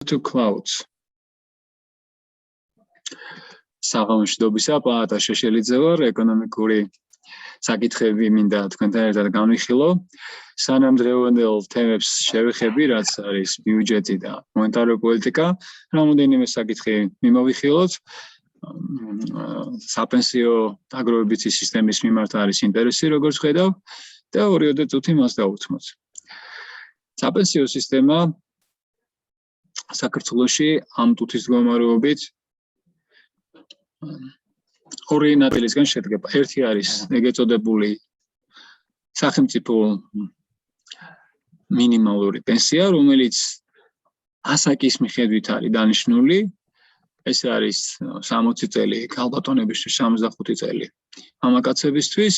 to clouds. საღამოშიდობისა პალატა შეშელიძე ვარ, ეკონომიკური საკითხები მინდა თქვენთან ერთად განვიხილო. სანამ დღევანდელ თემებს შევეხები, რაც არის ბიუჯეტი და მონეტარული პოლიტიკა, რამოდენიმე საკითხი მიმოვიხილოთ. საპენსიო დაგროვებითი სისტემის მიმართ არის ინტერესი, როგორც ხედავ, და 2 წუთი მას დავუთმოთ. საპენსიო სისტემა საქართველოში ამ ტუთის მდგომარეობით ორი ნაწილისგან შედგება. ერთი არის ეგრეთ წოდებული სახელმწიფო მინიმალური პენსია, რომელიც ასაკის მიხედვით არის დანიშნული. ეს არის 60 წელი ქალბატონებისთვის, 65 წელი მამაკაცებისთვის.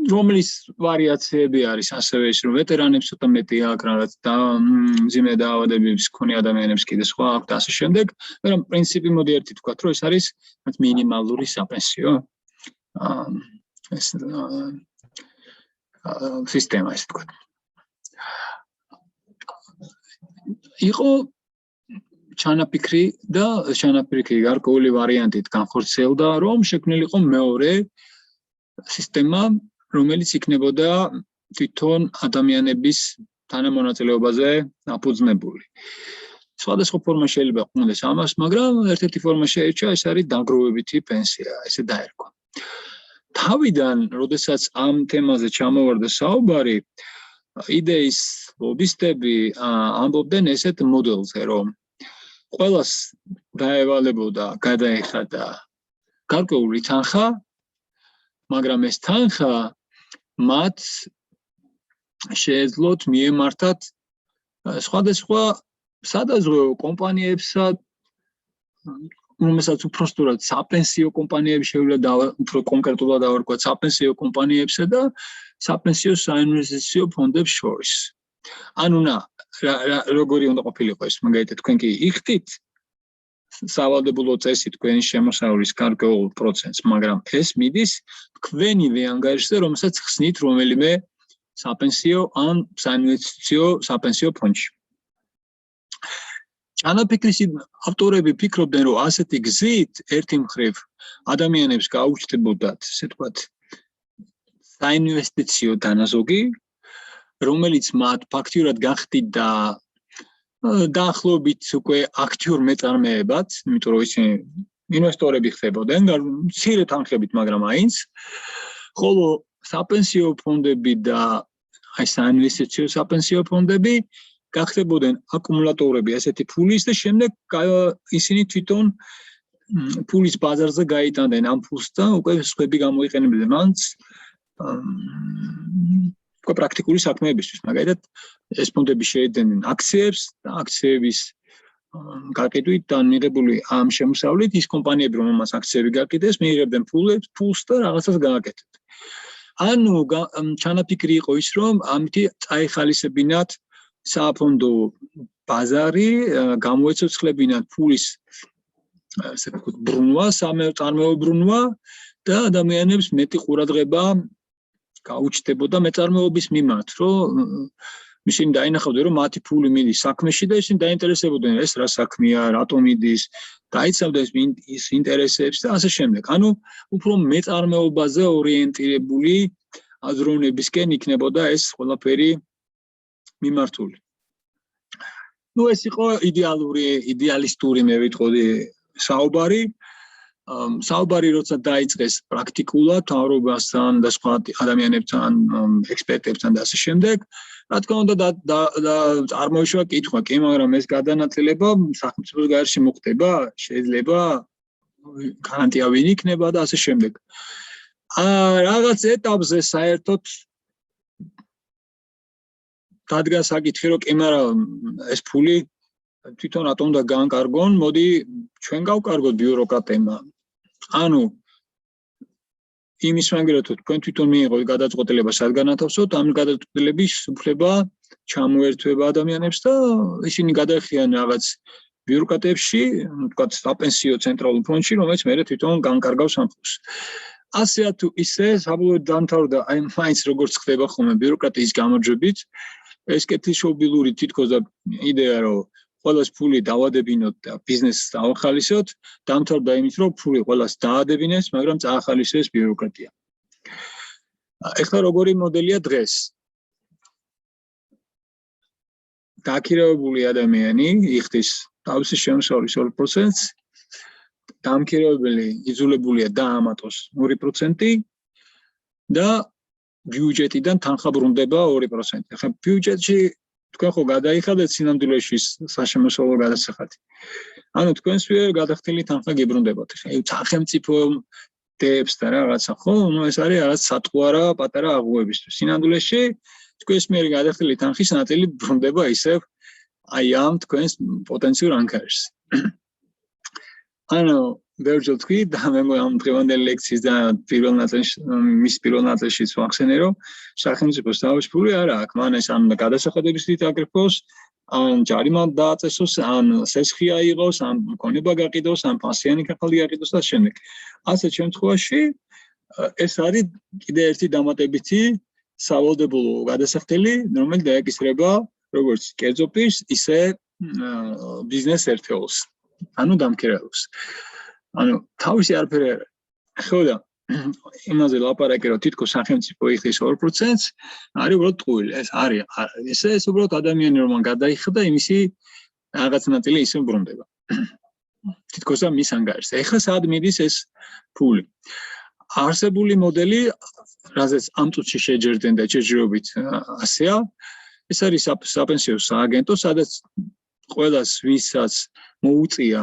რომლის ვარიაციები არის ასევე ის, რომ ვეტერანებს ცოტა მეტი აქვს, რაღაც და მძიმე დაავადებების მქონე ადამიანებს კიდე სხვა აქვს და ასე შემდეგ. მაგრამ პრინციპი მოდი ერთი ვთქვათ, რომ ეს არის მინიმალური საპენსიო სისტემა, ესე ვთქვათ. იყო ჩანაფიქრი და ჩანაფიქრი გარკვეული ვარიანტით განხორციელდა, რომ შექმნილიყო მეორე სისტემა, რომელიც იქნებოდა თვითონ ადამიანების თანამონაწილეობაზე დაფუძნებული. სხვადასხვა ფორმა შეიძლება ყოფილიყოს ამას, მაგრამ ერთ-ერთი ფორმა შეირჩა, ეს არის დაგროვებითი პენსია, ესე დაერქვა. თავიდან, როდესაც ამ თემაზე ჩამოვარდა საუბარი, იდეის ლობისტები ამბობდნენ ესეთ მოდელზე, რომ ყველას დაევალებოდა გადაეხადა გარკვეული თანხა, მაგრამ ეს თანხა მათ შეეძლოთ მიემართათ სხვადასხვა სადაზღვევო კომპანიებსა, რომელსაც უпростоრად საპენსიო კომპანიებს შეუძლია უფრო კონკრეტულად დავარქვათ საპენსიო კომპანიებსა და საპენსიო საინვესტიციო ფონდებს შორის. ანუ როგორი უნდა ყოფილიყო ეს, მაგალითად თქვენ კი იხდით სავალდებულო წესი თქვენი შემოსავლის გარკვეულ პროცენტს, მაგრამ ეს მიდის თქვენივე ანგარიშზე, რომელსაც ხსნით რომელიმე საპენსიო ან საინვესტიციო საპენსიო ფონდში. ჩანაფიქრის ავტორები ფიქრობდნენ, რომ ასეთი გზით ერთი მხრივ ადამიანებს გაუჩნდებოდათ, ესე ვთქვათ, საინვესტიციო დანაზოგი, რომელიც მათ ფაქტიურად გახდიდა დაახლოებით უკვე აქტიურ მეწარმეებად, იმიტომ რომ ისინი ინვესტორები ხდებოდნენ, მცირე თანხებით, მაგრამ აინც, ხოლო საპენსიო ფონდები და აი საინვესტიციო საპენსიო ფონდები გახდებოდნენ აკუმულატორები ასეთი ფულის და შემდეგ ისინი თვითონ ფულის ბაზარზე გაიტანდნენ ამ ფულს და უკვე სხვები გამოიყენებდნენ მანც პრაქტიკული საქმეებისთვის. მაგალითად, ეს ფონდები შეეძენდნენ აქციებს და აქციების გაყიდვით და მიღებული ამ შემოსავლით ის კომპანიები, რომელმაც აქციები გაყიდეს, მიიღებდნენ ფულს და რაღაცას გააკეთებდნენ. ანუ ჩანაფიქრი იყო ის, რომ ამით წაეხალისებინათ საფონდო ბაზარი, გამოეცოცხლებინათ ფულის ასე ვთქვათ ბრუნვა, სამეწარმეო ბრუნვა და ადამიანებს მეტი ყურადღება გაუჩნდებოდა მეწარმეობის მიმართ, რომ ისინი დაინახავდნენ, რომ მათი ფული მიდის საქმეში და ისინი დაინტერესებოდნენ, ეს რა საქმეა, რატომ მიდის, გაიცავდნენ ის ინტერესებს და ასე შემდეგ. ანუ უფრო მეწარმეობაზე ორიენტირებული აზროვნებისკენ იქნებოდა ეს ყველაფერი მიმართული. ეს იყო იდეალისტური, მე ვიტყოდი, საუბარი. საუბარი როცა დაიწყეს პრაქტიკულად მთავრობასთან და სხვა ადამიანებთან, ექსპერტებთან და ასე შემდეგ, რა თქმა უნდა წარმოიშვა კითხვა, კი, მაგრამ ეს გადანაწილება სახელმწიფოს გარეშე მოხდება, შეიძლება გარანტია ვინ იქნება და ასე შემდეგ. რაღაც ეტაპზე საერთოდ დადგა საკითხი, რომ კი, მაგრამ ეს ფული თვითონ რატომ უნდა გაანკარგონ, მოდი ჩვენ გავკარგოთ ბიუროკრატებმა. ანუ იმის მაგალითად თქვენ თვითონ მიიღოთ გადაწყვეტილება სად განათავსოთ, ამ გადაწყვეტილების უფლება ჩამოერთვება ადამიანებს და ისინი გადაეხიან რაღაც ბიუროკრატებში, ვთქვათ, საპენსიო ცენტრალურ ფონდში, რომელიც მერე თვითონ გაანკარგავს ამ ფულს. ასეა თუ ისე საბოლოოდ დამთავრდა, აი მაინც როგორც ხდება ხოლმე ბიუროკრატიის გამარჯვებით, ეს კეთილშობილური თითქოს და იდეა რომ ყველას ფული დავადებინოთ და ბიზნესს დავახალისოთ, დამთავრდა იმით, რომ ფული ყველას დაადებინეს, მაგრამ წაახალისეს ბიუროკრატია. ეხლა როგორი მოდელია დღეს? Დაქირავებული ადამიანი იხდის თავისი შემოსავლის 2%-ს, დამქირავებელი იძულებულია დაამატოს 2% და ბიუჯეტიდან თანხა ბრუნდება 2%. ეხლა ბიუჯეტში თქვენ ხო გადაიხადეთ სინამდვილეში საშემოსავლო გადასახადი. ანუ თქვენს მიერ გადახდილი თანხა გიბრუნდებათ. ეხლა სახელმწიფო დებს და რაღაცა ხო, ეს არის რაღაც სატყუარა პატარა აღუებისთვის. სინამდვილეში თქვენს მიერ გადახდილი თანხის ნაწილი ბრუნდება ისევ აი ამ თქვენს პოტენციურ ანკარში. ანუ ბევრჯერ თქვი და მე ამ დღევანდელი ლექციის და პირველ ნაწილშიც ვახსენე რომ სახელმწიფოს თავის ფული არ აქვს. მან ეს ან გადასახადების თვით აკრიფოს, ან ჯარიმა დააწესოს, ან სესხი აიღოს, ან მქონება გაყიდოს, ან პასიანი კახალი გაყიდოს და შემდეგ. ასეთ შემთხვევაში ეს არის კიდე ერთი დამატებითი სავალდებულო გადასახდელი, რომელიც დაეკისრება როგორც კერძო პირს, ისე ბიზნეს ერთეულს. ანუ დამქირავებს. ანუ თავისი არაფერი არ არის. ხო და იმაზე ლაპარაკი რომ თითქოს სახელმწიფო იხდის 2%-ს, არის უბრალოდ ტყუილი. ეს არის. ეს უბრალოდ ადამიანი რომ გადაიხდა, იმისი რაღაც ნაწილი ისე ბრუნდება. თითქოს და მის ანგარიშზე. ეხლა სად მიდის ეს ფული? არსებული მოდელი, რაზეც ამ წუთში შეჯერდნენ და ჯერჯერობით ასეა, ეს არის საპენსიო სააგენტო, სადაც ყველას ვისაც მოუწია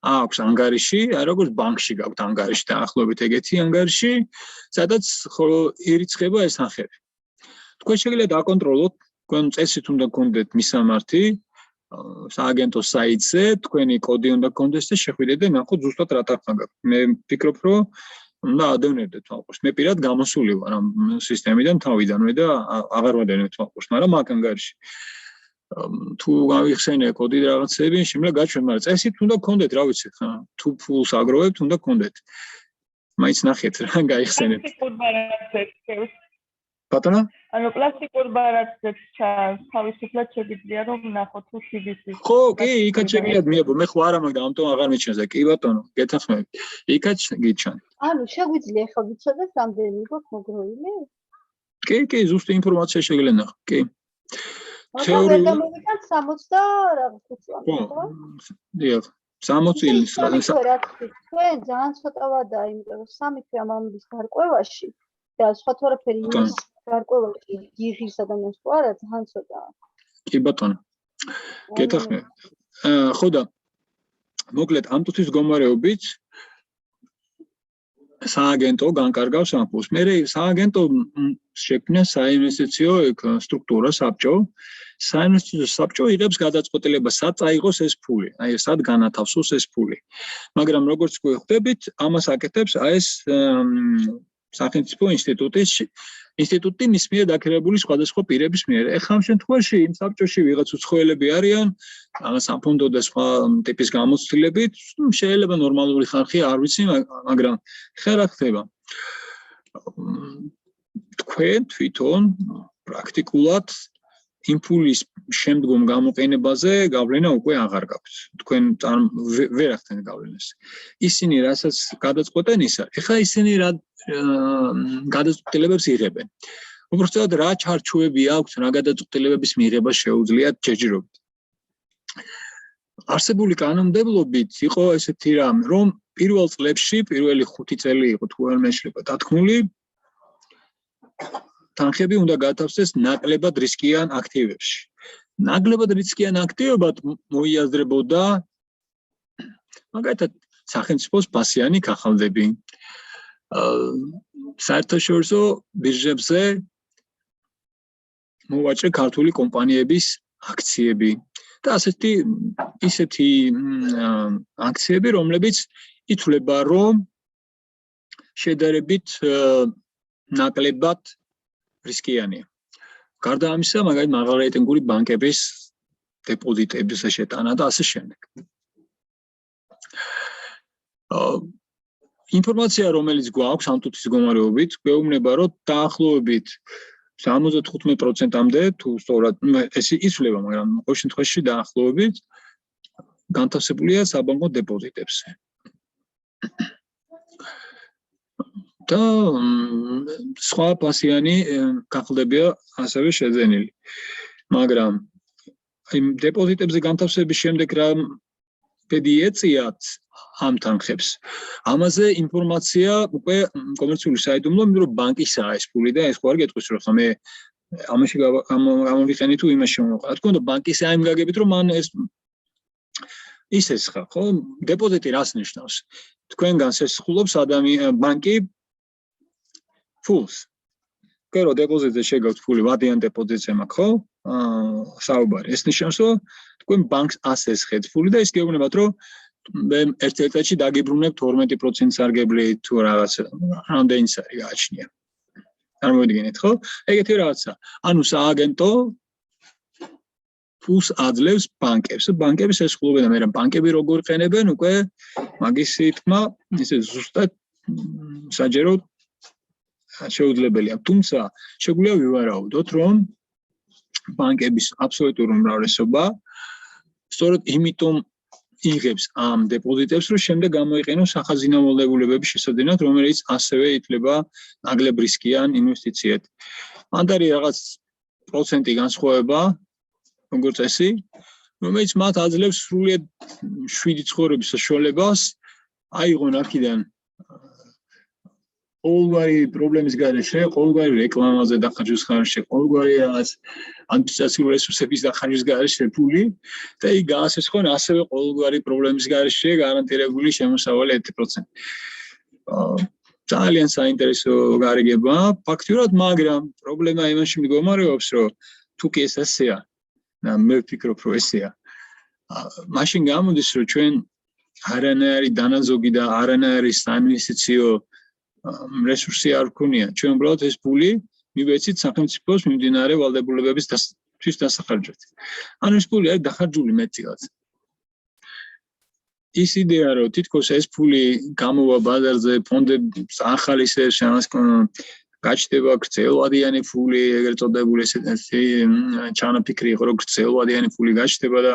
აქვს ანგარიში, აი როგორც ბანკში გაქვთ ანგარიში დაახლოებით ეგეთი ანგარიში, სადაც ირიცხება ეს თანხები. თქვენ შეგიძლიათ აკონტროლოთ, თქვენ წესით უნდა გქონდეთ მისამართი სააგენტოს საიტზე, თქვენი კოდი უნდა გქონდეს და შეხვიდეთ და ნახოთ ზუსტად რა თანხა გაქვთ. მე ვფიქრობ, რომ უნდა ადევნებდეთ თვალყურს. მე პირად გამოსული ვარ ამ სისტემიდან თავიდანვე და აღარ ვადევნებ თვალყურს, მაგრამ აქ ანგარიში თუ გავიხსენე კოდი და რაღაცები, შემიძლია გაჩვენ, მაგრამ წესით უნდა გქონდეთ, რა ვიცი ხა, თუ ფულს აგროვებთ, უნდა გქონდეთ. მაინც ნახეთ რა გაიხსენეთ. ბატონო? ანუ პლასტიკურ ბარათებს ჩანს, თავისუფლად შეგიძლია რომ ნახოთ თუ სიგიზის. ხო, კი, იქაც შეგიძლიათ მიიღო. მე ხო არა, მაგრამ ამიტომ აღარ მიჩნევს და კი ბატონო, გეთანხმებით. იქაც გიჩვენ. ანუ შეგვიძლია ახლა ვიცოდეთ რამდენი გვაქვს მოგროვილი? კი, ზუსტი ინფორმაცია შეგიძლია ნახო, კი. თეორიულად 60 და რაღაც უცბად, ხო? დიახ, 60 წლის თქვენ ძალიან ცოტა ვადაა, იმიტომ რომ 3 თვე ამ ამბის გარკვევაში და სხვა თორაფერი იმის გარკვევაში იღირს ადამიანს თუ არა, ძალიან ცოტაა. კი ბატონო. გეთახმებით. ხო და მოკლედ ამ წუთის მდგომარეობით სააგენტო განკარგავს ამ ფულს. მე სააგენტო შექმნა საინვესტიციო სტრუქტურა საბჭო. საინვესტიციო საბჭო იღებს გადაწყვეტილებას, სად წაიღოს ეს ფული, აი სად განათავსოს ეს ფული. მაგრამ როგორც გვხვდებით, ამას აკეთებს აი ეს სახელმწიფო ინსტიტუტი მის მიერ დაქირავებული სხვადასხვა პირების მიერ. ეხლა ამ შემთხვევაში იმ საბჭოში ვიღაც უცხოელები არიან, სამფონდო და სხვა ტიპის გამოცდილებით, შეიძლება ნორმალური ხალხი არ ვიცი, მაგრამ ხა რა ხდება? თქვენ თვითონ პრაქტიკულად იმ ფულის შემდგომ გამოყენებაზე გავლენა უკვე აღარ გაქვთ. თქვენ ვერ ახდენთ გავლენას. ისინი რასაც გადაწყვეტენ ისა. ეხლა ისინი რა გადაწყვეტილებებს იღებენ. უბრალოდ რა ჩარჩოები აქვს, რა გადაწყვეტილებების მიღება შეუძლიათ ჯერჯერობით. არსებული კანონმდებლობით იყო ესეთი რამე, რომ პირველ წლებში, პირველი 5 წელი იყო თუ არ მეშლება დათქმული, თანხები უნდა გათავსდეს ნაკლებად რისკიან აქტივებში. ნაკლებად რისკიან აქტივებად მოიაზრებოდა მაგალითად სახელმწიფოს პასიანი ქაღალდები. საერთაშორისო ბირჟებზე მოვაჭრე ქართული კომპანიების აქციები და ისეთი აქციები, რომლებიც ითვლება, რომ შედარებით ნაკლებად რისკიანია. გარდა ამისა, მაგალითად, მაღალრეიტინგური ბანკების დეპოზიტების შეტანა და ასე შემდეგ. ინფორმაცია, რომელიც გვაქვს ამ თუთის მდგომარეობით, გვეუბნება, რომ დაახლოებით 75%-მდე თუ სწორად ეს იცვლება, მაგრამ ყოველ შემთხვევაში დაახლოებით განთავსებულია საბანკო დეპოზიტებზე. და სხვა პასიანი გახლდებია ასევე შეძენილი. მაგრამ იმ დეპოზიტებზე განთავსების შემდეგ რა ბედი ეწიათ ამ თანხებს. ამაზე ინფორმაცია უკვე კომერციული საიდუმლო, იმიტომ რომ ბანკისაა ეს ფული და ეს ხო არ გეტყვის რომ ხა მე ამაში გამოვიყენი თუ იმაში მომყვა. თქო და ბანკისა იმ გაგებით რომ მან ეს ისეს ხა ხო დეპოზიტი რას ნიშნავს? თქვენგანს ეს ხულობს ბანკი ფულს. კერო დეპოზიტზე შეგავთ ფული, ვადიან დეპოზიტზე მაქვს ხო? საუბარი. ეს ნიშნავს რომ თქვენ ბანკს ასეს ხედავთ ფული და ის გეუბნებათ რომ მე ერთ წელიწადში დაგიბრუნებ 12% სარგებლი თუ რაღაც რამდენიც არის გააჩნია. წარმოვიდგინეთ ხო? ეგეთი რაღაცა. ანუ სააგენტო ფულს აძლევს ბანკებს. ბანკები ეს ხულობენ და მე ბანკები როგორ ყენებენ უკვე მაგის თქმა ისე ზუსტად საჯერო შეუძლებელია. თუმცა შეგვიძლია ვივარაუდოთ რომ ბანკების აბსოლუტური უმრავლესობა სწორედ იმიტომ იღებს ამ დეპოზიტებს, რომ შემდეგ გამოიყენოს სახაზინო ვალდებულებების შესაძენად, რომელიც ასევე ითვლება ნაკლებ რისკიან ინვესტიციად. მანდ არის რაღაც პროცენტი განსხვავება, როგორც წესი, რომელიც მათ აძლევს სრულიად შვიდი ცხოვრების საშუალებას აიღონ აქედან ყოველგვარი პრობლემის გარეშე, ყოველგვარი რეკლამაზე დახარჯვის გარეშე, ყოველგვარი რაღაც ადმინისტრაციული რესურსების დახარჯვის გარეშე ფული და იქ გაასესხონ ასევე ყოველგვარი პრობლემის გარეშე გარანტირებული შემოსავალი 1%. ძალიან საინტერესო გარიგება ფაქტურად, მაგრამ პრობლემა იმაში მდგომარეობს, რომ თუ კი ეს ასეა, მე ვფიქრობ, რომ ესეა. მაშინ გამოდის, რომ ჩვენ არანაირი დანაზოგი და არანაირი საინვესტიციო რესურსი არ გვქონია. ჩვენ უბრალოდ ეს ფული მივეცით სახელმწიფოს მიმდინარე ვალდებულებების დასახარჯად. ანუ ეს ფული არის დახარჯული მეტწილად. ის იდეა რომ თითქოს ეს ფული გამოვა ბაზარზე, ფონდებს ახალისებს, ამას გაჩნდება გრძელვადიანი ფული, ეგრეთ წოდებული ესეთი ჩანაფიქრი იყო, რომ გრძელვადიანი ფული გაჩნდება და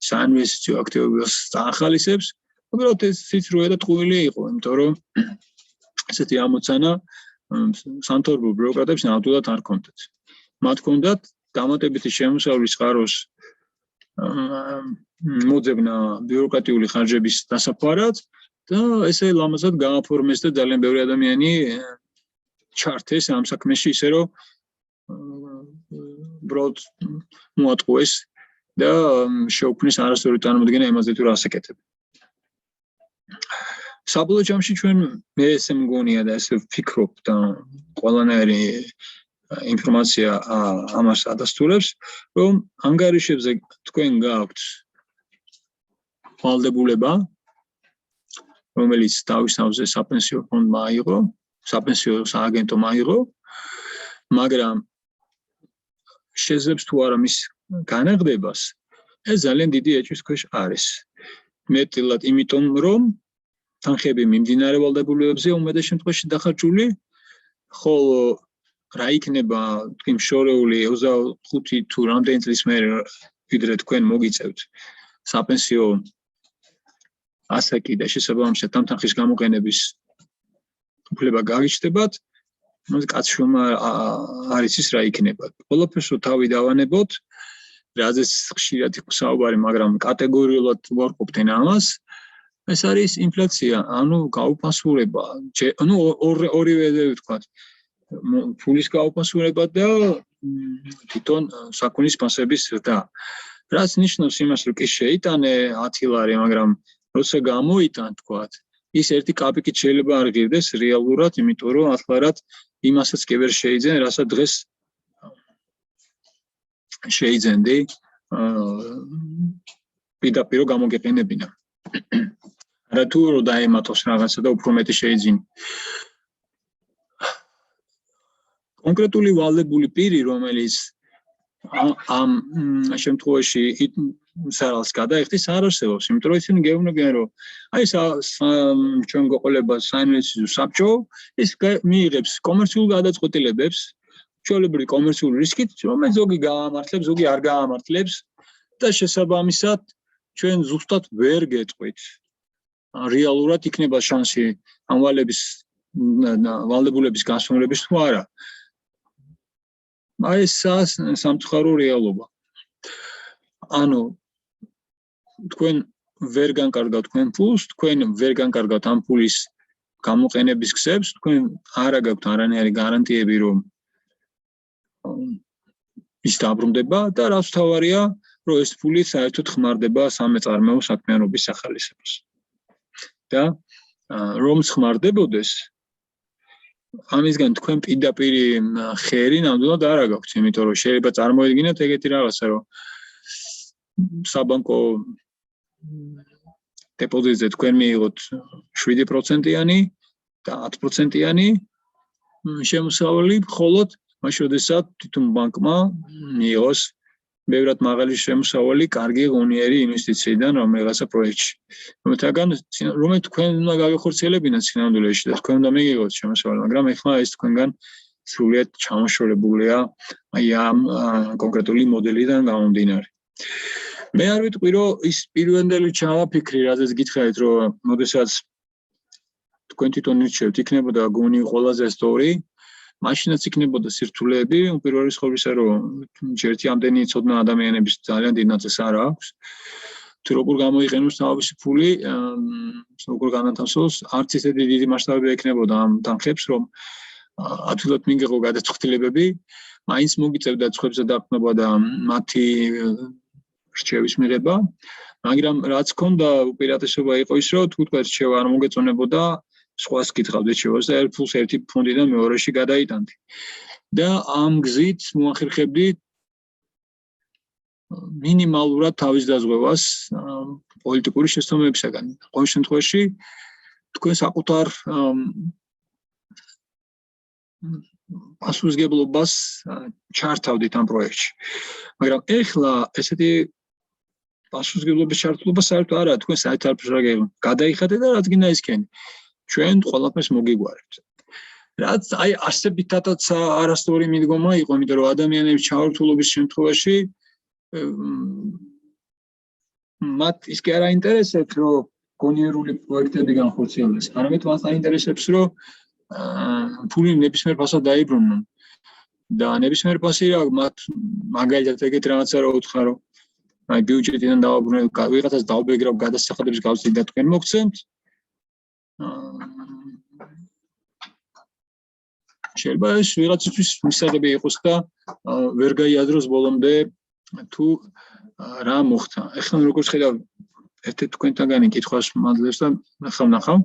საინვესტიციო აქტივობას ახალისებს. უბრალოდ ეს სიცრუე და ტყუილი იყო, იმიტომ რომ ესეთი ამოცანა სანთორბო ბიუროკრატებს ნამდვილად არ ჰქონდათ. მათ ჰქონდათ დამატებითი შემოსავლის წყაროს მოძებნა ბიუროკრატიული ხარჯების დასაფარად და ესე ლამაზად გააფორმეს და ძალიან ბევრი ადამიანი ჩართეს ამ საქმეში ისე რომ უბრალოდ მოატყუეს და შეუქმნეს არასწორი წარმოდგენა იმაზე თუ რას ეკეთებენ. საბოლოო ჯამში ჩვენ მე ესე მგონია და ესე ვფიქრობ და ყველანაირი ინფორმაცია ამას ადასტურებს, რომ ანგარიშებზე თქვენ გააქვთ ვალდებულება, რომელიც თავისთავზე საპენსიო ფონდმა აიღო, საპენსიო სააგენტომ აიღო, მაგრამ შეძლებს თუ არა მის განაღდებას, ეს ძალიან დიდი ეჭვის ქვეშ არის. მეტილად იმიტომ, რომ თანხები მიმდინარე ვალდებულებებზე უმეტეს შემთხვევაში დახარჯული, ხოლო რა იქნება თქვენ შორეული 25 თუ რამდენი წლის მერე ვიდრე თქვენ მოგიწევთ საპენსიო ასაკი და შესაბამისად ამ თანხის გამოყენების უფლება გაგიჩნდებათ, მას კაცშომა არის ის რა იქნება. ყველაფერს რო თავი დავანებოთ, რაზეც ხშირად იყო საუბარი, მაგრამ კატეგორიულად ვარყოფდნენ ამას. ეს არის ინფლაცია, ანუ გაუფასურება, ანუ ორივე ვთქვათ, ფულის გაუფასურება და თვითონ საქმის მასების ზრდა. რაც ნიშნავს იმას, რომ კი შეიტანე 10 ლარი, მაგრამ როცა გამოიტან, თქვათ, ის ერთი კაპიკით შეიძლება არ ღირდეს რეალურად, იმიტომ რომ 10 ლარად იმასაც კი ვერ შეიძენ, რასაც დღეს შეიძენდი პირდაპირ გამოგეყენებინა. რა თუ რო დაემატოს რაღაცა და უფრო მეტი შეიძინი. კონკრეტული ვალდებული პირი, რომელიც ამ შემთხვევაში სარალს გადაიხდის, არ არსებობს, იმიტომ რომ ისინი გეუბნებიან, რომ აი ჩვენ გვეყოლება საინვესტიციო საბჭო, ის მიიღებს კომერციულ გადაწყვეტილებებს ჩვეულებრივი კომერციული რისკით, რომელიც ზოგი გაამართლებს, ზოგი არ გაამართლებს და შესაბამისად ჩვენ ზუსტად ვერ გეტყვით. რეალურად იქნება შანსი ამ ვალდებულების გასვენების თუ არა. აი ეს სამწუხარო რეალობა. ანუ თქვენ ვერ განკარგავთ თქვენ ფულს, თქვენ ვერ განკარგავთ ამ ფულის გამოყენების გზებს, თქვენ არ აგაქვთ არანაირი გარანტიები, რომ ის დაბრუნდება და რაც თავარია, რომ ეს ფული საერთოდ ხმარდება სამეწარმეო საქმიანობის სახალისებას. და რომ ხმარდებოდეს, ამისგან თქვენ პირდაპირ ხერი ნამდვილად არ აგაქვთ, იმიტომ რომ შეიძლება წარმოედგინოთ ეგეთი რაღაცა, რომ საბანკო დეპოზიტზე თქვენ მიიღოთ 7%-იანი და 10%-იანი შემოსავალი, ხოლოდ მაშინ როდესაც თვითონ ბანკმა მიიღოს ბევრად მაღალი შემოსავალი კარგი ღონიერი ინვესტიციიდან რომელიღაცა პროექტში. რომელიც თქვენ უნდა გაგეხორციელებინათ სინამდვილეში და თქვენ უნდა მიიღოთ შემოსავალი, მაგრამ ეხლა ეს თქვენგან სრულიად ჩამოშორებულია აი ამ კონკრეტული მოდელიდან გამომდინარე. მე არ ვიტყვი, რომ ის პირვანდელი ჩავაფიქრი, რადგან გითხარით, რომ მოდესაც თქვენ თვითონ ირჩევთ, იქნებოდა გუნი ყველაზე სწორი, მაშინაც იქნებოდა სირთულეები, უპირველეს რისხობისა, რომ ჯერთი ამდენი ცოდნა ადამიანების ძალიან დიდ ნაწილს არ აქვს. თუ როგორ გამოიყენოს თავისი ფული, როგორ განათავსოს, არც ისეთი დიდი მასშტაბები ექნებოდა ამ თანხებს, რომ ადვილად მიიღო გადაწყვეტილებები, მაინც მოგიწევდა ცხებზე დაყრდნობა და მათი რჩევის მიღება, მაგრამ რაც ქონდა უპირატესობა იყო ის, რომ თუ თქვა რჩევა არ მოგეწონებოდა, სხვას გითხავდე რჩევას და ერთ ფულს ერთი ფონდიდან მეორეში გადაიტანდი. და ამ გზით მოახერხებდი მინიმალურად თავის დაზღვევას პოლიტიკური შეცდომებისაგან. ყოველ შემთხვევაში თქვენ საკუთარ პასუხისმგებლობას ჩართავდით ამ პროექტში. მაგრამ ეხლა ესეთი პასუხისმგებლობის ჩართულობა საერთოდ არა, თქვენ საერთოდ არ გადაიხადეთ და რაც გინდა ისქენი. ჩვენ ყველაფერს მოგიგვარებთ. რაც აი არსებითადაც არასწორი მიდგომა იყო, იმიტომ რომ ადამიანების ჩავართულობის შემთხვევაში მათ ის კი არ აინტერესებს, რომ გონიერული პროექტები განხორციელდეს, არამედ მას აინტერესებს, რომ ფული ნებისმიერ ფასად დაიბრუნონ. და ნებისმიერ ფასი რა, მათ მაგალითად ეგეთ რაღაცა რა უთხარო, აი ბიუჯეტიდან დავაბრუნებ, ვიღაცას დავბეგრავ გადასახადების გავზრდით და თქვენ მოგცემთ. შეიძლება ეს ვიღაცისთვის მისაღები იყოს და ვერ გაიაზროს ბოლომდე თუ რა მოხდა. ეხლა როგორც ხედავ, ერთ-ერთ თქვენთაგანი კითხვას მადლებს და ნახავ.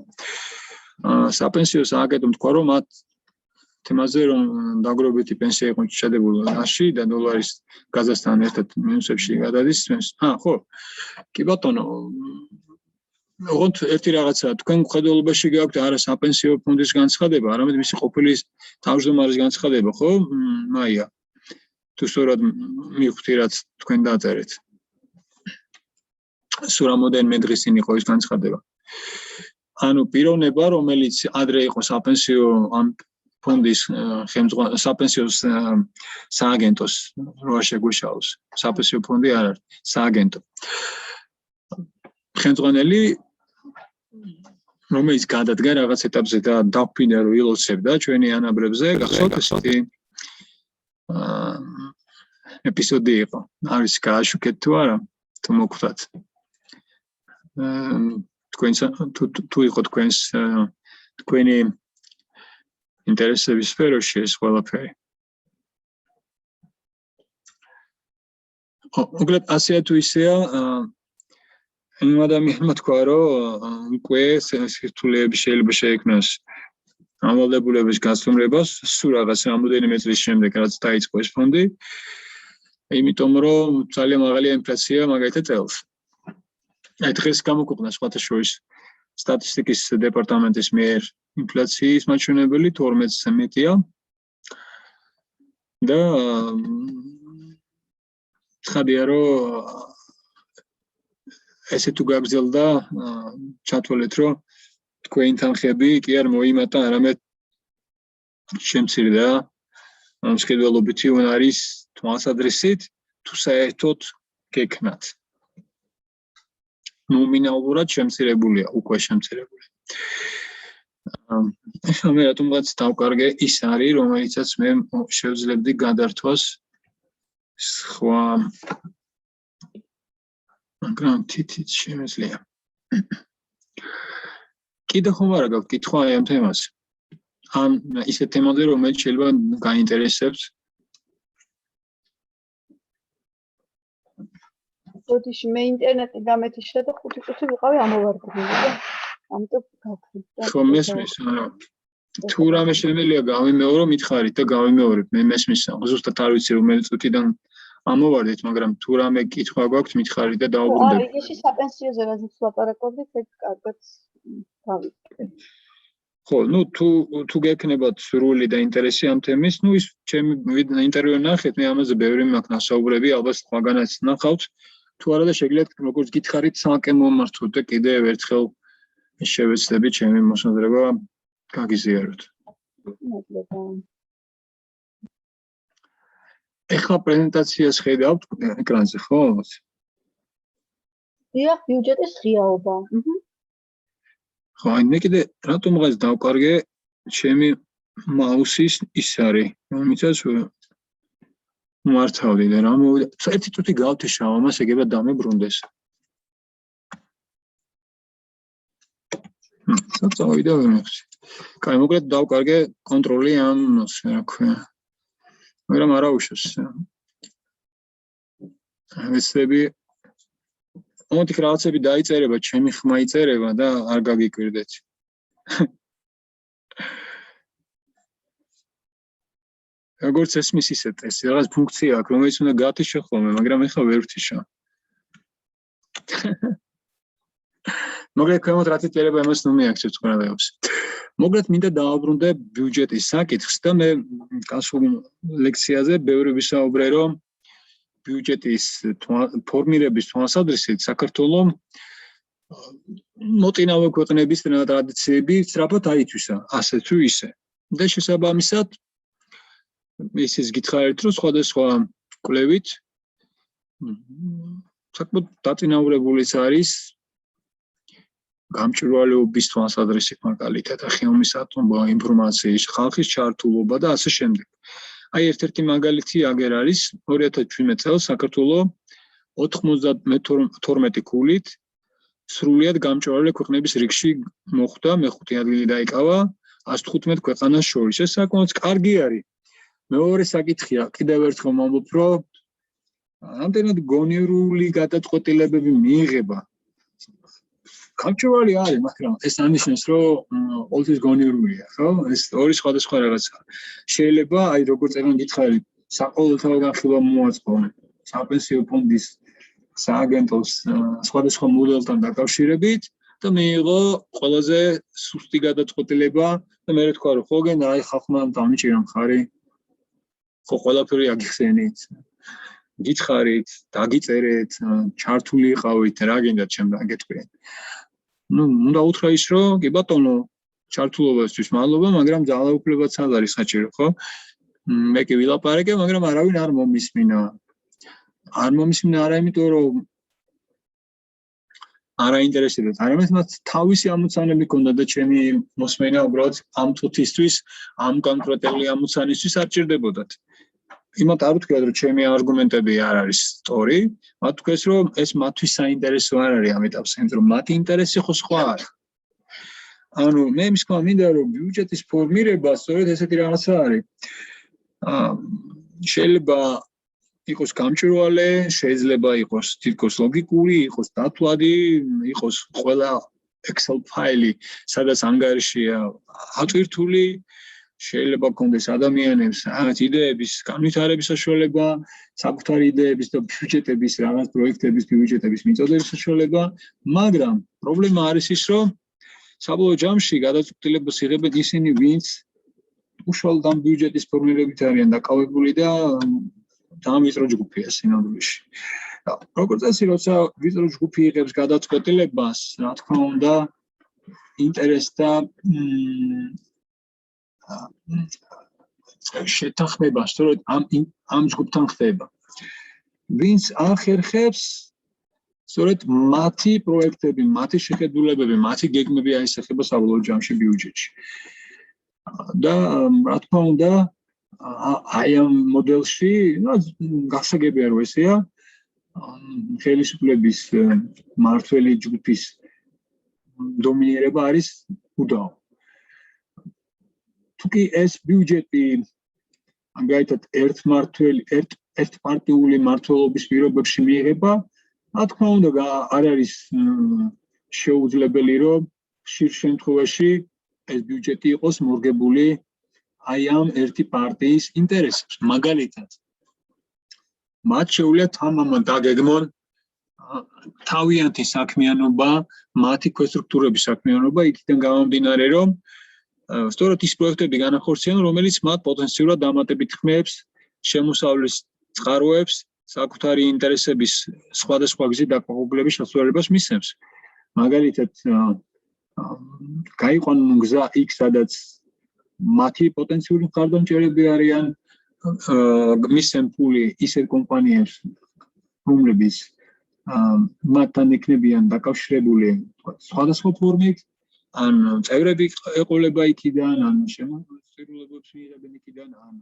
საპენსიო სააგენტომ თქვა, რომ მათ თემაზე რომ დაგროვებითი პენსია იყო ჩადებული ლაში და დოლარის გაზასთან ერთად მინუსებში გადადის. ხო. კი ბატონო, ოღონდ ერთი რაღაცა, თქვენ მხედველობაში გაქვთ არა საპენსიო ფონდის განცხადება, არამედ მისი ყოფილი თავმჯდომარის განცხადება, ხო? მაია. თუ სწორად მივხვდი, რაც თქვენ დაწერეთ. სულ რამოდენიმე დღის წინ იყო ეს განცხადება. ანუ პიროვნება, რომელიც ადრე იყო საპენსიო ამ ფონდის საპენსიო სააგენტოს როა შეგვეშალოს. საპენსიო ფონდი არ არის, სააგენტო. ხელმძღვანელი რომელიც გადადგა რაღაც ეტაპზე და დაგვინდა რომ ილოცებდა ჩვენი ანაბრებზე, გახსოვთ ესეთი ეპიზოდი იყო. არის გააშუქეთ თუ არა, თუ მოგხვდათ. თქვენ თუ იყო თქვენი ინტერესების სფეროში ეს ყველაფერი. უბრალოდ ასე თუ ისეა, იმ ადამიანმა თქვა, რომ უკვე სირთულეები შეიძლება შეექმნას ამვალდებულების გასცემრებას, სულ რაღაც რამოდენიმე წლის შემდეგ, რაც დაიწყო ეს ფონდი, იმიტომ რომ ძალიან მაღალია ინფლაცია მაგალითად წელს. აი დღეს გამოქვეყნდა სხვათა შორის სტატისტიკის დეპარტამენტის მიერ ინფლაციის მაჩვენებელი 12-ზე მეტია და ცხადია რომ ესე თუ გაგრძელდა ჩათვალეთ რომ თქვენი თანხები კი არ მოიმატა, არამედ შემცირდა მომსხიდველობითი უნარის თვალსაზრისით თუ საერთოდ გექნათ. ნომინალურად შემცირებულია, უკვე შემცირებული. მე რატომღაც დავკარგე ის არის, რომელიცაც მე შევძლებდი გადართვას სხვა მაგრამ თითიც შემეძლია. კიდევ ხომ არა გაქვთ კითხვა ამ თემაზე? ან ისეთ თემაზე, რომელიც შეიძლება გაინტერესებს? ბოდიში მე ინტერნეტი დამეთიშა და 5 წუთი ვიყავი ამოვარდნილი და ამიტომ გავხდით. ხო მესმის, არა. თუ რამე შემიძლია გავიმეორო, მითხარით და გავიმეორებ. მე მესმის, ზუსტად არ ვიცი რომელი წუთიდან ამოვარდით, მაგრამ თუ რამე კითხვა გვაქვს, მითხარით და დაუბრუნდებით. აი, იგი საპენსიოზე რაზეც ლაპარაკობდით, ეგ კარგად გავიქცე. ხო, ნუ თუ გექნებათ სრული და ინტერესი ამ თემის, ნუ ის ჩემი ინტერვიუ ნახეთ, მე ამაზე ბევრი მაქვს ნასაუბრები, ალბათ სხვაგანაც ნახავთ. თუ არა და შეგიძლიათ როგორც გითხარით, სამკე მომართოთ და კიდევ ერთხელ შევეცდები ჩემი მოსაზრება გაგიზიაროთ. ეხლა პრეზენტაციას ხედავთ ეკრანზე, ხო? დიახ, ბიუჯეტის ღიაობა. ხო, აი მე კიდე რატომღაც დავკარგე ჩემი მაუსის ის არის, რომელიცაც მართავდი და რა მოვიდა. ერთი წუთი გავთიშავ ამას, ეგება დამებრუნდეს. წავიდა ვერ მეხსი. კაი, მოკლედ დავკარგე კონტროლი ამას, რა ქვია. მაგრამ არა უშავს. ვეცდები მომთიქ რაღაცები დაიწერება, ჩემი ხმა იწერება და არ გაგიკვირდეთ. როგორც ესმის ისე ტესტი, რაღაც ფუნქცია აქვს, რომელიც უნდა გათიშო ხოლმე, მაგრამ ეხლა ვერ ვთიშო. მოკლედ ქვემოთ რაც იწერება, იმას ნუ მიაქცევთ ყველაფერს. მოკლედ მინდა დავაბრუნდე ბიუჯეტის საკითხს და მე გასულ ლექციაზე ბევრი ვისაუბრე, რომ ბიუჯეტის ფორმირების თვალსაზრისით საქართველოს მოტინავე ქვეყნების ტრადიციები სწრაფად აითვისა, ასე თუ ისე. და შესაბამისად ისიც გითხარით, რომ სხვადასხვა კვლევით საკმაოდ დაწინაურებულიც არის გამჭვირვალეობის თვალსაზრისით მაგალითად და ხელმისაწვდომი ინფორმაციის, ხალხის ჩართულობა და ასე შემდეგ. აი ერთ-ერთი მაგალითი აგერ არის 2017 წელს საქართველოს 92 ქულით სრულიად გამჭვირვალე ქვეყნების რიგში მოხვდა, მეხუთე ადგილი დაიკავა 115 ქვეყანას შორის. ეს საკმაოდ კარგი არის. მეორე საკითხია, კიდევ ერთხელ ვამბობ, რომ ამდენად გონივრული გადაწყვეტილებები მიიღება. გამჭვირვალე არის, მაგრამ ეს ანიშნავს, რომ ყოველთვის გონივრულია, ხო? ეს ორი სხვადასხვა რაღაცა. შეიძლება, აი როგორც ეგრე გითხარით, საყოველთაო განხილვა მოაწყო საპენსიო ფონდის სააგენტოს სხვადასხვა მოდელთან დაკავშირებით და მიიღო ყველაზე სუსტი გადაწყვეტილება და მე თქვა, რომ ხო გენდა, აი ხალხმა დამიჭირა მხარი. ხო ყველაფერი აგიხსენით. გითხარით, დაგიწერეთ, ჩართული იყავით, რა გინდათ ჩემთან გეტყვიან. ნუ უნდა უთხრა ის, რომ კი ბატონო, ჩართულობისთვის მადლობა, მაგრამ ძალაუფლებაც არის საჭირო, ხო? მე კი ვილაპარაკე, მაგრამ არავინ არ მომისმინა. არ მომისმინა არა იმიტომ, რომ არ აინტერესებდათ, არამედ მათ თავისი ამოცანები ჰქონდა და ჩემი მოსმენა უბრალოდ ამ თუთისთვის, ამ კონკრეტული ამოცანისთვის არ ჭირდებოდათ. იმათ არ ვთქვათ, რომ ჩემი არგუმენტები არ არის სწორი, მათ თქვეს, რომ ეს მათთვის საინტერესო არ არის ამ ეტაპზე, იმიტომ რომ მათი ინტერესი ხო სხვა არის. ანუ მე იმის თქმა მინდა, რომ ბიუჯეტის ფორმირება სწორედ ესეთი რაღაცა არის. შეიძლება იყოს გამჭვირვალე, შეიძლება იყოს თითქოს ლოგიკური, იყოს დათვლადი, იყოს ყველა Excel ფაილი, სადაც ანგარიშია აწვირთული, შეიძლება გქონდეს ადამიანებს რაღაც იდეების განვითარების საშუალება, საკუთარი იდეების და ბიუჯეტების რაღაც პროექტების ბიუჯეტების მიწოდების საშუალება, მაგრამ პრობლემა არის ის, რომ საბოლოო ჯამში გადაწყვეტილებას იღებენ ისინი, ვინც უშუალოდ ამ ბიუჯეტის ფორმირებით არიან დაკავებული და დამვიწრო ჯგუფია სინამდვილეში. როგორც წესი, როცა ვიწრო ჯგუფი იღებს გადაწყვეტილებას, რა თქმა უნდა, ინტერესს და შეთანხმება, სწორედ ამ ჯგუფთან ხდება. ვინც ახერხებს სწორედ მათი პროექტები, მათი შეხედულებები, მათი გეგმები აისახება საბოლოო ჯამში ბიუჯეტში. და რა თქმა უნდა, აი ამ მოდელში, გასაგებია რომ ესეა, ხელისუფლების მმართველი ჯგუფის დომინირება არის უდაო. თუკი ეს ბიუჯეტი მაგალითად ერთპარტიული მმართველობის პირობებში მიიღება, რა თქმა უნდა, არ არის შეუძლებელი, რომ ხშირ შემთხვევაში ეს ბიუჯეტი იყოს მორგებული აი ამ ერთი პარტიის ინტერესებს. მაგალითად, მათ შეუძლიათ თამამად დაგეგმონ თავიანთი საქმიანობა, მათი ქვესტრუქტურების საქმიანობა, იქიდან გამომდინარე, რომ სწორედ ის პროექტები განახორციელონ, რომელიც მათ პოტენციურად დამატებით ხმებს, შემოსავლის წყაროებს, საკუთარი ინტერესების სხვადასხვა გზით დაკმაყოფილების შესაძლებლობას მისცემს. მაგალითად, გაიყვანონ გზა იქ, სადაც მათი პოტენციური მხარდამჭერები არიან, მისცემ ფული ისეთ კომპანიებს, რომლებიც მათთან იქნებიან დაკავშირებული სხვადასხვა ფორმით, ან წევრები ეყოლება იქიდან, ან შემოწირულობებს მიიღებენ იქიდან, ან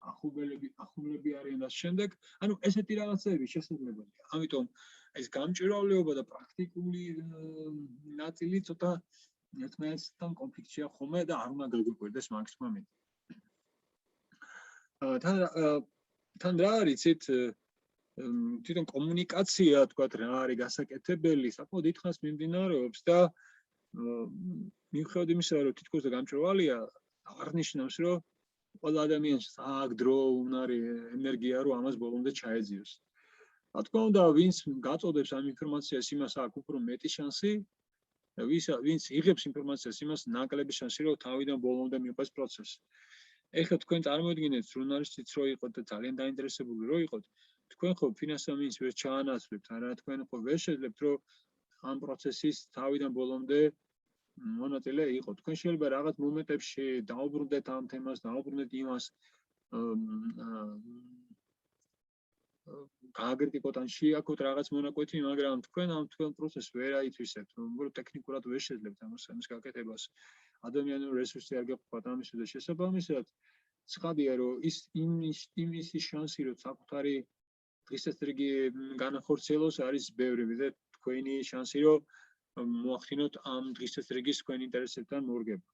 ახლობლები არიან და შემდეგ, ანუ ესეთი რაღაცები შესაძლებელია. ამიტომ ეს გამჭვირვალეობა და პრაქტიკული ნაწილი ცოტა ერთმანეთთან კონფლიქტშია ხოლმე და არ უნდა გაგვიკვირდეს მაგის მომენტი. თან რა არის იცით, თვითონ კომუნიკაცია, თქვათ, რა არის გასაკეთებელი, საკმაოდ დიდხანს მიმდინარეობს და მიუხედავად იმისა, რომ თითქოს და გამჭვირვალეა, არ ნიშნავს, რომ ყველა ადამიანს აქ დრო, უნარი, ენერგია, რომ ამას ბოლომდე ჩაეძიოს. რა თქმა უნდა, ვინც გაწოდებს ამ ინფორმაციას, იმას აქვს უფრო მეტი შანსი, ვინც იღებს ინფორმაციას, იმას ნაკლები შანსი, რომ თავიდან ბოლომდე მიყვეს პროცესი. ეხლა თქვენ წარმოიდგინეთ, ჟურნალისტიც რო იყოთ და ძალიან დაინტერესებული რო იყოთ, თქვენ ხო ფინანსოვან მინისტრს ვერ ჩაანაცვლებთ, არა, თქვენ ხო ვერ შეძლებთ, რომ ამ პროცესის თავიდან ბოლომდე მონაწილე იყო. თქვენ შეიძლება რაღაც მომენტებში დაუბრუნდეთ ამ თემას, დაუბრუნდეთ იმას, გააგრიტიკოთ ან შეაქოთ რაღაც მონაკვეთი, მაგრამ თქვენ ამ თქვენ პროცესს ვერ აითვისებთ, უბრალოდ ტექნიკურად ვერ შეძლებთ ამის გაკეთებას. ადამიანური რესურსი არ გეყოფათ ამის და შესაბამისად, ცხადია, რომ იმის შანსი, რომ საკუთარი დღესასწაული განახორციელოს არის ბევრი და თქვენი შანსი, რომ მოახდინოთ ამ დღესასწაულის თქვენ ინტერესებთან მორგება.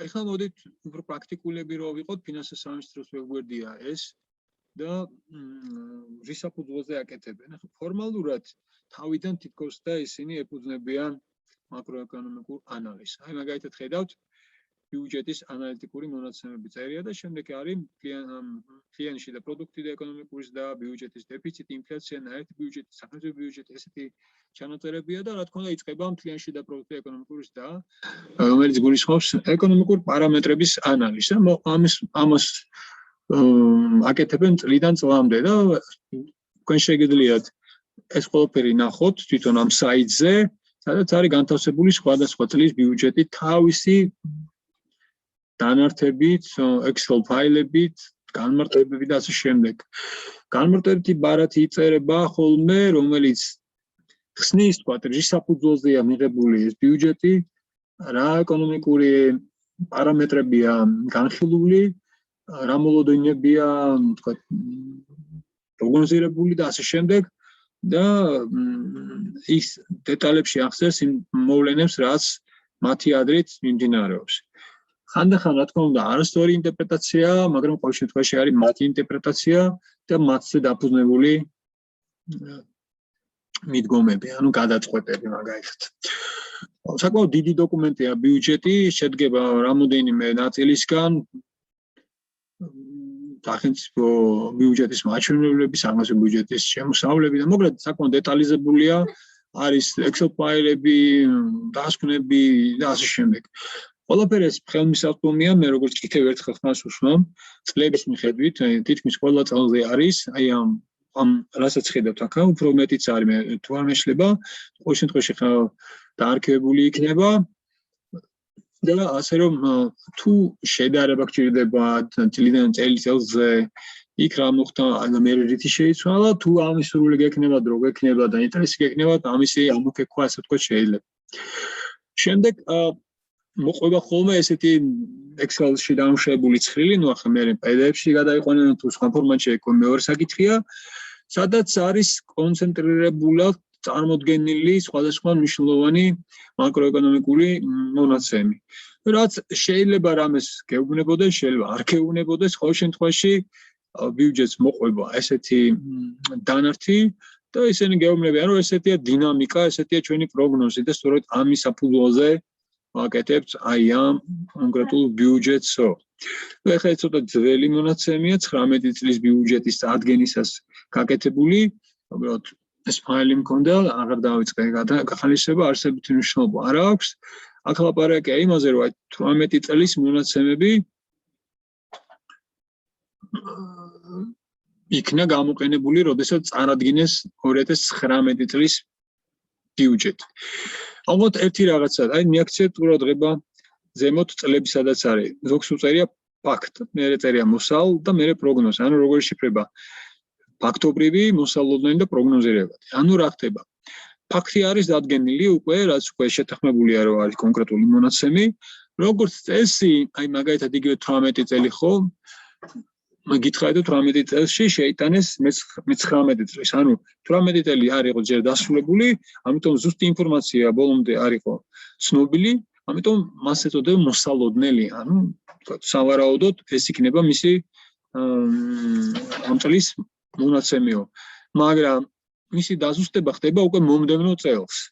ეხლა მოდით უფრო პრაქტიკულები რო ვიყოთ, ფინანსთა სამინისტროს ვეგვერდია ეს და რის საფუძველზე აკეთებენ. ახლა ფორმალურად თავიდან თითქოს და ისინი ეფუძნებიან მაკროეკონომიკურ ანალიზს. აი მაგალითად ხედავთ, ბიუჯეტის ანალიტიკური მონაცემები წერია და შემდეგ არის მთლიანი შიდა პროდუქტი და ეკონომიკური ზრდა, ბიუჯეტის დეფიციტი, ინფლაცია, ნაერთი ბიუჯეტი, სახელმწიფო ბიუჯეტი, ესეთი ჩანაწერებია და რა თქმა უნდა იწყება მთლიანი შიდა პროდუქტი ეკონომიკური ზრდა, რომელიც გულისხმობს ეკონომიკურ პარამეტრების ანალიზს. ამას აკეთებენ წლიდან წლამდე და თქვენ შეგიძლიათ ეს ყველაფერი ნახოთ თვითონ ამ საიტზე, სადაც არის განთავსებული სხვადასხვა წლის ბიუჯეტი თავისი დანართებით, Excel ფაილებით, განმარტებებით და ასე შემდეგ. განმარტებითი ბარათი იწერება ხოლმე, რომელიც ხსნის, თქვათ, რის საფუძველზეა მიღებული ეს ბიუჯეტი, რა ეკონომიკური პარამეტრებია განხილული, რა მოლოდინებია, თქვათ, პროგნოზირებული და ასე შემდეგ და ის დეტალებში ახსენებს იმ მოვლენებს, რაც მათი აზრით მიმდინარეობს. ხანდახან რა თქმა უნდა არასწორი ინტერპრეტაცია, მაგრამ ყოველ შემთხვევაში არის მათი ინტერპრეტაცია და მათზე დაფუძნებული მიდგომები, ანუ გადაწყვეტები მაგალითად. საკმაოდ დიდი დოკუმენტია ბიუჯეტი, შედგება რამოდენიმე ნაწილისგან. სახელმწიფო ბიუჯეტის მაჩვენებლები, სამეცნიერო ბიუჯეტის შემოსავლები და მოკლედ საკმაოდ დეტალიზებულია, არის Excel ფაილები, დასკვნები და ასე შემდეგ. ყველაფერი ეს ხელმისაწვდომია, მე როგორც კიდევ ერთხელ ხმას უსვამ, წლების მიხედვით, თითქმის ყველა წელზე არის, აი ამ რასაც ხედავთ აქ, უფრო მეტიც არის, მე თუ არ მეშლება, ყოველ შემთხვევაში დაარქივებული იქნება. და ასე რომ თუ შედარება გჭირდება თლიდან წელიწადზე იქ რა მოხდა მე რითი შეიცვალა თუ ამის სრული გექნება დრო გექნება და ინტერესი გექნება ამისი ამოფექვა ასე თქვა შეიძლება შემდეგ მოყვება ხოლმე ესეთი Excel-ში დამუშავებული ცხრილი ნუ ახლა მე PDF-ში გადაიყვანენ თუ სხვა ფორმატში ეკო მეორე საკითხია სადაც არის კონცენტრირებულად წარმოდგენილი სხვადასხვა მნიშვნელოვანი მაკროეკონომიკური მონაცემი რაც შეიძლება რამეს გეუბნებოდეს შეიძლება არ გეუბნებოდეს ყოველ შემთხვევაში ბიუჯეტს მოყვება ესეთი დანართი და ისინი გეუბნებიან რომ ესეთია დინამიკა ესეთია ჩვენი პროგნოზი და სწორედ ამის საფუძველზე ვაკეთებთ აი ამ კონკრეტულ ბიუჯეტსო. ეხლა ცოტა ძველი მონაცემია 19 წლის ბიუჯეტის ადგენისას გაკეთებული, უბრალოდ ეს ფაილი მქონდა, აღარ დავიწყე გახალისება, არსებითი მნიშვნელობა არ აქვს. აქ ლაპარაკია იმაზე, რომ 18 წლის მონაცემები იქნა გამოყენებული, როდესაც წარადგინეს 2019 წლის ბიუჯეტი. ალბათ ერთი რაღაცა, აი მიაქციეთ ყურადღება ზემოთ წლები სადაც არის. ზოგს უწერია ფაქტ, მერე წერია მოსალ და მერე პროგნოზი. ანუ როგორი შიფრება? ფაქტობრივი, მოსალოდნელი და პროგნოზირებადი. ანუ რა ხდება? ფაქტი არის დადგენილი უკვე, რაც უკვე შეთანხმებულია რომ არის კონკრეტული მონაცემი. როგორც წესი, აი მაგალითად იგივე 18 წელი ხო? გითხარით 18 წელში შეიტანეს 19 წლის. ანუ 18 წელი არ იყო ჯერ დასრულებული, ამიტომ ზუსტი ინფორმაცია ბოლომდე არ იყო ცნობილი, ამიტომ მას ეწოდება მოსალოდნელი. ანუ სავარაუდოდ ეს იქნება მისი ამ წლის მონაცემიო. მაგრამ მისი დაზუსტება ხდება უკვე მომდევნო წელს.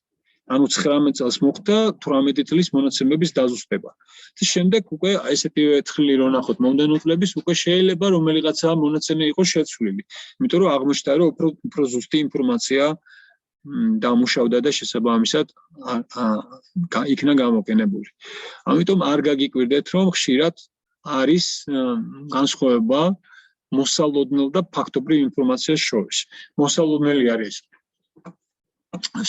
ანუ 19 წელს მოხდა 18 წლის მონაცემების დაზუსტება. და შემდეგ უკვე ესეთი თხრილი რო ნახოთ მომდევნო წლების უკვე შეიძლება რომელიღაცა მონაცემი იყოს შეცვლილი. იმიტომ რომ აღმოჩნდა რომ უფრო ზუსტი ინფორმაცია დამუშავდა და შესაბამისად იქნა გამოყენებული. ამიტომ არ გაგიკვირდეთ რომ ხშირად არის განსხვავება მოსალოდნელ და ფაქტობრივ ინფორმაციას შორის. მოსალოდნელი არის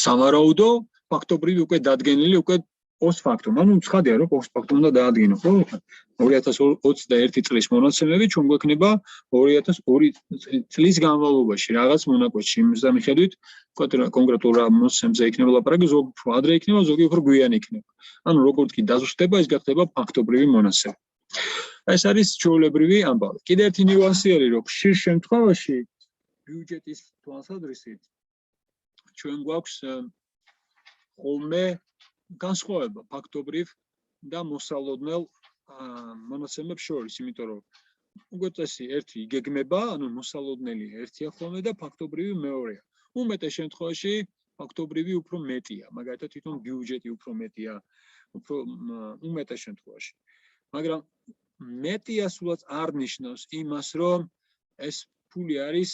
სავარაუდო ფაქტობრივი უკვე დადგენილი უკვე post-factum. ანუ ცხადია რომ post-factum უნდა დაადგინო, ხო? 2021 წლის მონაცემები ჩვენ გვექნება 2002 წლის განმავლობაში რაღაც მონაკვეთში. იმის მიხედვით კონკრეტულ მონაცემზე იქნება ლაპარაკი, ზოგი უფრო ადრე იქნება, ზოგი უფრო გვიანი იქნება. ანუ როგორც კი დაზუსტება, ის გახდება ფაქტობრივი მონაცემი. ეს არის ჩვეულებრივი ამბავი. კიდევ ერთი ნიუანსი არის, რომ ხშირ შემთხვევაში ბიუჯეტის თვალსაზრისით ჩვენ გვაქვს ხოლმე განსხვავება ფაქტობრივ და მოსალოდნელ მონაცემებს შორის, იმიტომ რომ უკვე წესი ერთი იგეგმება, ანუ მოსალოდნელი ერთია ხოლმე და ფაქტობრივი მეორეა. უმეტეს შემთხვევაში ფაქტობრივი უფრო მეტია, მაგალითად თვითონ ბიუჯეტი უფრო მეტია, უფრო უმეტეს შემთხვევაში. მაგრამ მეტია სულაც არ ნიშნავს იმას, რომ ეს ფული არის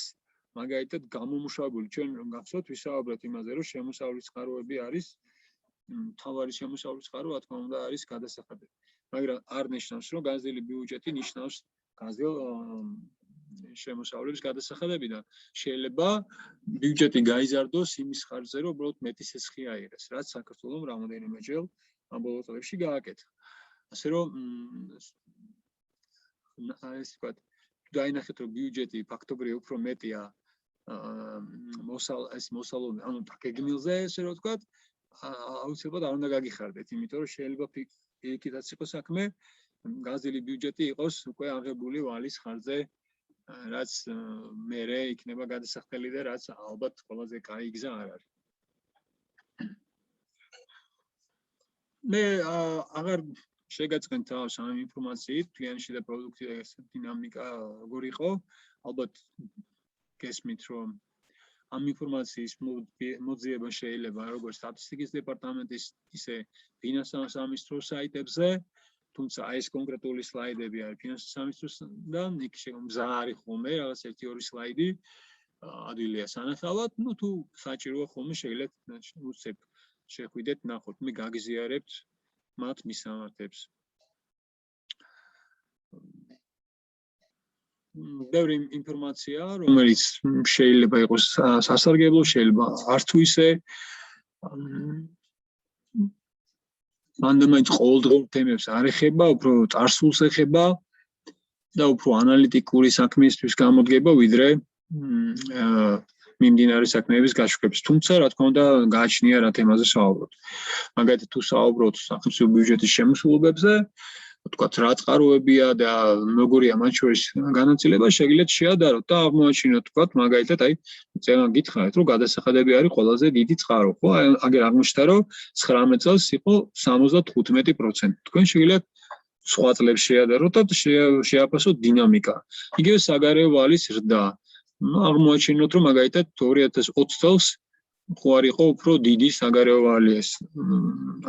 მაგალითად გამომუშავებული. ჩვენ რომ გახსოვთ, ვისაუბრეთ იმაზე, რომ შემოსავლის წყაროები არის მთავარი შემოსავლის წყარო, რა თქმა უნდა, არის გადასახადები. მაგრამ არ ნიშნავს, რომ განზრდილი ბიუჯეტი ნიშნავს განზრდილ შემოსავლების გადასახადებიდან. შეიძლება ბიუჯეტი გაიზარდოს იმის ხარჯზე, რომ უბრალოდ მეტი სესხი აიღეს, რაც საქართველოს რამოდენიმეჯერ ამ ბოლო წლებში გააკეთა. ასე რომ ეს თქვა დაინახეთ, რომ ბიუჯეტი ფაქტობრივად უფრო მეტია მოსალოდნელ, ანუ გეგმილზე, ესე რომ ვთქვათ, აუცილებლად არ უნდა გაგიხარდეთ, იმიტომ რომ შეიძლება პირიქითაც იყოს საქმე, განზრდილი ბიუჯეტი იყოს უკვე აღებული ვალის ხარჯზე, რაც მერე იქნება გადასახდელი და რაც ალბათ ყველაზე კაი გზა არ არის. მე აღარ შეგაწყენ თავს ამ ინფორმაციით, კლიანტში და პროდუქტის დინამიკა როგორი იყო, ალბათ გესმით, რომ ამ ინფორმაციის მოძიება შეიძლება როგორც სტატისტიკის დეპარტამენტის, ისე ფინანსთა სამინისტროს საიტებზე, თუმცა ეს კონკრეტული სლაიდები არის ფინანსთა სამინისტროსგან, იქ მზა არის ხოლმე რაღაც 1-2 სლაიდი ადვილია სანახავად, ну თუ საჭიროა ხოლმე შეგიძლიათ უცებ შეხვიდეთ, ნახოთ, მე გაგიზიარებთ მათ მისამართებს. ბევრი ინფორმაცია, რომელიც შეიძლება იყოს სასარგებლო, შეიძლება არ თუ ისე მანდ-მაინც ყოველდღიურ თემებს არ ეხება, უფრო წარსულს ეხება და უფრო ანალიტიკური საქმისთვის გამოდგება, ვიდრე მიმდინარე საქმეების გაშვების. თუმცა, რა თქმა უნდა, გააჩნია რა თემაზე საუბრობთ. მაგალითად, თუ საუბრობთ სახელმწიფო ბიუჯეტის შემოსულობებზე, თქვათ რა წყაროებია და როგორია მათ შორის განაწილება, შეგიძლიათ შეადაროთ და აღმოაჩინოთ, თქვათ, მაგალითად, წელს გითხარით, რომ გადასახადები არის ყველაზე დიდი წყარო, ხო? აგერ აღმოჩნდა, რომ 19 წელს იყო 75%. თქვენ შეგიძლიათ სხვა წლებს შეადაროთ და შეაფასოთ დინამიკა. იგივე საგარეო ვალის ზრდა. აღმოაჩინოთ, რომ მაგალითად 2020 წელს ხო არ იყო უფრო დიდი საგარეო ვალი ეს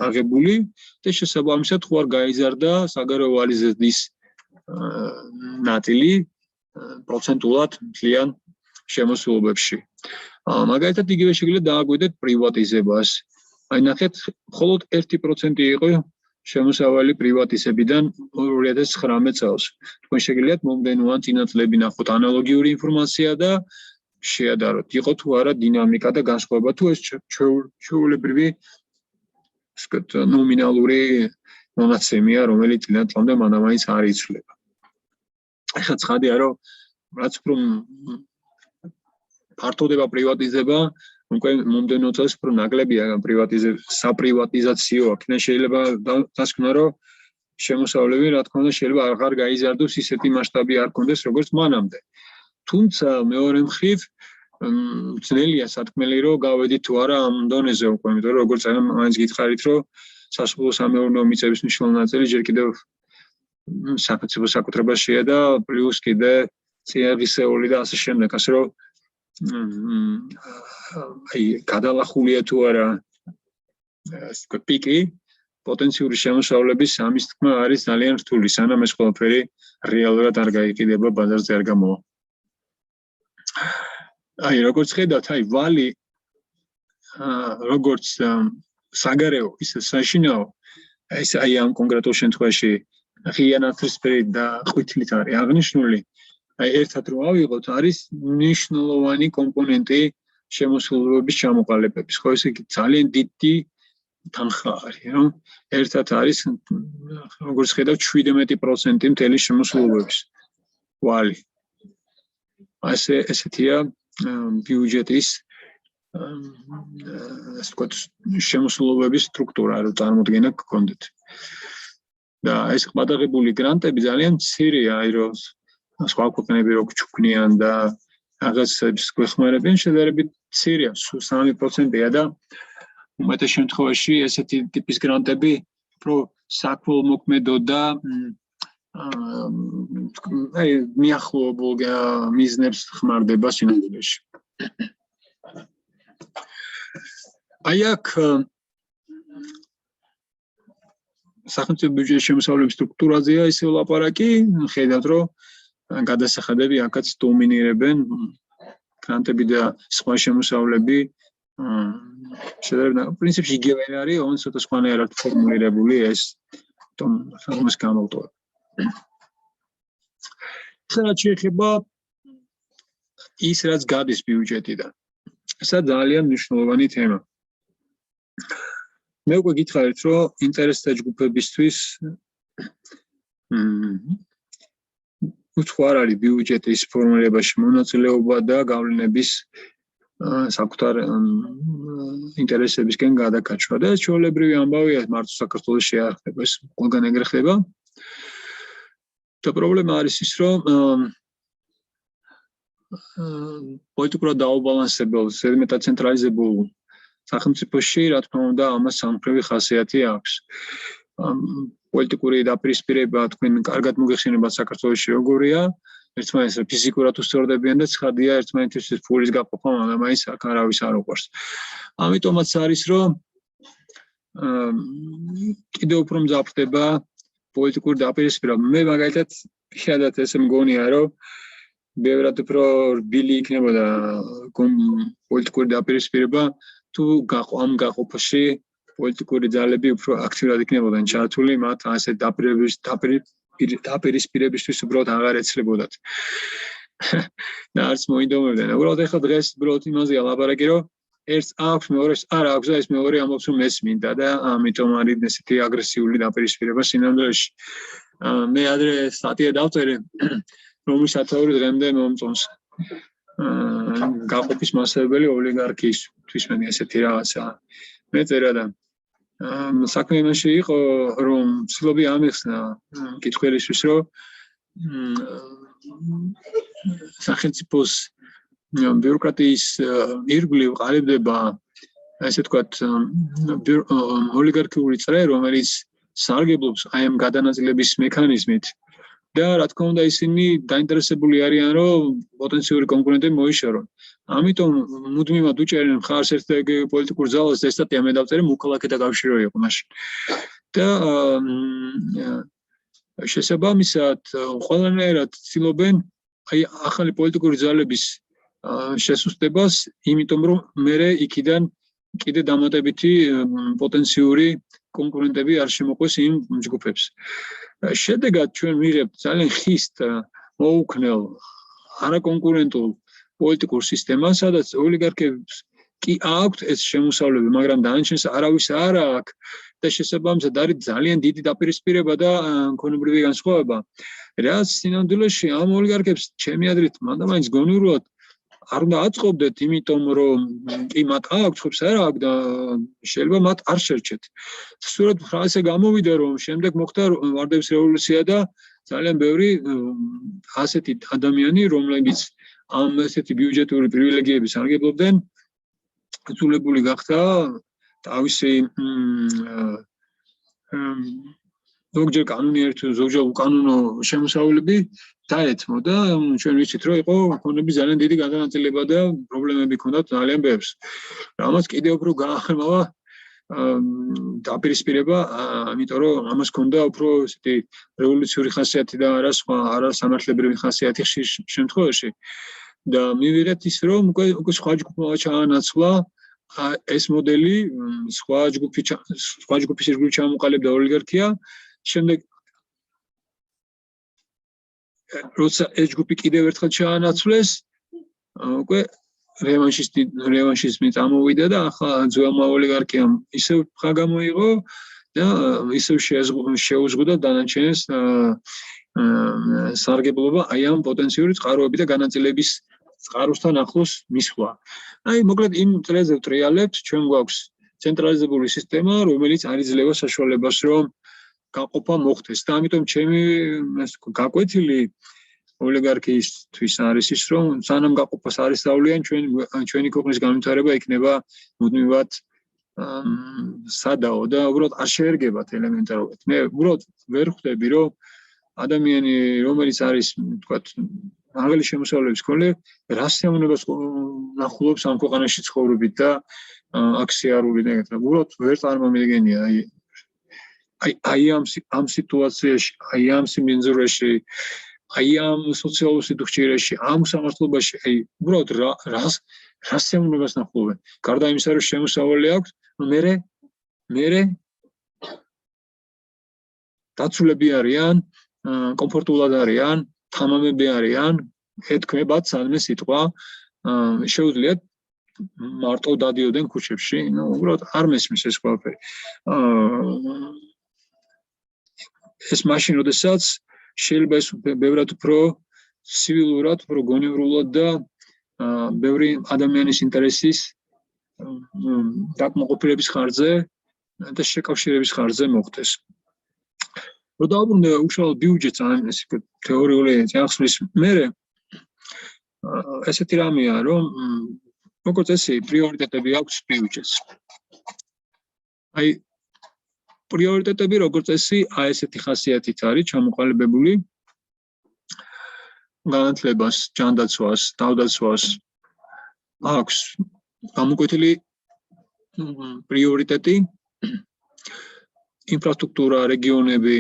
აღებული და შესაბამისად ხო არ გაიზარდა საგარეო ვალის ზრდის ნაწილი პროცენტულად მთლიან შემოსულობებში. მაგალითად იგივე შეგიძლიათ დააკვირდეთ პრივატიზებას. აი ნახეთ, მხოლოდ 1% იყო შემოსავალი პრივატიზებიდან 2019 წელს. თქვენ შეგიძლიათ მომდენო ან წინა წლები ნახოთ ანალოგიური ინფორმაცია და შეადაროთ, იყო თუ არა დინამიკა და განსხვავება, თუ ეს ჩვეულებრივი ნომინალური მონაცემია, რომელიც წინა წლამდე მანამაინც არ იცვლება. ახლა ცხადია, რომ რაც უფრო ფართოვდება პრივატიზება, უკვე მომდენო წელს უფრო ნაკლებია საპრივატიზაციო აქ. შეიძლება დასკვნა, რომ შემოსავლები, რა თქმა უნდა, შეიძლება აღარ გაიზარდოს ისეთი მასშტაბი არ კონდეს, როგორც მანამდე. თუმცა მეორე მხრივ ძნელია სათქმელი, რომ გავედით თუ არა ამ დონეზე უკვე, იმიტომ რომ როგორც მაინც გითხარით, რომ სასოფლო სამეურნეო მიწების მნიშვნელოვანი ნაწილი ჯერ კიდევ სახელმწიფო საკუთრებაშია და პლუს კიდე წიაღისეული და ასე შემდეგ, ასე რომ გადალახულია თუ არა ეს პიკი პოტენციური შემოსავლების ამის თქმა არის ძალიან რთული, სანამ ეს ყველაფერი რეალურად არ გაიყიდება, ბაზარზე არ გამოვა. როგორც ხედავთ, ვალი როგორც საგარეო, ისე საშინაო, ეს ამ კონკრეტულ შემთხვევაში ღია ნაცრისფერი და ყვითლით არის აღნიშნული. ერთად რომ ავიღოთ, არის მნიშვნელოვანი კომპონენტი შემოსულობების ჩამოყალიბების. ხო, ესე იგი ძალიან დიდი თანხა არის, რომ ერთად არის როგორც ხედავთ 17% მთელი შემოსულობების ვალი. ესეთია ბიუჯეტის ასე ვთქვათ შემოსულობების სტრუქტურა, რომ წარმოდგენა გქონდეთ. და ეს ყბადაღებული გრანტები ძალიან მცირეა, რომ სხვა ქვეყნები რო გჩქნიან და რაღაცებს გვეხმარებიან, შედარებით მცირეა, 3%-ია და უმეტეს შემთხვევაში ესეთი ტიპის გრანტები უფრო საქველმოქმედო და მიახლოებულ მიზნებს ხმარდება სინამდვილეში. აი აქ სახელმწიფო ბიუჯეტის შემოსავლების სტრუქტურაზეა ისე ვლაპარაკი, ხედავთ რომ გადასახადები აქაც დომინირებენ, გრანტები და სხვა შემოსავლები შედარებით პრინციპში იგივე არის, όμως ცოტა სხვანაირად ფორმულირებული ეს თომას გამოვტოვებ. ახლა შეიძლება ის რაც გადის ბიუჯეტიდან. ეს ძალიან მნიშვნელოვანი თემა. მე უკვე გითხარით, რომ ინტერესთა ჯგუფებისთვის თუ არ არის ბიუჯეტის ფორმირებაში მონაწილეობა და გავლენების საკუთარ ინტერესებისკენ გადაკაჩვა და ეს ჩვეულებრივი ამბავია მარტო საქართველოს შეახება, ეს ყველგან ეგრე ხდება. და პრობლემა არის ის, რომ პოლიტიკურად დაუბალანსებელ, ზედმეტად ცენტრალიზებულ სახელმწიფოში, რა თქმა უნდა, ამას სამხედრო ხასიათი აქვს. პოლიტიკური დაპირისპირება თქვენ კარგად მოგეხსენებათ საქართველოში როგორია, ერთმანეთს ფიზიკურად უსწორდებიან და ცხადია ერთმანეთისთვის ფულის გაყოფა, მაგრამ ის აქ არავის არ უყვარს. ამიტომაც არის, რომ კიდევ უფრო მძაფრდება პოლიტიკური დაპირისპირება. მე მაგალითად პირადად ესე მგონია, რომ ბევრად უფრო რბილი იქნებოდა პოლიტიკური დაპირისპირება, თუ ამ გაყოფაში პოლიტიკური ძალები უფრო აქტიურად იქნებოდნენ ჩართული, მათ ასე დაპირისპირებისთვის უბრალოდ აღარ ეცლებოდათ. და არც მოინდომებდნენ. უბრალოდ ახლა დღეს უბრალოდ იმაზეა ლაპარაკი, რომ ერთს აქვს, მეორეს არ აქვს და ეს მეორე ამბობს რომ ეს მინდა და ამიტომ არის ესეთი აგრესიული დაპირისპირება სინამდვილეში. მე ადრე სტატია დავწერე, რომლის სათაური დღემდე მომწონს გაყოფის მასწავლებელი ოლიგარქისთვის მე ესეთი რაღაცა მეწერა და საქმე იმაში იყო რომ ცდილობი ამიხსნა კითხველისთვის რომ სახელმწიფოს ბიუროკრატიის ირგვლივ ყალიბდება ესე ვთქვათ ოლიგარქიული წრე რომელიც სარგებლობს აი ამ გადანაწილების მექანიზმით და რა თქმა უნდა ისინი დაინტერესებული არიან რომ პოტენციური კონკურენტები მოიშორონ. ამიტომ მუდმივად უჭერენ მხარს ერთ პოლიტიკურ ძალას და ეს სტატია მე დავწერე მოქალაქეთა კავშირი იყო მაშინ. და შესაბამისად ყველანაირად ცდილობენ აი ახალი პოლიტიკური ძალების შესუსტებას, იმიტომ რომ მე იქიდან კიდე დამატებითი პოტენციური კონკურენტები არ შემოყვეს იმ ჯგუფებს. შედეგად ჩვენ ვიღებთ ძალიან ხისტ მოუქნელ არაკონკურენტულ პოლიტიკურ სისტემას, სადაც ოლიგარქებს კი აქვთ ეს შემოსავლები, მაგრამ დანარჩენს არავის არ აქვს და შესაბამისად არის ძალიან დიდი დაპირისპირება და ქონებრივი განსხვავება. რაც სინამდვილეში ამ ოლიგარქებს ჩემი აზრით მანდ-მაინც გონივრულად არ უნდა აწყობდეთ, იმიტომ რომ კი მათ აქვს, ხობს არ აქვს და შეიძლება მათ არ შერჩეთ. სწორედ ასე გამოვიდა, რომ შემდეგ მოხდა ვარდების რევოლუცია და ძალიან ბევრი ასეთი ადამიანი, რომლებიც ამ ესეთი ბიუჯეტური პრივილეგიების სარგებლობდნენ, იძულებული გახდა თავისი ზოგჯერ კანონიერი, ზოგჯერ უკანონო შემოსავლები დაეთმო და ჩვენ ვიცით, რომ იყო ქონები ძალიან დიდი გადანაწილება და პრობლემები ჰქონდათ ძალიან ბევრს. რამაც კიდევ უფრო გაახმავა დაპირისპირება, იმიტომ რომ ამას ჰქონდა უფრო ესეთი რევოლუციური ხასიათი და არა სხვა არასამართლებრივი ხასიათი ხშირ შემთხვევაში. და მივიღეთ ის, რომ უკვე სხვა ჯგუფმა ჩაანაცვლა ეს მოდელი, სხვა ჯგუფის ირგვლივ ჩამოყალიბდა ოლიგარქია. შემდეგ როცა ეს ჯგუფი კიდევ ერთხელ ჩაანაცვლეს, უკვე რევანშიზმი წამოვიდა და ახლა ძველმა ოლიგარქიამ ისევ ხა გამოიღო და ისევ შეუზღუდა დანარჩენს სარგებლობა აი ამ პოტენციური წყაროები და განაწილების წყაროსთან ახლოს მისვლა. აი მოკლედ იმ წრეზე ვტრიალებთ, ჩვენ გვაქვს ცენტრალიზებული სისტემა, რომელიც არ იძლევა საშუალებას, რომ გაყოფა მოხდეს და ამიტომ ჩემი გაკვეთილი ოლიგარქიისთვის არის ის, რომ სანამ გაყოფას არ ისწავლიან, ჩვენი ქვეყნის განვითარება იქნება მუდმივად სადაო და უბრალოდ არ შეერგებათ ელემენტარულად. მე უბრალოდ ვერ ხვდები, რომ ადამიანი, რომელიც არის, ვთქვათ, მაღალი შემოსავლების მქონე, რას სიამოვნებას ნახულობს ამ ქვეყანაში ცხოვრობით და აქსიარული და ეგეთ. უბრალოდ ვერ წარმომიდგენია აი ამ სიტუაციაში, აი ამ სიმენძურეში, აი ამ სოციალურ სიდუხჭირეში, ამ სამართლობაში, აი უბრალოდ რას სიამოვნებას ნახულობენ. გარდა იმისა, რომ შემოსავალი აქვს, მერე დაცულები არიან, კომფორტულად არიან, თამამები არიან, ეთქმებათ სადმე სიტყვა, შეუძლიათ მარტო დადიოდნენ ქუჩებში, უბრალოდ არ მესმის ეს ყველაფერი. ეს მაშინ, როდესაც შეიძლება ეს ბევრად უფრო ცივილურად, უფრო გონივრულად და ბევრი ადამიანის ინტერესის დაკმაყოფილების ხარჯზე და შეკავშირების ხარჯზე მოხდეს. რო დაუბრუნდე უშუალოდ ბიუჯეტს ან ეს თეორიული წინახსნის მერე ესეთი რამეა, რომ როგორც წესი პრიორიტეტები აქვს ბიუჯეტს. აი პრიორიტეტები როგორც წესი აი ესეთი ხასიათით არის ჩამოყალიბებული განათლებას, ჯანდაცვას, თავდაცვას აქვს გამოკვეთილი პრიორიტეტი ინფრასტრუქტურა, რეგიონები,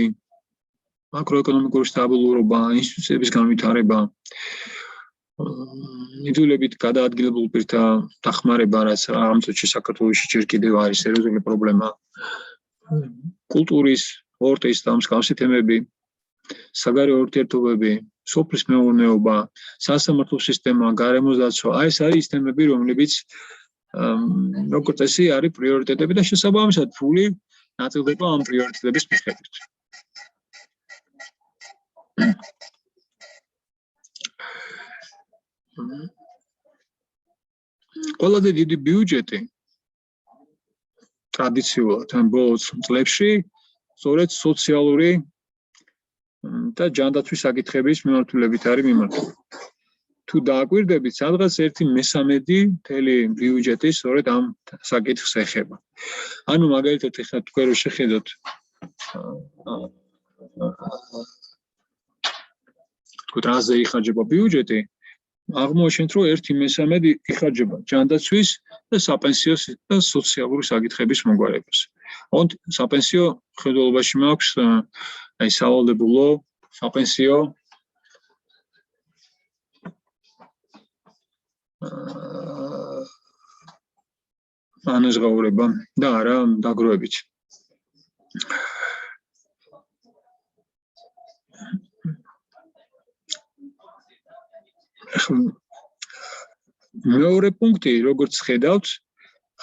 მაკროეკონომიკური სტაბილურობა, ინსტიტუციების განვითარება, ნიდვილებით გადაადგილებულ პირთა დახმარება, რაც ამ წუთში საქართველოში ჯერ კიდევ არის სერიოზული პრობლემა. კულტურის, სპორტის და მსგავსი თემები, საგარეო ურთიერთობები, სოფლის მეურნეობა, სასამართლო სისტემა, გარემოს დაცვა, აი ეს არის ის თემები, რომლებიც როგორც წესი არის პრიორიტეტები და შესაბამისად ფული ნაწილდება ამ პრიორიტეტების მიხედვით. ყველაზე დიდი ბიუჯეტი ტრადიციულად ან ბოლო წლებში სწორედ სოციალური და ჯანდაცვის საკითხების მიმართულებით არის მიმართული. თუ დააკვირდებით, სადღაც 1/13 მთელი ბიუჯეტი სწორედ ამ საკითხს ეხება. ანუ მაგალითად ეხლა თქვენ რო შეხედოთ თუ რაზე იხარჯება ბიუჯეტი, აღმოაჩენთ, რომ 1/13 იხარჯება ჯანდაცვის და საპენსიო და სოციალური საკითხების მოგვარებას. ოღონდ საპენსიო ხედველობაში მაქვს აი სავალდებულო საპენსიო ანაზღაურება და არა დაგროვებით. მეორე პუნქტი, როგორც ხედავთ,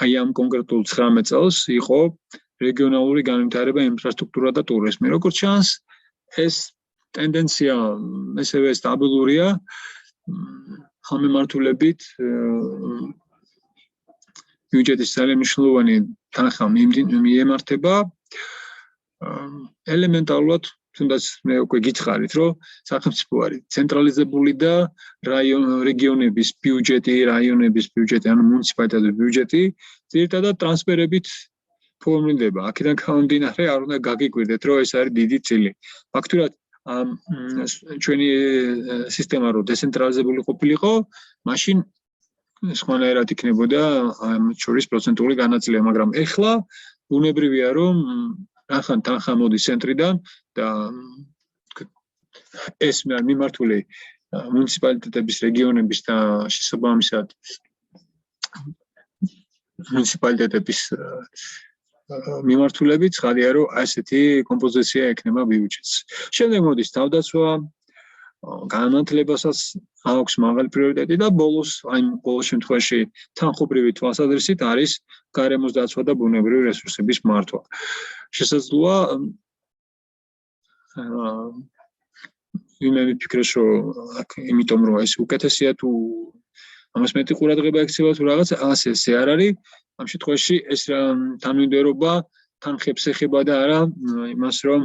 აი ამ კონკრეტულ 19 წელს იყო რეგიონალური განვითარება, ინფრასტრუქტურა და ტურიზმი. როგორც ჩანს, ეს ტენდენცია მესევე სტაბილურია. ამ მიმართულებით ბიუჯეტის ძალიან მნიშვნელოვანი თანხა მიემართება. ელემენტარულად თუნდაც მე უკვე გითხარით, რომ სახელმწიფო არის ცენტრალიზებული და რეგიონების ბიუჯეტი, რაიონების ბიუჯეტი, ანუ მუნიციპალიტეტების ბიუჯეტი ძირითადად ტრანსფერებით ფორმირდება. აქედან გამომდინარე, არ უნდა გაგიკვირდეთ, რომ ეს არის დიდი წილი. ფაქტურად ჩვენი სისტემა რო დეცენტრალიზებული ყოფილიყო, მაშინ სხვანაირად იქნებოდა ამ შორის პროცენტული განაწილება, მაგრამ ეხლა ბუნებრივია, რომ ახან თანხა მოდის ცენტრიდან და ეს მიმართული მუნიციპალიტეტების, რეგიონების და შესაბამისად მუნიციპალიტეტების მიმართულებით ცხადია, რომ ასეთი კომპოზიცია ექნება ბიუჯეტს. შემდეგ მოდის თავდაცვა, განათლებასაც აქვს მაღალი პრიორიტეტი და ბოლოს, აი ბოლო შემთხვევაში თანხობრივი თვალსაზრისით არის გარემოს დაცვა და ბუნებრივი რესურსების მართვა. შესაძლოა მე ვიფიქრე, რომ იმიტომ რომ ეს უკეთესია თუ ამას მეტი ყურადღება ექცევა თუ რაღაც, ასე არ არის. ამ შემთხვევაში ეს თანმიმდევრობა თანხებს ეხება და არა იმას, რომ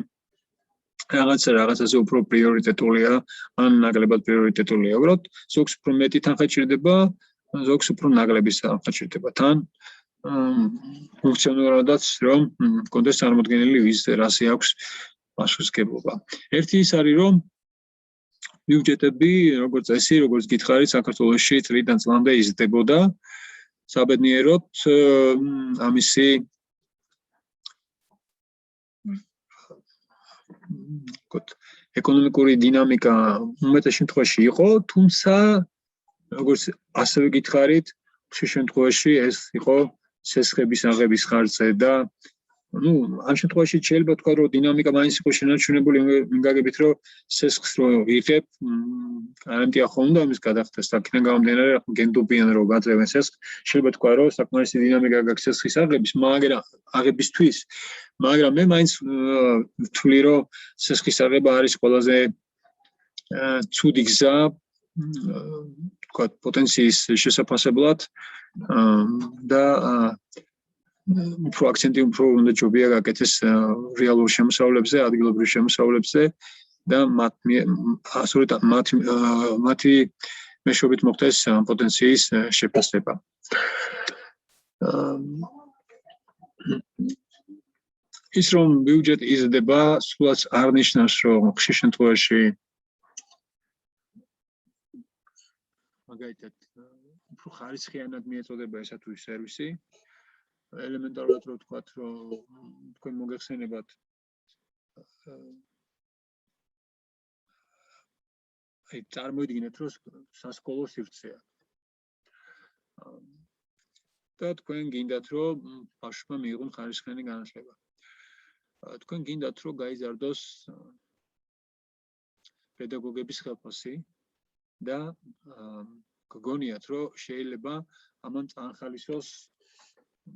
რაღაცაზე უფრო პრიორიტეტულია, ან ნაკლებად პრიორიტეტულია. უბრალოდ ზოგს უფრო მეტი თანხა ჭირდება, ზოგს უფრო ნაკლები თანხა ჭირდება. თან ფუნქციონალურადაც რომ კონდეს წარმოდგენილი ვის რასი აქვს პასუხისმგებლობა. ერთი ის არის, რომ ბიუჯეტები, როგორც წესი, როგორც გითხარით, საქართველოში წლიდან წლამდე იზრდებოდა. საბედნიეროდ ამისი ეკონომიკური დინამიკა უმეტეს შემთხვევაში იყო, თუმცა როგორც ასევე გითხარით, ხშირ შემთხვევაში ეს იყო სესხების აღების ხარჯზე და ამ შემთხვევაში შეიძლება თქვა, რომ დინამიკა მაინც იყო შენარჩუნებული, მიგაგებით, რომ სესხს რო იღებ, გარანტია ხომ უნდა იმის გადახდეს, აქედან გამომდინარე, გენდობიან რომ გაძლევენ სესხს, შეიძლება თქვა, რომ საკმარისი დინამიკა გაქვს სესხის აღებისთვის, მაგრამ მე მაინც ვთვლი, რომ სესხის აღება არის ყველაზე ცუდი გზა, თქვა, პოტენციის შესაფასებლად და უფრო აქცენტი უფრო უნდა ჯობია გაკეთდეს რეალურ შემოსავლებზე, ადგილობრივ შემოსავლებზე და მათი მეშვეობით მოხდეს პოტენციის შეფასება. ის რომ ბიუჯეტი იზრდება, სულაც არ ნიშნავს, რომ ხშირ შემთხვევაში მაგალითად უფრო ხარისხიანად მიეწოდება ესა თუ ის სერვისი. ელემენტარულად რო ვთქვათ, რომ თქვენ მოგეხსენებათ აი წარმოიდგინეთ, რომ სასკოლო სივრცეა. და თქვენ გინდათ, რომ ბავშვმა მიიღონ ხარისხიანი განათლება. თქვენ გინდათ, რომ გაიზარდოს პედაგოგების ხელფასი და გგონიათ, რომ შეიძლება ამან წაახალისოს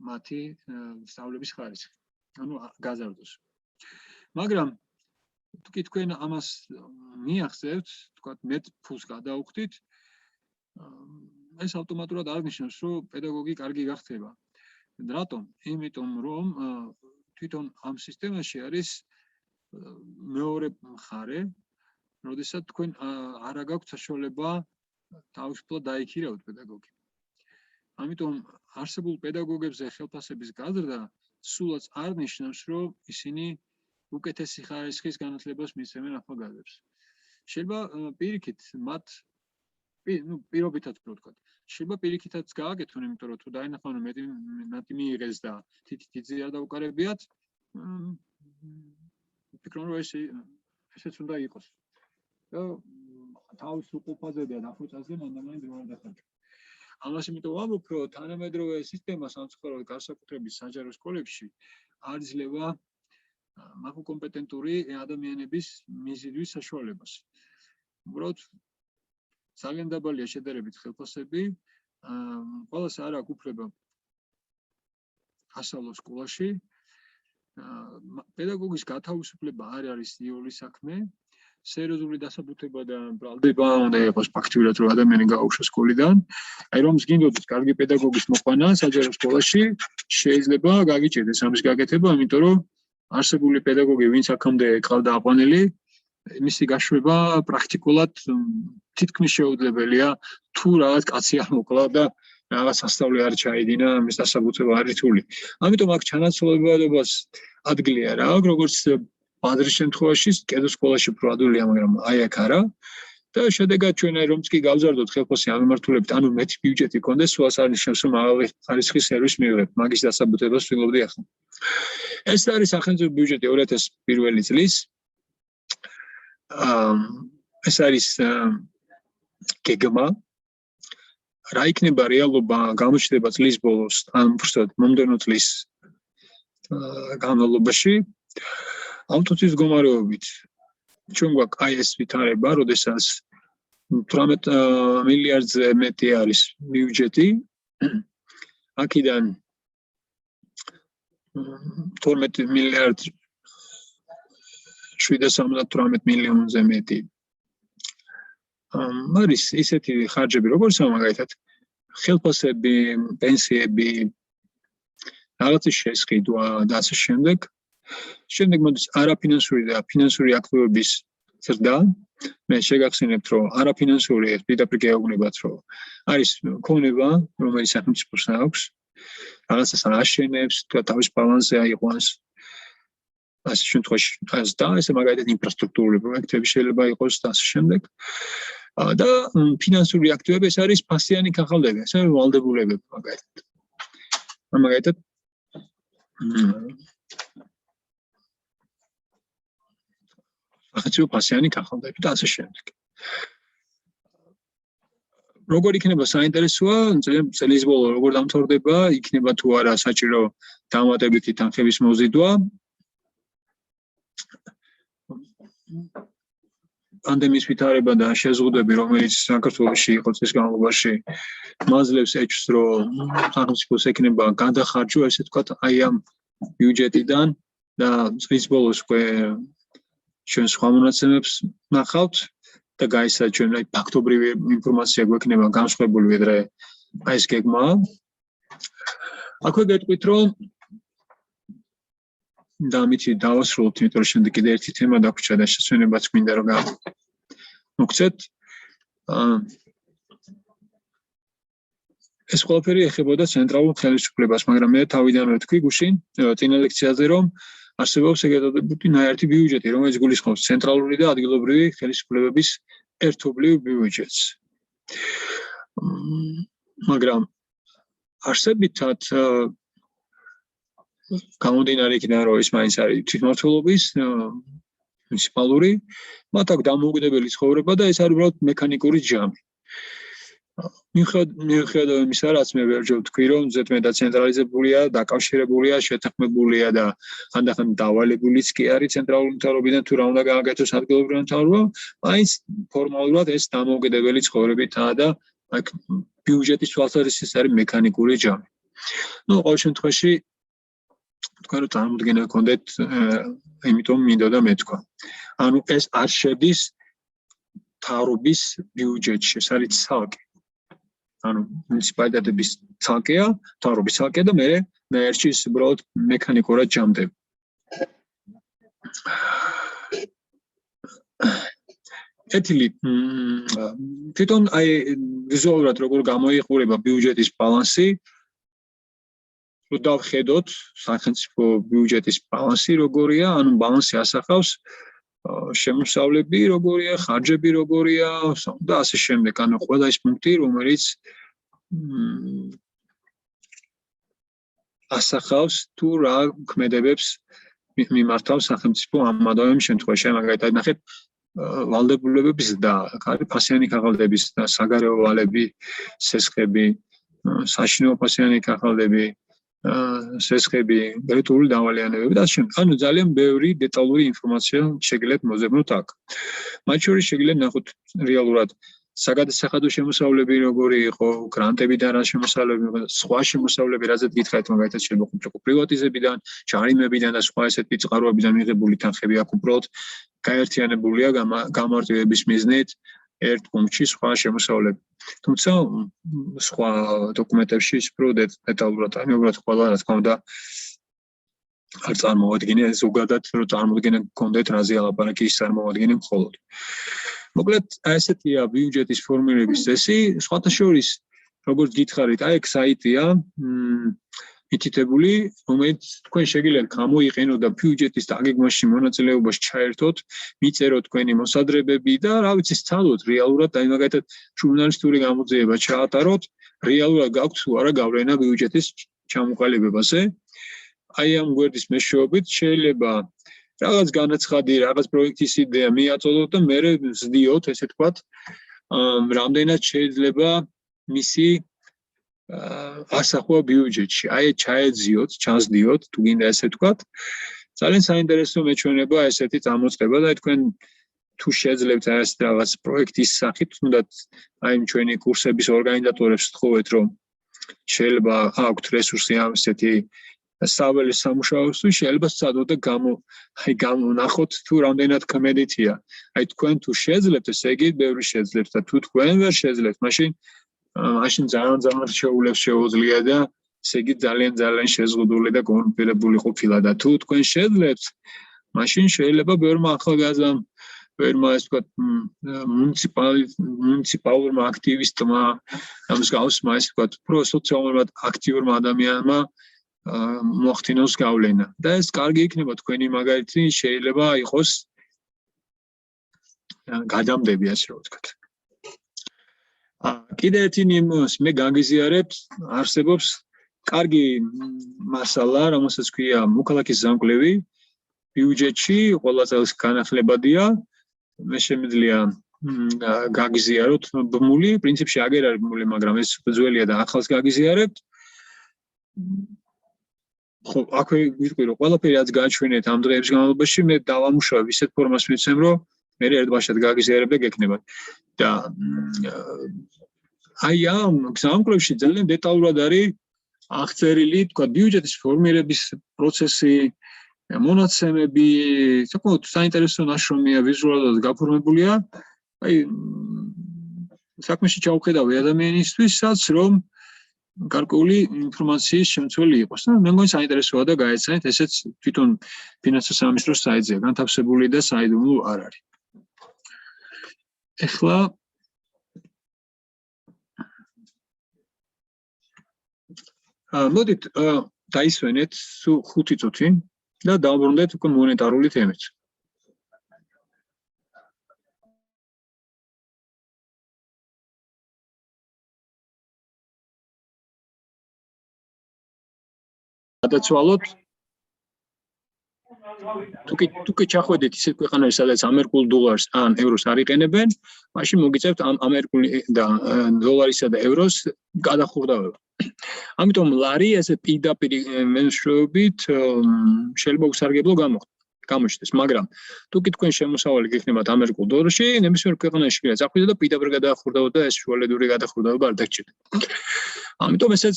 მათი სწავლების ხარისხი. ანუ გაზარდოს. მაგრამ თუ თქვენ ამას მიახსევთ, თქვათ მეტ ფულს გადაუხდით, ეს ავტომატურად არ ნიშნავს, რომ პედაგოგი კარგი გახდება. რატომ? იმიტომ რომ თვითონ ამ სისტემაში არის მეორე მხარე, როდესაც თქვენ არ აგაქვთ საშუალება თავისუფლად დაიქირავთ პედაგოგი. ამიტომ არსებულ პედაგოგებზე ხელფასების გაზრდა სულაც არ ნიშნავს, რომ ისინი უკეთესი ხარისხის განათლებას მისცემენ ახალგაზრდებს. შეიძლება პირიქით მათ პირობითაც ვთქვათ. შეიძლება პირიქითაც გააკეთონ, იმიტომ რომ თუ დაინახავენ მეტი მიიღეს და თითი არ დაუკარებიათ, ვფიქრობ, რომ ესეც უნდა იყოს. და თავის უყოფაზე და დახუჭაზე მანდ-მანდ დრო არ დახარჯვა. ამას იმიტომ ვამბობ, რომ თანამედროვე სისტემა სამწუხაროდ განსაკუთრებით საჯარო სკოლებში არ იძლევა მაკროკომპეტენტური ადამიანების მიზიდვის საშუალებას. უბრალოდ ძალიან დაბალია შედარებით ხელფასები, ყველას არ აქვს უფლება ასწავლოს სკოლაში. პედაგოგის გათავისუფლება არ არის იოლი საქმე. სერიოზული დასაბუთება და ბრალდება უნდა იყოს ფაქტიურად, რომ ადამიანი გაუშვას სკოლიდან. აი რომ გინდოდეთ კარგი პედაგოგის მოყვანა საჯარო სკოლაში, შეიძლება გაგიჭირდეს ამის გაკეთება, იმიტომ რომ არსებული პედაგოგი, ვინც აქამდე ყავდა აყვანილი, მისი გაშვება პრაქტიკულად თითქმის შეუძლებელია, თუ რაღაც კაცი არ მოკლა და რაღაც სასწავლი არ ჩაიდინა, ამის დასაბუთება არ რთული. ამიტომ აქ ჩანაცვლებადობას ადგილი არ აქვს, როგორც ბაზრის შემთხვევაში, კერძო სკოლაში პროდულია, მაგრამ აი აქ არა. და შედეგად ჩვენ აი რომც კი გავზარდოთ ხელფასი ამ მიმართულებით, ანუ მეტი ბიუჯეტი გქონდეს, სულაც არ ნიშნავს, რომ მაღალი ხარისხის სერვისს მივიღებთ. მაგის დასაბუთებას ვიღებდი ახლა. ეს არის სახელმწიფო ბიუჯეტი 2001 წლის. ეს არის გეგმა. რა იქნება რეალობა გამოჩნდება წლის ბოლოს, ან უბრალოდ მომდევნო წლის განმავლობაში. ავტოცის მდგომარეობით ჩვენ გვაქვს აი ეს ვითარება, როდესაც 18 მილიარდზე მეტი არის ბიუჯეტი. აქედან 12 მილიარდ 778 მილიონზე მეტი არის ისეთი ხარჯები, როგორც მაგალითად ხელფასები, პენსიები, რაღაცის შესყიდვა და ასე შემდეგ. შემდეგ მოდის არაფინანსური და ფინანსური აქტივობის ზრდა. მე შეგახსენებთ, რომ არაფინანსური პირდაპირ გეუბნებათ, რომ არის ქონება, რომელიც სახელმწიფოს აქვს, რაღაცას აშენებს, თავის ბალანსზე აიყვანს. ასე შემთხვევაში და ესე მაგალითად ინფრასტრუქტურული პროექტები შეიძლება იყოს და ასე შემდეგ. და ფინანსური აქტივები ეს არის ფასიანი ქაღალდები, ესე ვალდებულებები მაგალითად. მაგალითად ახლა ფასიანი ქაღალდები და ასე შემდეგ. როგორ იქნება საინტერესოა, წლის ბოლო როგორ დამთავრდება, იქნება თუ არა საჭირო დამატებითი თანხების მოზიდვა. პანდემიის ვითარება და შეზღუდვები, რომელიც საქართველოში იყო წლის განმავლობაში, მაძლევს ეჭვს, რომ სახელმწიფოს ექნება გადახარჯვა, ესე ვთქვათ, აი ამ ბიუჯეტიდან და წლის ბოლოს ჩვენ სხვა მონაცემებს ნახავთ და გაიცათ ჩვენ აი ფაქტობრივი ინფორმაცია გვექნება განსხვავებული ვიდრე აი ეს გეგმა. აქვე გეტყვით, რომ და ამით დავასრულოთ, იმიტომ რომ შემდეგ კიდე ერთი თემა დაგვრჩა და შესვენებაც მინდა რომ მოგცეთ. ეს ყველაფერი ეხებოდა ცენტრალურ ხელისუფლებას, მაგრამ მე თავიდან ვთქვი გუშინ წინა ლექციაზე, რომ არსებობს ეგრეთ წოდებული ნაერთი ბიუჯეტი, რომელიც გულისხმობს ცენტრალური და ადგილობრივი ხელისუფლებების ერთობლივ ბიუჯეტს. მაგრამ არსებითად გამომდინარე იქიდან, რომ ეს მაინც არის თვითმმართველობის მუნიციპალური, მათ აქვს დამოუკიდებელი ცხოვრება და ეს არის უბრალოდ მექანიკური ჯამი. მიუხედავად იმისა, რაც მე ვერჯერ ვთქვი, რომ ზედმეტ დაცენტრალიზებულია, დაკავშირებულია, შეთანხმებულია და ხანდახან დავალებულიც კი არის ცენტრალური მთავრობიდან თუ რა უნდა გააკეთოს ადგილობრივი მთავრობა, მაინც ფორმალურად ეს დამოუკიდებელი ცხოვრებითაა და აქ ბიუჯეტის თვალსაზრისით არის მექანიკური ჯამი. Ну, ყოველ შემთხვევაში თქვენ რომ წარმოდგენა გქონდეთ, იმიტომ მინდოდა მეთქვა. ანუ ეს არ შედის თავრობის ბიუჯეტში, ეს არის ცალკე. ანუ მუნიციპალიტეტების ცალკეა, თავრობის ცალკეა და მე ერთშიც უბრალოდ მექანიკურად ჯამდება. ეთილი თვითონ აი ვიზუალურად როგორ გამოიყურება ბიუჯეტის ბალანსი, რომ დავხედოთ სახელმწიფო ბიუჯეტის ბალანსი როგორია, ანუ ბალანსი ასახავს შემოსავლები როგორია, ხარჯები როგორია და ასე შემდეგ. ანუ ყველა ის პუნქტი, რომელიც ასახავს თუ რა ქმედებებს მიმართავს სახელმწიფო ამადავემ შემთხვევაში. მაგალითად, ნახეთ ვალდებულებების და ფასიანი ქაღალდების და საგარეო ვალები, სესხები, საშინაო ფასიანი ქაღალდები, სესხები, ბერტული დავალიანებები და ასე შემდეგ. ანუ ძალიან ბევრი დეტალური ინფორმაცია შეგიძლიათ მოზებნოთ აქ. მათ შორის შეგიძლიათ ნახოთ რეალურად საგადასახადო შემოსავლები როგორი იყო, გრანტებიდან რა შემოსავლები, სხვა შემოსავლები, რაზეც გითხარით, მაგალითად შეიძლება ყოფილიყო პრივატიზებიდან, ჯარიმებიდან და სხვა ესეთი წყაროებიდან მიღებული თანხები აქ უბრალოდ გაერთიანებულია გამარტივების მიზნით ერთ პუნქტში სხვა შემოსავლები. თუმცა სხვა დოკუმენტებში უფრო დეტალურად, აი უბრალოდ ყველა რა თქმა უნდა არ წარმოვადგინე ზოგადად, რომ წარმოდგენა გქონდეთ რაზე ალაპარაკი, ის წარმოვადგინე მხოლოდ. მოკლედ, ესეთია ბიუჯეტის ფორმირების წესი, სხვათა შორის, როგორც გითხარით, აი ეგ საიტია, მითითებული, რომელიც თქვენ შეგიძლიათ გამოიყენოთ და ბიუჯეტის დაგეგმვაში მონაწილეობას ჩაერთოთ, მიწეროთ თქვენი მოსადრებები და რა ვიცი, სცადოთ რეალურად, აი მაგალითად ჟურნალისტური გამოძიება ჩაატაროთ, რეალურად გაქვთ თუ არა გავლენა ბიუჯეტის ჩამოყალიბებაზე. აი ამ გვერდის მეშვეობით შეიძლება რაღაც განაცხადი, რაღაც პროექტის იდეა მიაწოდოთ და მე ვზდიოთ, ესე ვთქვათ, რამდენად შეიძლება მისი ასახვა ბიუჯეტში. აი ჩაეძიოთ, ჩასდიოთ, თუ გინდა ესე ვთქვათ. ძალიან საინტერესო მეჩვენება ესეთი წამოწყება და თქვენ თუ შეძლებთ ეს რაღაც პროექტის სახით, თუნდაც აი ჩვენი კურსების ორგანიზატორებს ვთხოვეთ, რომ შეიძლება აქვთ რესურსი ამ ესეთი საველე სამუშაოს, შეიძლება სცადოთ და გამონახოთ თუ რამდენად კმედითია. აი თქვენ თუ შეძლებთ, ესე იგი ბევრი შეძლებთ და თუ თქვენ ვერ შეძლებთ, მაშინ ძალიან შეულებს შეუძლია და ესე იგი ძალიან შეზღუდული და კონფირმირებული ყოფილა და თუ თქვენ შეძლებთ, მაშინ შეიძლება ბევრმა ახალგაზრდამ, ბევრმა ასე ვთქვათ, მუნიციპალურმა აქტივისტმა, მსგავსმა ასე ვთქვათ, უფრო სოციალურად აქტიურმა ადამიანმა მოახდინოს გავლენა. და ეს კარგი იქნება თქვენი მაგალითი შეიძლება იყოს გადამდები, ასე რომ ვთქვათ. კიდე ერთი ნიმუს მე გაგიზიარებთ, არსებობს კარგი მასალა, რომელსაც ქვია მოქალაქის ზამკვლევი ბიუჯეტში, ყველა წელს განახლებადია. მე შემიძლია გაგიზიაროთ ბმული, პრინციპში აგერ არის ბმული, მაგრამ ეს ძველია და ახალს გაგიზიარებთ. ხო, აქვე ვიტყვი რომ ყველაფერი რაც გააჩვენეთ ამ დღეების განმავლობაში, მე დავამუშავებ ისეთ ფორმას მიცემ, რომ მე ერთბაშად გაგიზიარებ და გექნებათ. და აი ამ გზამკვლევში ძალიან დეტალურად არის აღწერილი, თქვა ბიუჯეტის ფორმირების პროცესი, მონაცემები, საკმაოდ საინტერესო ნაშრომია, ვიზუალურად გაფორმებულია. აი საქმეში ჩავხედავი ადამიანისთვისაც, რომ გარკვეული ინფორმაციის შემცველი იყოს. და მე მგონი საინტერესოა და გაეცანით, ესეც თვითონ ფინანსთა სამინისტროს საიტზეა განთავსებული და საიდუმლო არ არის. ეხლა მოდით დაისვენეთ 5 წუთი და დავბრუნდეთ უკვე მონეტარული თემით. გადაცვალოთ თუ ჩახვედით ისეთ ქვეყანაში, სადაც ამერიკულ დოლარს ან ევროს არ იყენებენ, მაშინ მოგიწევთ ამერიკული და დოლარისა და ევროს გადახურდავება. ამიტომ ლარი ესე პირდაპირ მეშვეობით შეიძლება უსარგებლო გამოხდეს. გამოჩნდეს, მაგრამ თუ კი თქვენ შემოსავალი გექნებათ ამერიკულ დოლარში, ნებისმიერ ქვეყანაში კი წახვიდეთ და პირდაპირ გადაახურდაოთ და ეს შუალედური გადახურდაობა არ დაგჭირდება. ამიტომ ესეც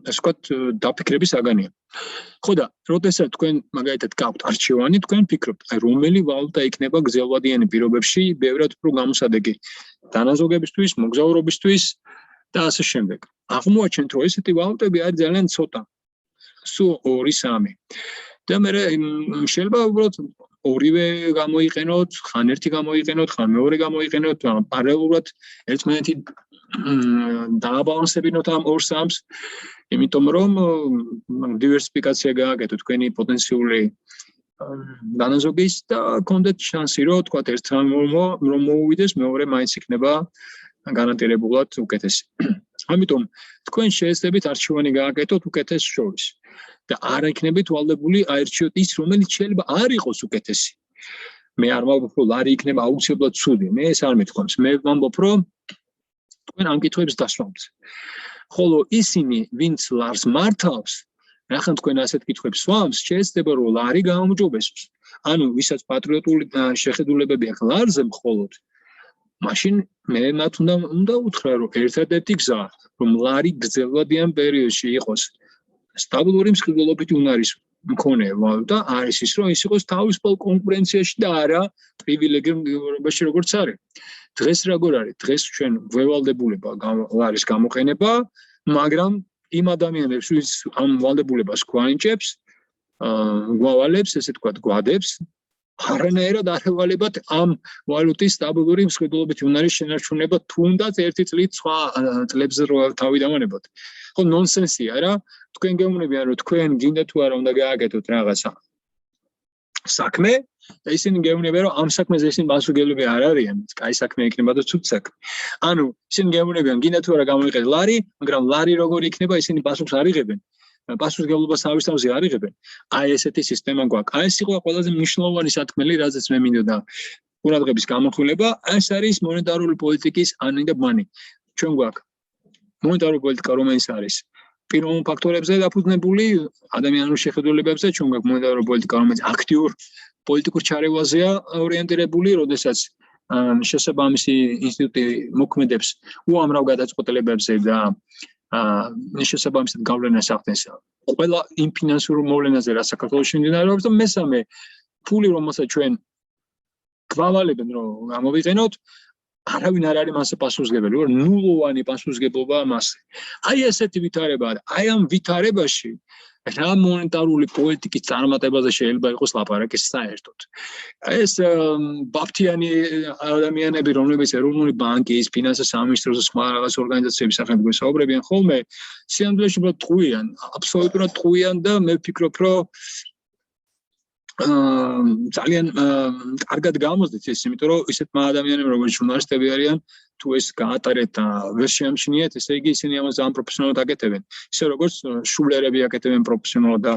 ასე ვთქვათ, დაფიქრების საგანია. ხო და როდესაც თქვენ მაგალითად გაქვთ არჩევანი, თქვენ ფიქრობთ, აი რომელი ვალუტა იქნება გრძელვადიანი პირობებში ბევრად უფრო გამოსადეგი დანაზოგებისთვის, მოგზაურობისთვის და ასე შემდეგ. აღმოაჩენთ, რომ ესეთი ვალუტები არის ძალიან ცოტა. სულ 2-3. და მე შეიძლება უბრალოდ ორივე გამოიყენოთ, ხან ერთი გამოიყენოთ, ხან მეორე გამოიყენოთ, პარალელურად ერთმანეთი დააბალანსებინოთ ამ 2-3-ს, იმიტომ რომ დივერსიფიკაცია გააკეთოთ თქვენი პოტენციური დანაზოგის და გქონდეთ შანსი, რომ თქვა ერთ რამ რომ მოუვიდეს, მეორე მაინც იქნება გარანტირებულად უკეთესი. ამიტომ თქვენ შეეცდებით არჩევანი გააკეთოთ უკეთეს შორის და არ იქნებით ვალდებული აირჩიოთ ის, რომელიც შეიძლება არ იყოს უკეთესი. მე არ ვამბობ, რომ ლარი იქნება აუცილებლად ცუდი. მე ეს არ მეთქვამს. მე ვამბობ, რომ თქვენ ამ კითხვებს დასვამთ. ხოლო ისინი, ვინც ლარს მართავს, რახან თქვენ ასეთ კითხვებს სვამს, შეეცდება რომ ლარი გაამჯობესოს. ანუ ვისაც პატრიოტული შეხედულებები აქვს ლარზე მხოლოდ, მაშინ მე მათ უნდა უთხრა, რომ ერთადერთი გზა, რომ ლარი გრძელვადიან პერიოდში იყოს სტაბილური მსყიდველობით უნარის მქონე ვალუტა, არის ის, რომ ის იყოს თავისუფალ კონკურენციაში და არა პრივილეგირებაში, როგორც არის. დღეს როგორ არის? დღეს ჩვენ ველვალდებულება ლარის გამოყენება, მაგრამ იმ ადამიანებს, ვინც ამ ვალდებულებას გვანიჭებს, გვავალებს, ესე ვთქვათ, გვადებს, არანაირად არ ევალებათ ამ ვალუტის სტაბილური მსყიდველობით უნარის შენარჩუნება, თუნდაც ერთი წლით სხვა წლებს თავი დავანებოთ. ხო, ნონსენსია რა. თქვენ გეუბნებიან, რომ თქვენ გინდა თუ არა უნდა გააკეთოთ რაღაცა საქმე და ისინი გეუბნებიან, რომ ამ საქმეზე ისინი მასუგებლები არ არიან, კაი საქმე იქნება და ცუდი საქმე. ანუ ისინი გეუბნებიან, გინდა თუ არა გამოიყენეთ ლარი, მაგრამ ლარი როგორი იქნება, ისინი პასუხს არ იღებენ. პასუხისმგებლობას თავის თავზე არ იღებენ. აი ესეთი სისტემა გვაქვს. აი ეს იყო ყველაზე მნიშვნელოვანი სათქმელი, რაზეც მე მინდოდა ყურადღების გამახვილება, ეს არის მონეტარული პოლიტიკის ანი და ბანი. ჩვენ გვაქვს მონეტარული პოლიტიკა, რომელიც არის პიროვნულ ფაქტორებზე დაფუძნებული, ადამიანურ შეხედულებებზე, ჩვენ გვაქვს მონეტარული პოლიტიკა, რომელიც აქტიურ პოლიტიკურ ჩარევაზეა ორიენტირებული, როდესაც შესაბამისი ინსტიტუტი მოქმედებს უამრავ გადაწყვეტილებებზე და შესაბამისად გავლენას ახდენს ყველა იმ ფინანსურ მოვლენაზე, რაც საქართველოში მიმდინარეობს და მესამე, ფული, რომელსაც ჩვენ გვავალებენ, რომ გამოვიყენოთ, არავინ არ არის მასზე პასუხისმგებელი, რომ ნულოვანი პასუხისმგებლობა მასზე. აი ესეთი ვითარება, აი ამ ვითარებაში რა მონეტარული პოლიტიკის წარმატებაზე შეიძლება იყოს ლაპარაკი საერთოდ. ეს ბაფთიანი ადამიანები, რომლებიც ეროვნული ბანკის, ფინანსის სამინისტროს და სხვა რაღაც ორგანიზაციების სახელით გვესაუბრებიან ხოლმე, სინამდვილეში ტყუიან, აბსოლუტურად ტყუიან და მე ვფიქრობ, რომ ძალიან კარგად გამოსდით ეს, იმიტომ რომ ისეთმა ადამიანებმა, როგორც ჟურნალისტები არიან, თუ ეს გაატარეთ და ვერ შეამჩნიეთ, ესე იგი ისინი ამას ძალიან პროფესიონალურად აკეთებენ. ისე როგორც შულერები აკეთებენ პროფესიონალურად და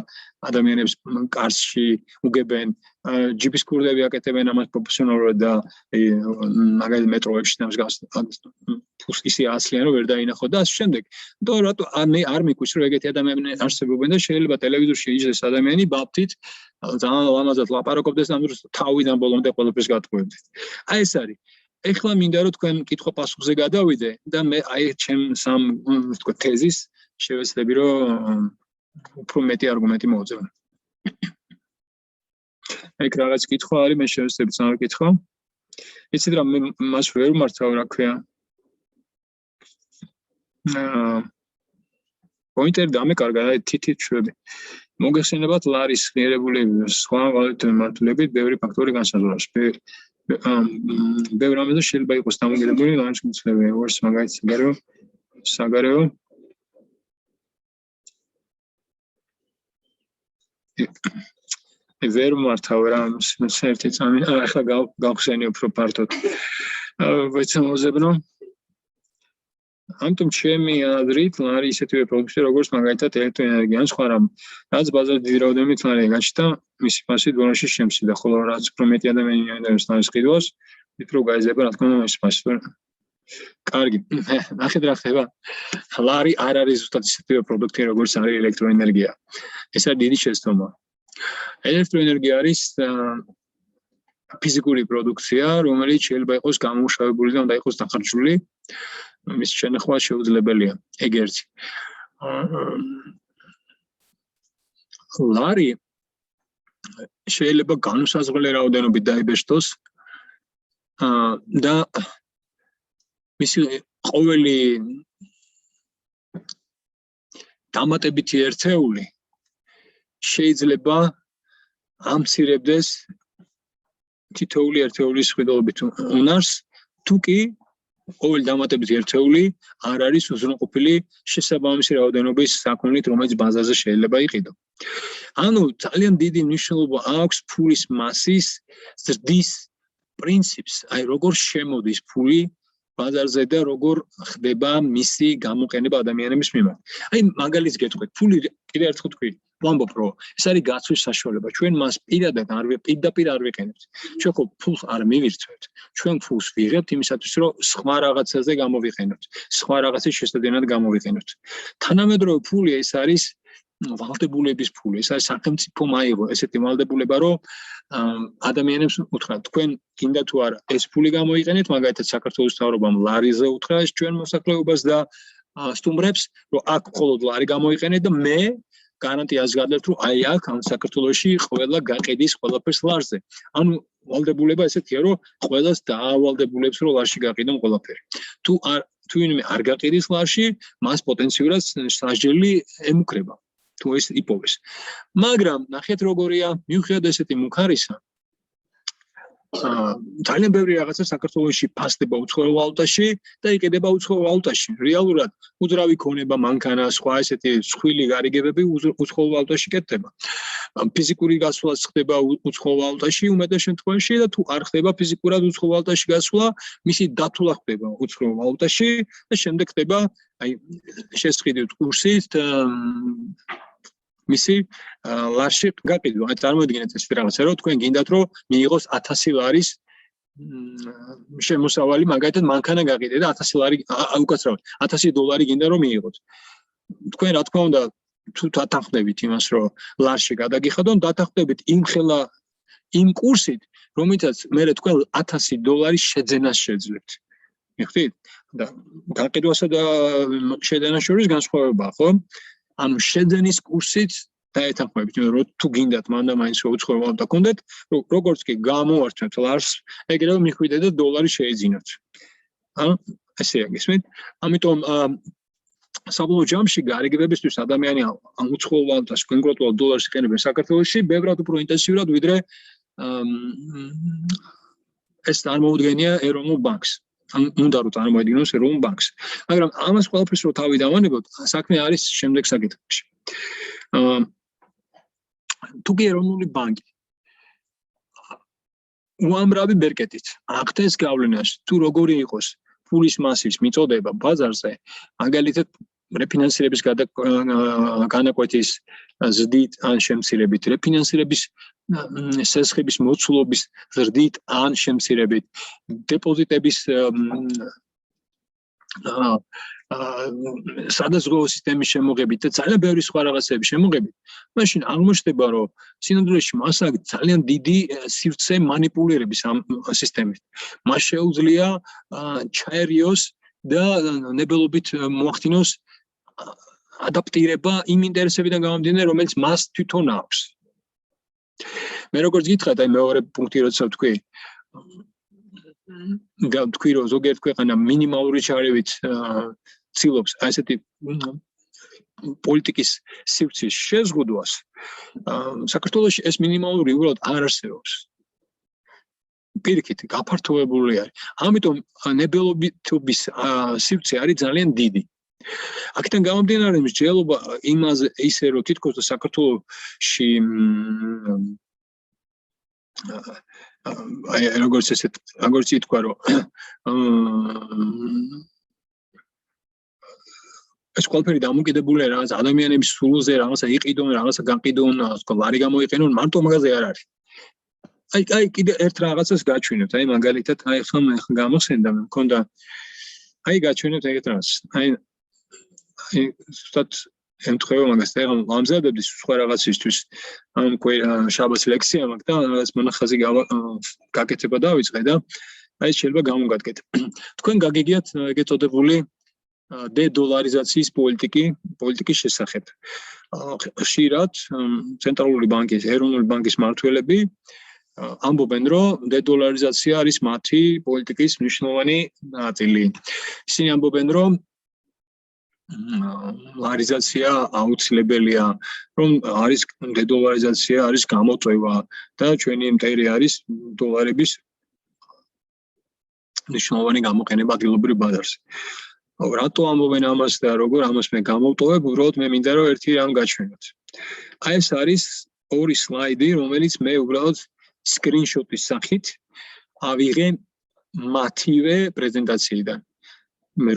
ადამიანებს კარში უგებენ, ჯიპის კურდები აკეთებენ ამას პროფესიონალურად და მაგალითად მეტროებში და მსგავს ფულს ისე აცლიან, რომ ვერ დაინახოთ და ასე შემდეგ. და რატო მე არ მიკვირს, რომ ეგეთი ადამიანები არსებობენ და შეიძლება ტელევიზორში იჯდეს ადამიანი ბაფთით ძალიან ლამაზად ლაპარაკობდეს, ამ დროს თავიდან ბოლომდე ყველაფერს გატყუებდეთ. აი ეს არის. ეხლა მინდა რომ თქვენ კითხვა-პასუხზე გადავიდე და მე აი ჩემ სამ ვთქვათ თეზის შევეცდები რომ უფრო მეტი არგუმენტი მოვუძებნო. ეგ რაღაც კითხვა არის, მე შევეცდები წავიკითხო. იცით რა, მე მას ვერ ვმართავ, რა ქვია. პოინტერი დამეკარგა, აი თითით შვები. მოგეხსენებათ ლარის ღირებული სხვა ვალუტების მართულებით ბევრი ფაქტორი განსაზღვრავს. ბევრ რამეზე შეიძლება იყოს დამოკიდებული ლარის მიცვლები, როგორც მაგალითად საგარეო ვერ მართავ რა ერთი წამი, ახლა გავხსენი უფრო ფართოდ. ვეცემოზებნო ამიტომ ჩემი აზრით ლარი ისეთივე პროდუქტია, როგორც მაგალითად ელექტროენერგია, სხვა რამ, რაც ბაზარზე დიდი რაოდენობით ლარი გაჩნდა, მისი ფასი დონეში შემცირდა, ხოლო რაც უფრო მეტი ადამიანი ინტერესს ლარის ყიდვას, უფრო გაიზრდება, რა თქმა უნდა, მისი ფასი. კარგი, ნახეთ რა ხდება. ლარი არ არის ზუსტად ისეთივე პროდუქტია, როგორც არის ელექტროენერგია. ეს არის დიდი შეცდომა. ელექტროენერგია არის ფიზიკური პროდუქცია, რომელიც შეიძლება იყოს გამომუშავებული და უნდა იყოს დახარჯული. მის შენახვა შეუძლებელია. ეგ ერთი. ლარი შეიძლება განუსაზღვრელი რაოდენობით დაიბეჭდოს და მისი ყოველი დამატებითი ერთეული შეიძლება ამცირებდეს თითოეული ერთეულის მხედველობით უნარს, თუ კი ყოველი დამატებითი ერთეული არ არის უზრუნყოფილი შესაბამისი რაოდენობის საქონლით, რომელიც ბაზარზე შეიძლება იყიდო. ანუ ძალიან დიდი მნიშვნელობა აქვს ფულის მასის ზრდის პრინციპს, აი როგორ შემოდის ფული ბაზარზე და როგორ ხდება მისი გამოყენება ადამიანების მიმართ. აი მაგალითს გეტყვით, ფული კიდე ერთხელ თქვი, ვამბობ რომ ეს არის გაცვლის საშუალება. ჩვენ მას პირდაპირ არ ვიყენებთ. ჩვენ ხო ფულს არ მივირთვევთ. ჩვენ ფულს ვიღებთ იმისათვის, რომ სხვა რაღაცაზე გამოვიყენოთ, სხვა რაღაცის შესაძლებლად გამოვიყენოთ. თანამედროვე ფული ეს არის ვალდებულების ფული. ეს არის სახელმწიფო მაიღო ესეთი ვალდებულება, რომ ადამიანებს უთხრა, თქვენ გინდა თუ არა ეს ფული გამოიყენეთ, მაგალითად საქართველოს მთავრობამ ლარიზე უთხრა ეს ჩვენ მოსახლეობას და სტუმრებს, რომ აქ მხოლოდ ლარი გამოიყენეთ და მე გარანტიას გადავთ, რომ აი აქ ამ საქართველოში ყველა გაყიდის ყველაფერს ლარზე. ანუ ვალდებულება ესეთია, რომ ყველას დაავალდებულებს, რომ ლარში გაყიდონ ყველაფერი. თუ ვინმე არ გაყიდის ლარში, მას პოტენციურად სასჯელი ემუქრება. თუ ეს იპოვეს. მაგრამ ნახეთ როგორია, მიუხედავად ესეთი მუქარისა, ძალიან ბევრი რაღაცა საქართველოში ფასდება უცხოურ ვალუტაში და იყიდება უცხოურ ვალუტაში. რეალურად უძრავი ქონება, მანქანა, სხვა ესეთი სხვილი გარიგებები უცხოურ ვალუტაში კეთდება. ფიზიკური გასვლაც ხდება უცხოურ ვალუტაში უმეტეს შემთხვევაში და თუ არ ხდება ფიზიკურად უცხოურ ვალუტაში გასვლა, მისი დათვლა ხდება უცხოურ ვალუტაში და შემდეგ ხდება აი შესყიდვით კურსით მისი ლარში გაყიდვა. აი წარმოიდგინეთ ეს რაღაცა, რომ თქვენ გინდათ, რომ მიიღოს 1000 ლარის შემოსავალი, მაგალითად მანქანა გაყიდეთ და 1000 ლარი უკაცრავად 1000 დოლარი გინდა რომ მიიღოთ. თქვენ რა თქმა უნდა თუ დათანხმდებით იმას, რომ ლარში გადაგიხადონ, დათანხმდებით იმ კურსით, რომელიცაც მე თქვენ 1000 დოლარის შეძენას შეძლებთ. მიხდით? და გაყიდვასა და შეძენას შორის განსხვავებაა, ხო? ანუ შეძენის კურსით დაეთანხმებით, რომ თუ გინდათ მანდა მაინც რომ უცხოურ ვალუტა გქონდეთ, როგორც კი გამოართვეთ ლარს, ეგრევე მიხვიდეთ და დოლარი შეიძინოთ. ანუ ესეა გესმით? ამიტომ საბოლოო ჯამში გარიგებებისთვის ადამიანი ამ უცხოურ ვალუტას, კონკრეტულად დოლარს იყენებენ საქართველოში, ბევრად უფრო ინტენსიურად, ვიდრე ეს წარმოუდგენია ეროვნულ ბანკს. უნდა რომ წარმოედგინოს ეროვნულ ბანკს. მაგრამ ამას ყველაფერს რო თავი დავანებოთ, საქმე არის შემდეგ საკითხებში. თუკი ეროვნული ბანკი უამრავი ბერკეტით ახდენს გავლენას, თუ როგორი იყოს ფულის მასის მიწოდება ბაზარზე, მაგალითად რეფინანსირების განაკვეთის ზრდით ან შემცირებით, რეფინანსირების სესხების მოცულობის ზრდით ან შემცირებით, დეპოზიტების სადაზღვევო სისტემის შემოღებით და ძალიან ბევრი სხვა რაღაცების შემოღებით, მაშინ აღმოჩნდება, რომ სინამდვილეში მას აქვს ძალიან დიდი სივრცე манипуლირების ამ სისტემით. მას შეუძლია ჩაერიოს და ნებელობით მოახდინოს ადაპტირება იმ ინტერესებიდან გამომდინარე, რომელიც მას თვითონ აქვს. მე როგორც გითხრათ, აი მეორე პუნქტი როცა ვთქვი, თქვი რომ ზოგიერთ ქვეყანა მინიმალური ჩარევით ცდილობს ასეთი პოლიტიკის სივრცის შეზღუდვას, საქართველოში ეს მინიმალური უბრალოდ არ არსებობს. პირიქით გაფართოებული არის. ამიტომ ნებელობითობის სივრცე არის ძალიან დიდი. აქედან გამომდინარე მსჯელობა იმაზე ისე რომ თითქოს საქართველოში აი როგორც ითქვა რომ ეს ყველაფერი დამოკიდებულია რაღაც ადამიანების სულზე, რაღაცა იყიდონ, რაღაცა გაყიდონ, ლარი გამოიყენონ, მარტო მაგაზე არ არის. აი კიდე ერთ რაღაცას გაჩვენებთ, აი მაგალითად აი ხომ გამოსენდა მე მქონდა აი გაჩვენებთ ეგეთ რაღაც. აი ზუსტად ემთხვევა მაგას და ეხლა ამზადებდი სხვა რაღაცისთვის ამ შაბათს ლექსია მაქვს და რაღაც მონახაზი გაკეთება დავიწყე და აი შეიძლება გამოგადგეთ. თქვენ გაგიგიათ ეგეთ წოდებული დედოლარიზაციის პოლიტიკის შესახებ. ხშირად ცენტრალური ბანკის, ეროვნული ბანკის მმართველები ამბობენ, რომ დედოლარიზაცია არის მათი პოლიტიკის მნიშვნელოვანი ნაწილი. ისინი ამბობენ, რომ ლარიზაცია აუცილებელია, რომ არის დედოლარიზაცია არის გამოწვევა და ჩვენი მტერი არის დოლარების მნიშვნელოვანი გამოყენება ადგილობრივ ბაზარზე. რატო ამბობენ ამას და როგორ ამას მე გამოვტოვებ, უბრალოდ მე მინდა რომ ერთი რამ გაჩვენოთ. აი ეს არის ორი სლაიდი, რომელიც მე უბრალოდ სკრინშოტის სახით ავიღე მათივე პრეზენტაციიდან. მე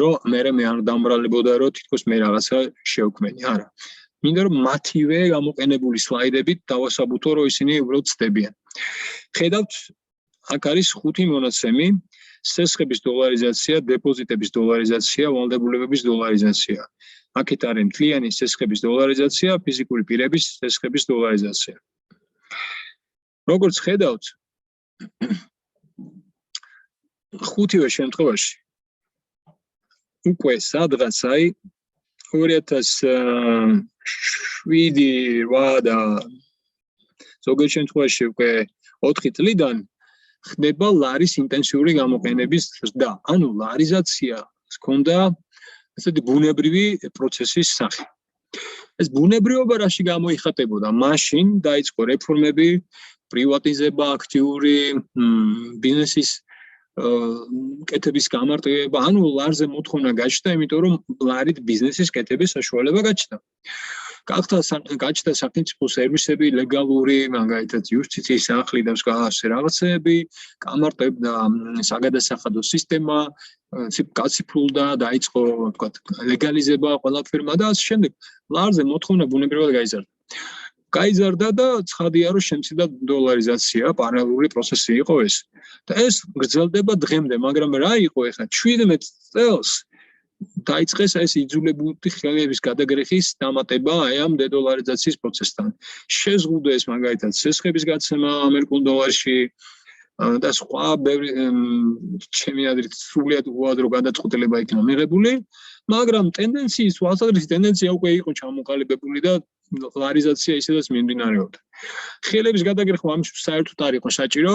არ დამბრალებოდა რომ თითქოს მე რაღაცა შევქმენი, არა. მინდა რომ მათივე გამოყენებული სლაიდებით დავასაბუთო რომ ისინი უბრალოდ ცდებიან. ხედავთ, აქ არის 5 მონაცემი. სესხების დოლარიზაცია, დეპოზიტების დოლარიზაცია, ვალდებულებების დოლარიზაცია. აქეთ არის მთლიანი სესხების დოლარიზაცია, ფიზიკური პირების სესხების დოლარიზაცია. როგორც ხედავთ, ხუთივე შემთხვევაში უკვე სადღაც აი 2007-8 და ზოგიერთ შემთხვევაში უკვე 4 წლიდან ხდება ლარის ინტენსიური გამოყენების ზრდა. ანუ ლარიზაცია ჰქონდა ესეთი ბუნებრივი პროცესის სახე. ეს ბუნებრივობა რაში გამოიხატებოდა? მაშინ დაიწყო რეფორმები, პრივატიზება, აქტიური ბიზნესის კეთების გამარტივება, ანუ ლარზე მოთხოვნა გაჩნდა, იმიტომ რომ ლარით ბიზნესის კეთების საშუალება გაჩნდა. გაჩნდა სახელმწიფო სერვისები, ლეგალური, მაგალითად იუსტიციის სახლი და სხვა რაღაცები, გამარტივდა საგადასახადო სისტემა, გაციფრულდა, დაიწყო, ვთქვათ, ლეგალიზება ყველაფერმა და ასე შემდეგ. ლარზე მოთხოვნა ბუნებრივად გაიზარდა და ცხადია, რომ შემცირდა დოლარიზაცია, პარალელური პროცესი იყო ეს. და ეს გრძელდება დღემდე, მაგრამ რა იყო ეხლა 17 წელს დაიწყეს ეს იძულებული ხელების გადაგრეხის დამატება აი ამ დედოლარიზაციის პროცესთან. შეზღუდეს მაგალითად სესხების გაცემა ამერიკულ დოლარში და სხვა ბევრი ჩემი აზრით სრულიად უადრო გადაწყვეტილება იქნა მიღებული, მაგრამ ტენდენციის თვალსაზრისით ტენდენცია უკვე იყო ჩამოყალიბებული და ლარიზაცია ისედაც მიმდინარეობდა. ხელების გადაგრეხვა ამის საერთოდ არ იყო საჭირო.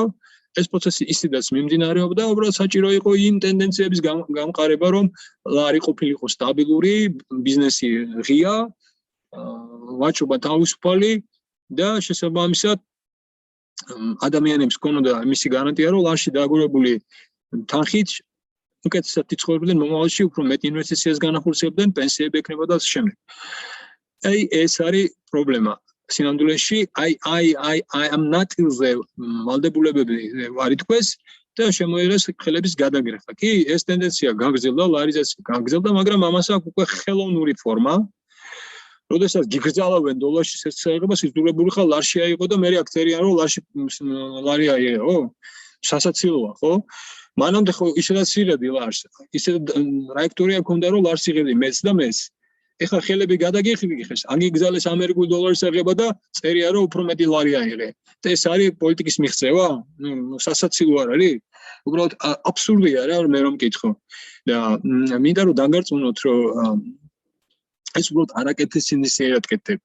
ეს პროცესი ისედაც მიმდინარეობდა, უბრალოდ საჭირო იყო იმ ტენდენციების გამყარება, რომ ლარი ყოფილიყო სტაბილური, ბიზნესი ღია, ვაჭრობა თავისუფალი და შესაბამისად ადამიანებს ჰქონოდა მისი გარანტია, რომ ლარში დაგურებული თანხით უკეთესად იცხოვრებდნენ მომავალში, უფრო მეტ ინვესტიციას განახორციელებდნენ, პენსიები ექნებოდა და ასე შემდეგ. აი ეს არის პრობლემა. სინამდვილეში აი ამ ნაწილზე ვალდებულებები არ ითქვეს და შემოიღეს ხელების გადაგრეხვა. კი, ეს ტენდენცია გაგრძელდა, ლარიზაცია გაგრძელდა, მაგრამ ამას აქვს უკვე ხელოვნური ფორმა. როდესაც გიგრძელავენ დოლარში სესხებას, იძულებული ხარ ლარში აიღო და მე აქცერიან რომ ლარი აიღო. სასაცილოა, ხო? მანამდე ხო ისედაც იღებდი ლარს. ისე რაიქტორია მქონდა რომ ლარს იღებდი მეც და მეც. ეხლა ხელები გადაგიხეს, აგიგზალეს ამერიკულ დოლარის აღება და წერია რომ უფრო მეტი ლარი აიღე. და ეს არის პოლიტიკის მიღწევა? სასაცილო არ არის? უბრალოდ აბსურდია რა მე რომ მკითხო. და მინდა რომ დაგარწმუნოთ რომ ეს უბრალოდ არაკეთესინისიერად კეთდება.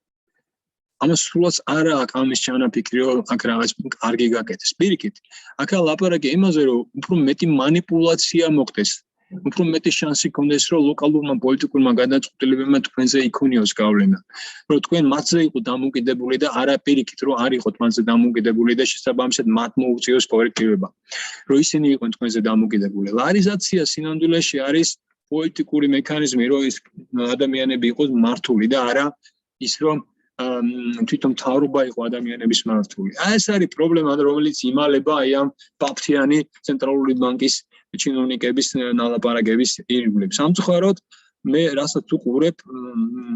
ამას სულაც არა აქვს ამის ჩანაფიქრი რომ აქ რაღაც კარგი გაკეთეს. პირიქით, აქ ლაპარაკი იმაზე რომ უფრო მეტი манипуляция მოხდეს. უფრო მეტი შანსი გქონდეს რომ ლოკალურმა პოლიტიკურმა გადაწყვეტილებებმა თქვენზე იქონიოს გავლენა. რომ თქვენ მათზე იყო დამოკიდებული და არა პირიქით რომ არ იყოთ მათზე დამოკიდებული და შესაბამისად მათ მოუწიოს კორექტირება. რომ ისინი იყვნენ თქვენზე დამოკიდებული. ლარიზაცია სინამდვილეში არის პოლიტიკური მექანიზმი, რომ ის ადამიანები იყოს მართული და არა ის რომ თვითონ მთავრობა იყო ადამიანების მართული. აი ეს არის პრობლემა, რომელიც იმალება აი ამ ბაფთიანი ცენტრალური ბანკის ჩინოვნიკების ნალაპარაკების ირგვლივ. სამწუხაროდ მე რასაც უყურებ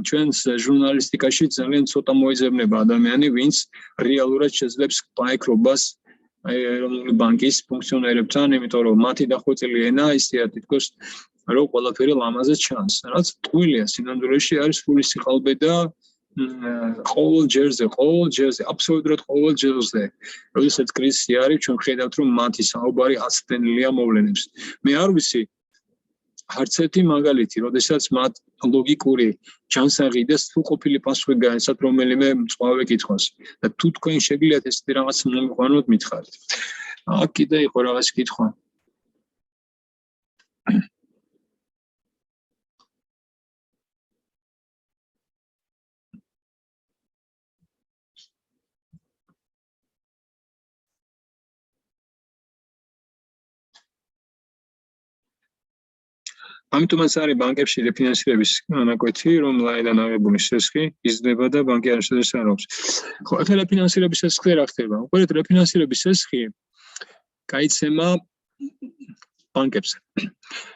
ჩვენს ჟურნალისტიკაში ძალიან ცოტა მოიძებნება ადამიანი, ვინც რეალურად შეძლებს პაიკრობას ეროვნული ბანკის ფუნქციონერებთან, იმიტომ რომ მათი დახვეწილი ენა ისეა თითქოს რომ ყველაფერი ლამაზად ჩანს. რაც ტყუილია სინამდვილეში არის სრული სიყალბე და ყოველ ჯერზე, აბსოლუტურად ყოველ ჯერზე. როდესაც კრიზისი არის, ჩვენ ხედავთ, რომ მათი საუბარი აცდენილია მოვლენებს. მე არ ვიცი არც ერთი მაგალითი, როდესაც მათ ლოგიკური ჯანსაღი და სრულყოფილი პასუხი გაეცათ რომელიმე მწვავე კითხვას. და თუ თქვენ შეგიძლიათ ესეთი რაღაც მომიყვანოთ, მითხარით. აქ კიდე იყო რაღაც კითხვა. ამიტომაც არის ბანკებში რეფინანსირების განაკვეთი, რომ ლაიდან აღებული შესხი იზრდება და ბანკი არ შესაძლოა. ხო, ახლა რეფინანსირების შესხი რა ხდება? უყურეთ, რეფინანსირების შესხი გაიცემა ბანკებზე.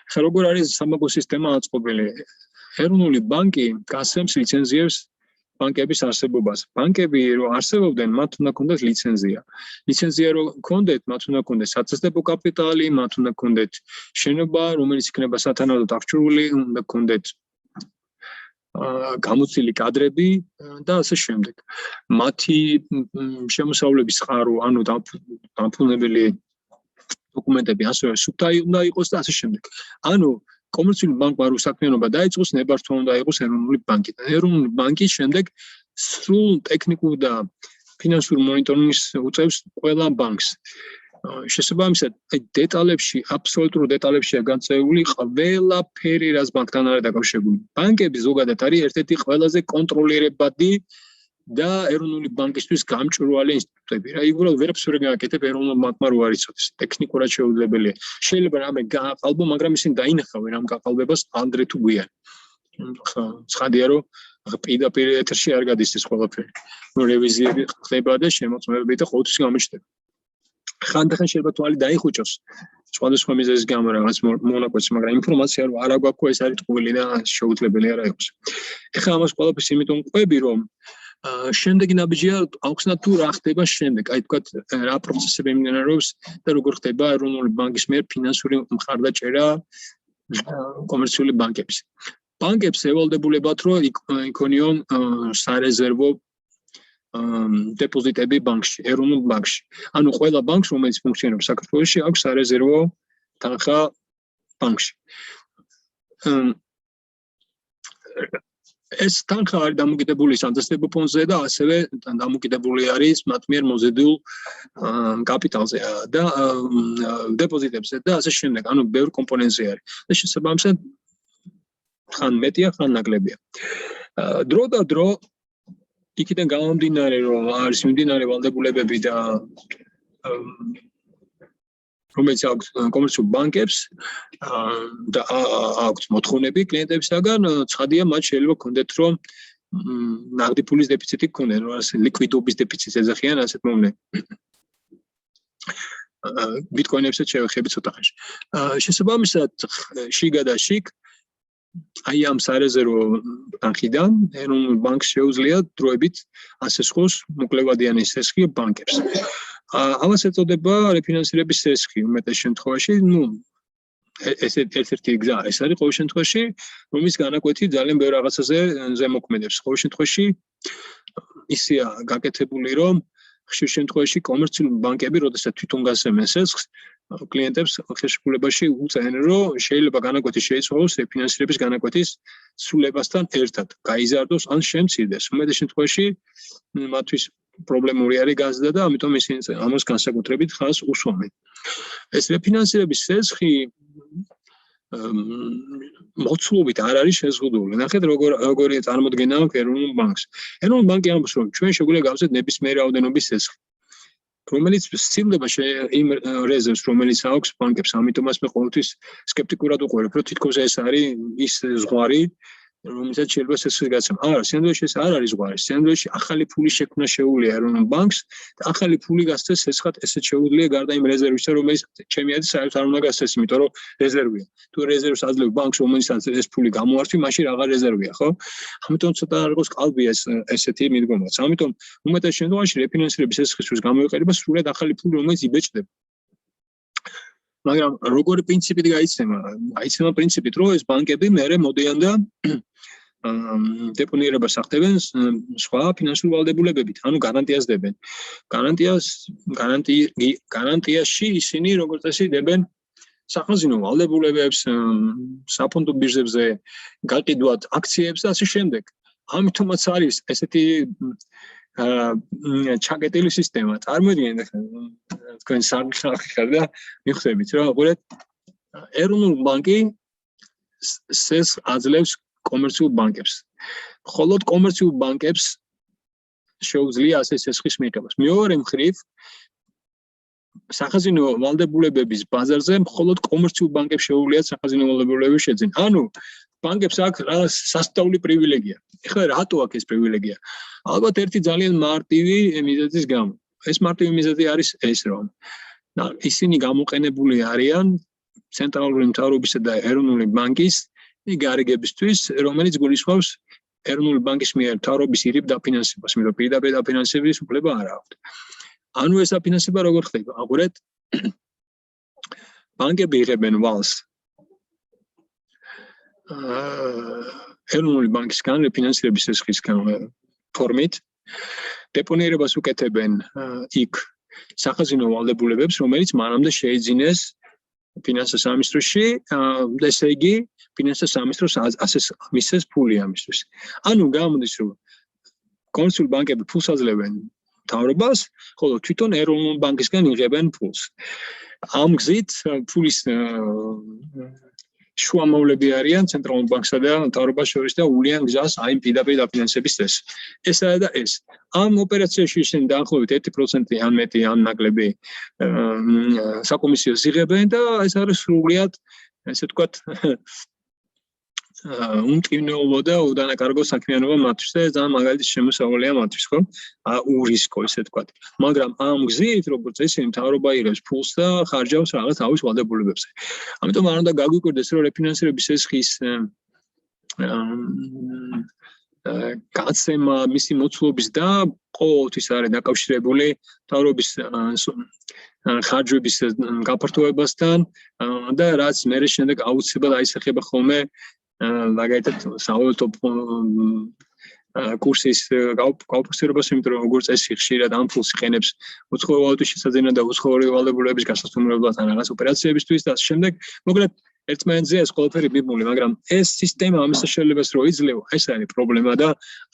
ხა როგორ არის საბანკო სისტემა აწყობილი? ეროვნული ბანკი გასცემს ლიცენზიებს ბანკების არსებობას. ბანკები რომ არსებობდნენ, მათ უნდა ჰქონდეთ ლიცენზია. ლიცენზია რომ ჰქონდეთ, მათ უნდა ჰქონდეთ საწესდებო კაპიტალი, მათ უნდა ჰქონდეთ შენობა, რომელიც იქნება სათანადოდ აღჭურვილი, უნდა ჰქონდეთ გამოცდილი კადრები და ასე შემდეგ. მათი შემოსავლების წყარო, ანუ დამფუძნებელი დოკუმენტები ასევე სუფთა უნდა იყოს და ასე შემდეგ. ანუ კომერციული ბანკმა რო საქმიანობა დაიწყოს, ნებართვა უნდა იყოს ეროვნული ბანკი. ეროვნული ბანკი შემდეგ სრულ ტექნიკურ და ფინანსურ მონიტორინგს უწევს ყველა ბანკს. შესაბამისად, დეტალებში, აბსოლუტურ დეტალებშია განწეული ყველაფერი, რაც ბანკთან არის დაკავშირებული. ბანკები ზოგადად არის ერთ-ერთი ყველაზე კონტროლირებადი და ეროვნული ბანკისთვის გამჭვირვალე ინსტიტუტები. რა იგივე ვერაფერს ვერ გააკეთებ ეროვნულ ბანკმა რო არ იცოდეს. ტექნიკურად შეუძლებელია. შეიძლება რამე გააყალბო, მაგრამ ისინი დაინახავენ ამ გაყალბებას ანდრე თუ გვიან. ცხადია რომ პირდაპირ ეთერში არ გადის ეს ყველაფერი. რევიზიები ხდება და შემოწმებები და ყოველთვის გამოჩნდება. ხანდახან შეიძლება თვალი დაიხუჭოს. სხვადასხვა მიზეზის გამო რაღაც მონაკვეთს, მაგრამ ინფორმაცია რომ არ აგვაქვს, ეს არის ტყუილი და შეუძლებელი არ იყოს. ეხლა ამას ყველაფერს იმიტომ ყვები, რომ შემდეგი ნაბიჯია აუხსნა თუ რა ხდება შემდეგ. აი თქვა რა პროცესები მიმდინარეობს და როგორ ხდება ეროვნული ბანკის მიერ ფინანსური მხარდაჭერა კომერციული ბანკების. ბანკებს ევალდებულებათ რომ იქონიონ სარეზერვო დეპოზიტები ბანკში, ეროვნულ ბანკში. ანუ ყველა ბანკს, რომელიც ფუნქციონირებს საქართველოში, აქვს სარეზერვო თანხა ბანკში. ეს თანხა არის დამოკიდებული საწესდებო ფონდზე და ასევე დამოკიდებული არის მათ მიერ მოზიდულ კაპიტალზე და დეპოზიტებზე და ასე შემდეგ. ანუ ბევრ კომპონენტზე არის. და შესაბამისად ხან მეტია, ხან ნაკლებია. დრო და დრო იქიდან გამომდინარე, რომ არის მიმდინარე ვალდებულებები და რომელიც აქვს კომერციულ ბანკებს და აქვს მოთხოვნები კლიენტებისაგან, ცხადია მათ შეიძლება ჰქონდეთ რომ ნაღდი ფულის დეფიციტი ჰქონდეთ, რომ ასე ლიკვიდობის დეფიციტს ეძახიან ასეთ მომენტში. ბიტკოინებსაც შევეხები ცოტა ხანში. შესაბამისად, შიგა და შიგ აი ამ სარეზერვო თანხიდან ეროვნულ ბანკს შეუძლია დროებით ასესხოს მოკლევადიანი შესხი ბანკებს. ამას ეწოდება რეფინანსირების შესხი უმეტეს შემთხვევაში, ეს ერთ-ერთი გზა ეს არის ყოველ შემთხვევაში, რომლის განაკვეთი ძალიან ბევრ რაღაცაზე ზემოქმედებს. ყოველ შემთხვევაში ისეა გაკეთებული, რომ ხშირ შემთხვევაში კომერციული ბანკები, როდესაც თვითონ გასცემენ შესხს, კლიენტებს ხელშეკრულებაში უწევენ, რომ შეიძლება განაკვეთი შეიცვალოს რეფინანსირების განაკვეთის სრულებასთან ერთად, გაიზარდოს ან შემცირდეს. უმეტეს შემთხვევაში მათთვის პრობლემური არის გაზრდა და ამიტომ ისინი ამას განსაკუთრებით ხაზს უსვამენ. ეს რეფინანსირების შესხი მოცულობით არ არის შეზღუდული. ნახეთ როგორი წარმოდგენა აქვს ეროვნულ ბანკს. ეროვნული ბანკი ამბობს, რომ ჩვენ შეგვიძლია გავზეთ ნებისმიერი რაოდენობის შესხი, რომელიც სცილდება იმ რეზერვს, რომელიც აქვს ბანკებს. ამიტომაც მე ყოველთვის სკეპტიკურად უყურებ, რომ თითქოს ეს არის ის ზღვარი, რომელსაც შეიძლება შესხის გაცემა. არა, სინამდვილეში ეს არ არის ზღვარი. სინამდვილეში ახალი ფული შექმნა შეუძლია ეროვნულ ბანკს და ახალი ფული გასცეს შესხად ესეც შეუძლია გარდა იმ რეზერვისა, რომელიც ჩემი აზრით საერთოდ არ უნდა გასცეს, იმიტომ რომ რეზერვია. თუ რეზერვს აძლევ ბანკს, რომელსაც ეს ფული გამოართვი, მაშინ აღარ რეზერვია, ხო? ამიტომ ცოტა არ იყოს კალბია ესეთი მიდგომაც. ამიტომ უმეტეს შემთხვევაში რეფინანსირების შესხისთვის გამოიყენება სრულად ახალი ფული, რომელიც იბეჭდება. მაგრამ როგორი პრინციპით გაიცემა? გაიცემა პრინციპით, რომ ეს ბანკები მერე მოდიან და დეპონირებას ახდენენ სხვა ფინანსური ვალდებულებებით, ანუ გარანტიას დებენ. გარანტიაში ისინი როგორც წესი დებენ სახაზინო ვალდებულებებს, საფონდო ბირჟებზე გაყიდვად აქციებს და ასე შემდეგ. ამიტომაც არის ესეთი ჩაკეტილი სისტემა. წარმოიდგინეთ თქვენ სამხარხი ხარ და მიხვდებით, რომ უყურეთ ეროვნული ბანკი სეს აძლევს კომერციულ ბანკებს. მხოლოდ კომერციულ ბანკებს შეუძლია ასე სესხის მიღებას. მეორე მხრივ სახაზინო ვალდებულებების ბაზარზე მხოლოდ კომერციულ ბანკებს შეუძლიათ სახაზინო ვალდებულებები შეძენ. ანუ ბანკებს აქვს რაღაც სასწაული პრივილეგია. ეხლა რატო აქვს ეს პრივილეგია? ალბათ ერთი ძალიან მარტივი მიზეზის გამო. ეს მარტივი მიზეზი არის ეს, რომ ისინი გამოყენებული არიან ცენტრალური მთავრობისა და ეროვნული ბანკის გარიგებისთვის, რომელიც გულისხმობს ეროვნული ბანკის მიერ მთავრობის ირიბ დაფინანსებას, მაგრამ პირდაპირ დაფინანსების უფლება არ აქვს. ანუ ეს დაფინანსება როგორ ხდება? აყურეთ, ბანკები იღებენ ვალს ეროვნული ბანკისგან რეფინანსირების სესხის ფორმით, დეპონირებას უკეთებენ იქ სახაზინო ვალდებულებებს, რომელიც მანამდე შეიძინეს ფინანსთა სამინისტროში, ესე იგი ფინანსთა სამინისტროს ასე მისცეს ფული ამისთვის. ანუ გამოდის, რომ კომერციული ბანკები ფულს აძლევენ მთავრობას, ხოლო თვითონ ეროვნული ბანკისგან იღებენ ფულს. ამ გზით ფულის შუამავლები არიან ცენტრალურ ბანკსა და მთავრობას შორის და ულიან გზას აი პირდაპირ დაფინანსების წესს. ესაა და ეს. ამ ოპერაციაში ისინი დაახლოებით 1% ან მეტი ან ნაკლები საკომისიოს იღებენ და ეს არის სრულიად, ესე ვთქვათ, უმტკივნეულო და უდანაკარგო საქმიანობა მათთვის და ძალიან მაგალითი შემოსავალია მათთვის, ხო? ურისკო, ესე ვთქვათ. მაგრამ ამ გზით, როგორც ისინი მთავრობა იღებს ფულს და ხარჯავს რაღაც თავის ვალდებულებებზე. ამიტომ არ უნდა გაგვიკვირდეს, რომ რეფინანსირების სესხის გაცემა, მისი მოცულობის და ყოველთვის არის დაკავშირებული მთავრობის ხარჯვების გაფართოებასთან და რაც მერე შემდეგ აუცილებლად აისახება ხოლმე მაგალითად სავალუტო კურსის გაუფიქსირებას, იმიტომ რომ როგორც წესი ხშირად ამ ფულს იყენებს უცხოური ვალუტის შესაძენად და უცხოური ვალდებულების გასასტუმრებლად ან რაღაც ოპერაციებისთვის და ამ შემდეგ, მოკლედ ერთმანეთზე ეს ყველაფერი მიბმული, მაგრამ ეს სისტემა ამის საშუალებას რო იძლევა, ეს არის პრობლემა და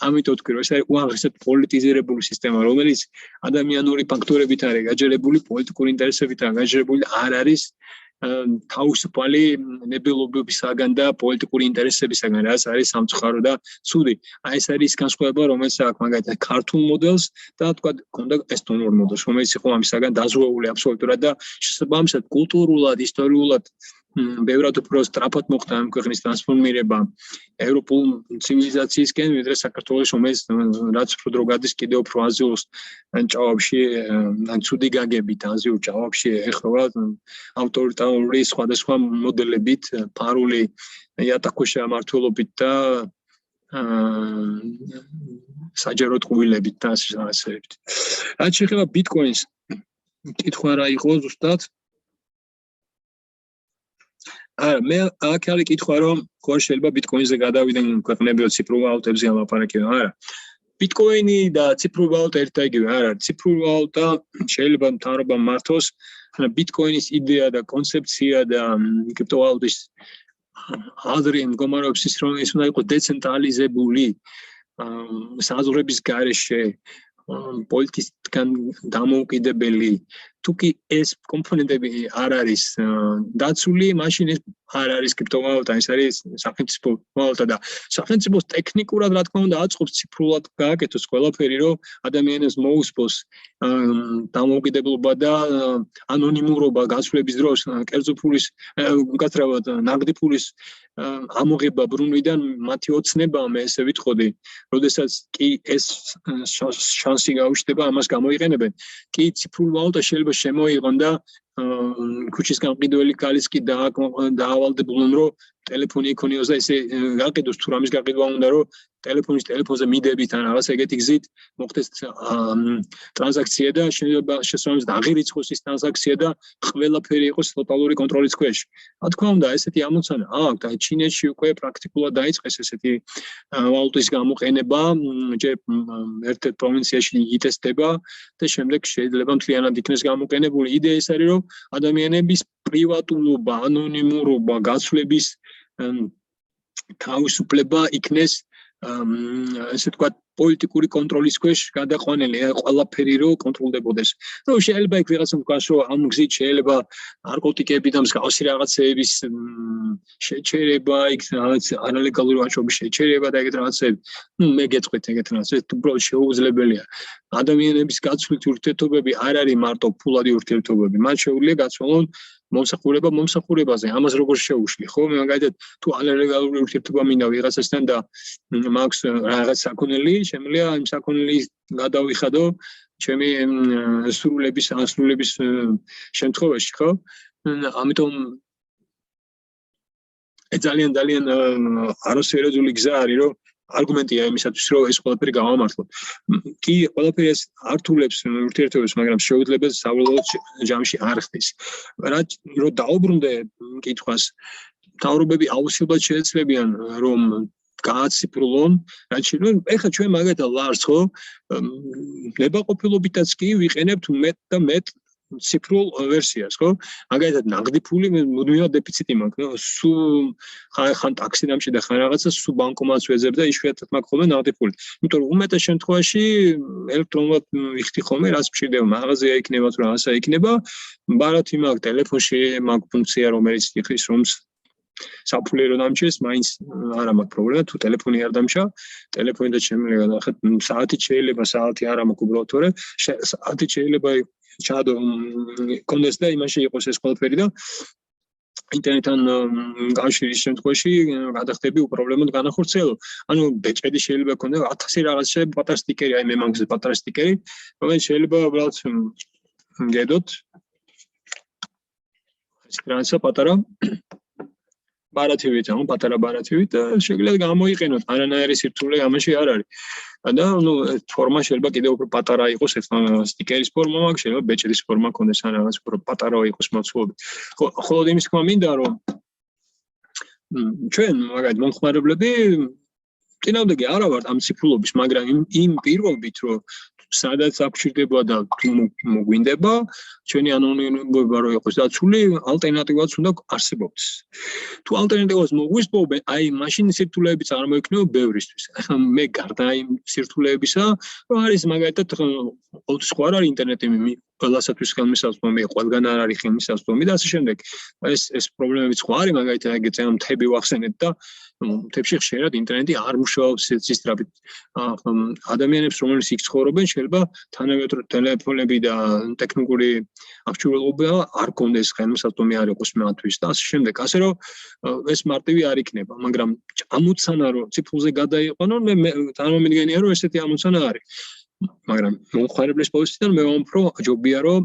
ამიტომ თქვი, რომ ეს არის უაღრესად პოლიტიზირებული სისტემა, რომელიც ადამიანური ფაქტორებით არის გაჯერებული, პოლიტიკური ინტერესებით არის გაჯერებული, არ არის თავისუფალი ნებელობებისაგან და პოლიტიკური ინტერესებისაგან, რაც არის სამწუხარო და ცუდი. აი ეს არის განსხვავება, რომელიც აქვს მაგალითად ქართულ მოდელს და თქვა ქონდა ესტონურ მოდელს, რომელიც იყო ამისაგან დაზღვეული აბსოლუტურად და შესაბამისად კულტურულად, ისტორიულად ბევრად უფრო სწრაფად მოხდა ამ ქვეყნის ტრანსფორმირება ევროპულ ცივილიზაციისკენ, ვიდრე საქართველოს, რომელიც რაც უფრო დრო გადის კიდევ უფრო აზიურ ჭაობში, ან ცუდი გაგებით აზიურ ჭაობში ეხება ავტორიტარული სხვადასხვა მოდელებით, ფარული იატაკქვეშა მმართველობით და საჯარო ტყუილებით და ასე რაღაცებით. რაც შეეხება ბიტკოინს, კითხვა რა იყო ზუსტად? მე აქ არის კითხვა, რომ ხო შეიძლება ბიტკოინზე გადავიდნენ ქვეყნები ციფრულ ვალუტებზე ალაპარაკებენ, არა. ბიტკოინი და ციფრული ვალუტა ერთ და იგივე არ არის. ციფრული ვალუტა შეიძლება მთავრობამ მართოს, ბიტკოინის იდეა და კონცეფცია და კრიპტოვალუტის აზრი მდგომარეობს ის, რომ ის უნდა იყოს დეცენტრალიზებული საზღვრების გარეშე, პოლიტიკისგან დამოუკიდებელი. თუკი ეს კომპონენტები არ არის დაცული, მაშინ ეს არ არის კრიპტოვალუტა, ეს არის სახელმწიფო ვალუტა და სახელმწიფოს ტექნიკურად რა თქმა უნდა აწყობს ციფრულად გააკეთოს ყველაფერი, რომ ადამიანებს მოუსწოს დამოუკიდებლობა და ანონიმურობა გასვლების დროს, კერძო ფულის, უკაცრავად ნაღდი ფულის ამოღება ბრუნვიდან მათი ოცნება, მე ესე ვიტყოდი, როდესაც კი ეს შანსი გაუჩნდება, ამას გამოიყენებენ. კი ციფრული ვალუტა შეიძლება შემოიღონ და ქუჩის გამყიდველი ქალის კი დაავალდებულონ, რომ ტელეფონი იქონიოს და ესე გაყიდოს თუ რამის გაყიდვა უნდა, რომ ტელეფონზე მიდებით ან რაღაც ეგეთი გზით მოხდეს ტრანზაქცია და შეიძლება შესაბამისად აღარ იწყოს ის ტრანზაქცია და ყველაფერი იყოს ტოტალური კონტროლის ქვეშ. რა თქმა უნდა, ესეთი ამოცანა აქვს და ჩინეთში უკვე პრაქტიკულად დაიწყეს ესეთი ვალუტის გამოყენება, ჯერ ერთ-ერთ პროვინციაში იტესტება და შემდეგ შეიძლება მთლიანად იქნეს გამოყენებული. იდეა ის არის, რომ ადამიანების პრივატულობა, ანონიმურობა, გაცვლების თავისუფლება იქნეს ესე ვთქვათ პოლიტიკური კონტროლის ქვეშ გადაყვანილი, ყველაფერი რო კონტროლდებოდეს. Ну, შეიძლება იქ ვიღაცამ თქვას, რომ ამ გზით შეიძლება ნარკოტიკები და მსგავსი რაღაცეების შეჩერება, იქ რაღაც ანალეგალური ვაჭრობის შეჩერება და ეგეთ რაღაცები. Ну, მე გეტყვით ეგეთ რაღაცებს, უბრალოდ შეუძლებელია. ადამიანების გაცვლით ურთიერთობები არ არის მარტო ფულადი ურთიერთობები. მათ შეუძლია გაცვალონ მომსახურებაზე, ამას როგორ შეუშლი, ხო? მე მაგალითად თუ ანალეგალური ურთიერთობა მინდა ვიღაცასთან და მაქვს რაღაც საქონელი, შემიძლია იმ საქონელის გადავიხადო ჩემი სრულების შემთხვევაში, ხო? ამიტომ ძალიან არასერიოზული გზა არის, რომ არგუმენტია იმისათვის, რომ ეს ყველაფერი გავამართლოთ. კი, ყველაფერი ეს ართულებს ურთიერთობებს, მაგრამ შეუძლია საბოლოო ჯამში არ ხდეს. რომ დაუბრუნდე კითხვას, მთავრობები აუცილებლად შეეცლებიან, რომ გააციფრულონ, რაც შეიძლება, ეხლა ჩვენ მაგალითად ლარს, ხო? ნებაყოფილობითაც კი ვიყენებთ მეტ და მეტ ციფრულ ვერსიას, ხო? მაგალითად ნაღდი ფული მუდმივად დეფიციტი მაქვს. სულ ხან ტაქსი დამჭირდა, ხან რაღაცა, სულ ბანკომატს ვეძებ და იშვიათად მაქვს ხოლმე ნაღდი ფული. იმიტომ რომ უმეტეს შემთხვევაში ელექტრონულად ვიხდი ხოლმე, რაც მჭირდება, მაღაზია იქნება თუ რაღაცა იქნება, ბარათი მაქვს, ტელეფონში მაქვს ფუნქცია, რომელიც იხდის, რომ საფულე რო დამჭირს, მაინც არ მაქვს პრობლემა, თუ ტელეფონი არ დამჭა, ტელეფონიდან შემიძლია ნახეთ, საათი შეიძლება, საათი არ მაქვს უბრალოდ, თორე საათი შეიძლება ჩადო კონდეს და იმაში იყოს ეს ყველაფერი და ინტერნეტთან კავშირის შემთხვევაში გადახდები უპრობლემოდ განახორციელო. ანუ ბეჭედი შეიძლება ქონდეს 1000 რაღაც შეიძლება პატარა სტიკერი, აი მე მაქვს პატარა სტიკერი, რომელიც შეიძლება უბრალოდ გედოთ. ეს ტრანსა პატარა ბარათივით, ანუ პატარა ბარათივით და შეგიძლიათ გამოიყენოთ. არანაირი სირთულე ამაში არ არის. და ნუ ფორმა შეიძლება კიდევ უფრო პატარა იყოს, ეხლა სტიკერის ფორმა მაქვს, შეიძლება ბეჭედის ფორმა ქონდეს ან რაღაც უფრო პატარა იყოს მოცულობი. ხოლო იმის თქმა მინდა, რომ ჩვენ მაგალითად მომხმარებლები წინააღმდეგი არა ვართ ამ ციფრულობის, მაგრამ იმ პირობით, რომ სადაც აღჭირდება და თუ მოგვინდება, ჩვენი ანონიმობა რო იყოს დაცული, ალტერნატივაც უნდა არსებობდეს. თუ ალტერნატივას მოგვისპოვებენ, აი მაშინ სირთულეები წარმოიქმნება ბევრისთვის. მე გარდა იმ სირთულეებისა, რომ არის მაგალითად ყოველთვის ხო არ არის ინტერნეტი ყველასათვის ხელმისაწვდომი, ყველგან არ არის ხელმისაწვდომი და ასე შემდეგ. ეს პრობლემებიც ხო არის, მაგალითად ეგ ეცემა მთები ვახსენეთ და მთებში ხშირად ინტერნეტი არ მუშაობს სისწრაფით. ადამიანებს, რომლებიც იქ ცხოვრობენ, შეიძლება თანამედროვე ტელეფონები და ტექნიკური აღჭურვილობა არ კონდეს, ხელმისაწვდომი არ იყოს მათთვის და ასე შემდეგ. ასე რომ ეს მარტივი არ იქნება, მაგრამ ამოცანა რომ ციფრულზე გადაიყვანონ, მე წარმომიდგენია რომ ესეთი ამოცანა არის. მაგრამ მომხმარებლის პოზიციიდან მე ვამბობ, რომ ჯობია რომ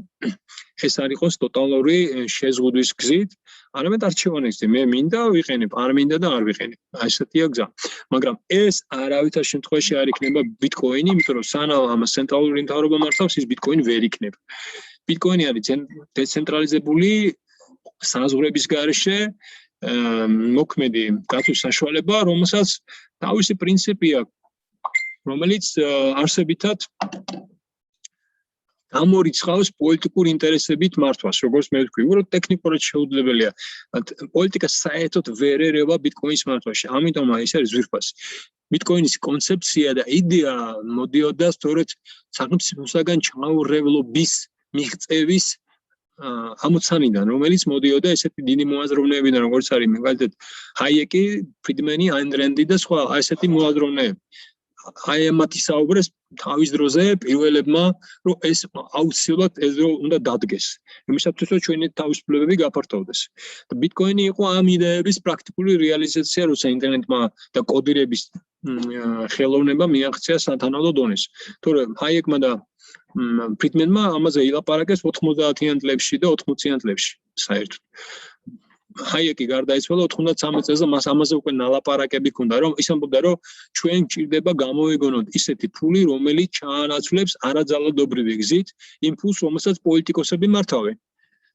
ეს არ იყოს ტოტალური შეზღუდვის გზით, არამედ არჩევანის გზით. მე მინდა ვიყენებ, არ მინდა და არ ვიყენებ. ასეთია გზა. მაგრამ ეს არავითარ შემთხვევაში არ იქნება ბიტკოინი, იმიტომ რომ სანამ ამას ცენტრალური მთავრობა მართავს, ის ბიტკოინი ვერ იქნება. ბიტკოინი არის დეცენტრალიზებული საზღვრების გარეშე მოქმედი გაცვლის საშუალება, რომელსაც თავისი პრინციპი აქვს, რომელიც არსებითად გამორიცხავს პოლიტიკური ინტერესებით მართვას, როგორც მე ვთქვი, უბრალოდ ტექნიკურად შეუძლებელია. პოლიტიკა საერთოდ ვერ ერევა ბიტკოინის მართვაში. ამიტომ ის არის ძვირფასი. ბიტკოინის კონცეფცია და იდეა მოდიოდა სწორედ სახელმწიფოსაგან ჩამოურევლობის მიღწევის ამოცანიდან, რომელიც მოდიოდა ესეთი დიდი მოაზროვნეებიდან, როგორც არის მაგალითად ჰაიეკი, ფრიდმენი, აინ რენდი და სხვა ესეთი მოაზროვნეები. აი ამათი საუბრეს თავის დროზე პირველებმა, რომ ეს აუცილებლად უნდა დადგეს. იმისათვის, რომ ჩვენი თავისუფლებები გაფართოვდეს. ბიტკოინი იყო ამ იდეების პრაქტიკული რეალიზაცია, როცა ინტერნეტმა და კოდირების ხელოვნება მიაღწია სათანადო დონეს. თორემ ჰაიეკმა და ფრიდმენმა ამაზე ილაპარაკეს 90-იან წლებში და 80-იან წლებში საერთოდ. ჰაიეკი გარდაიცვალა 93 წელს და მას ამაზე უკვე ნალაპარაკები ქონდა, რომ ის ამბობდა, რომ ჩვენ გვჭირდება გამოვეგონოთ ისეთი ფული, რომელიც ჩაანაცვლებს არაძალადობრივი გზით იმ ფულს, რომელსაც პოლიტიკოსები მართავენ.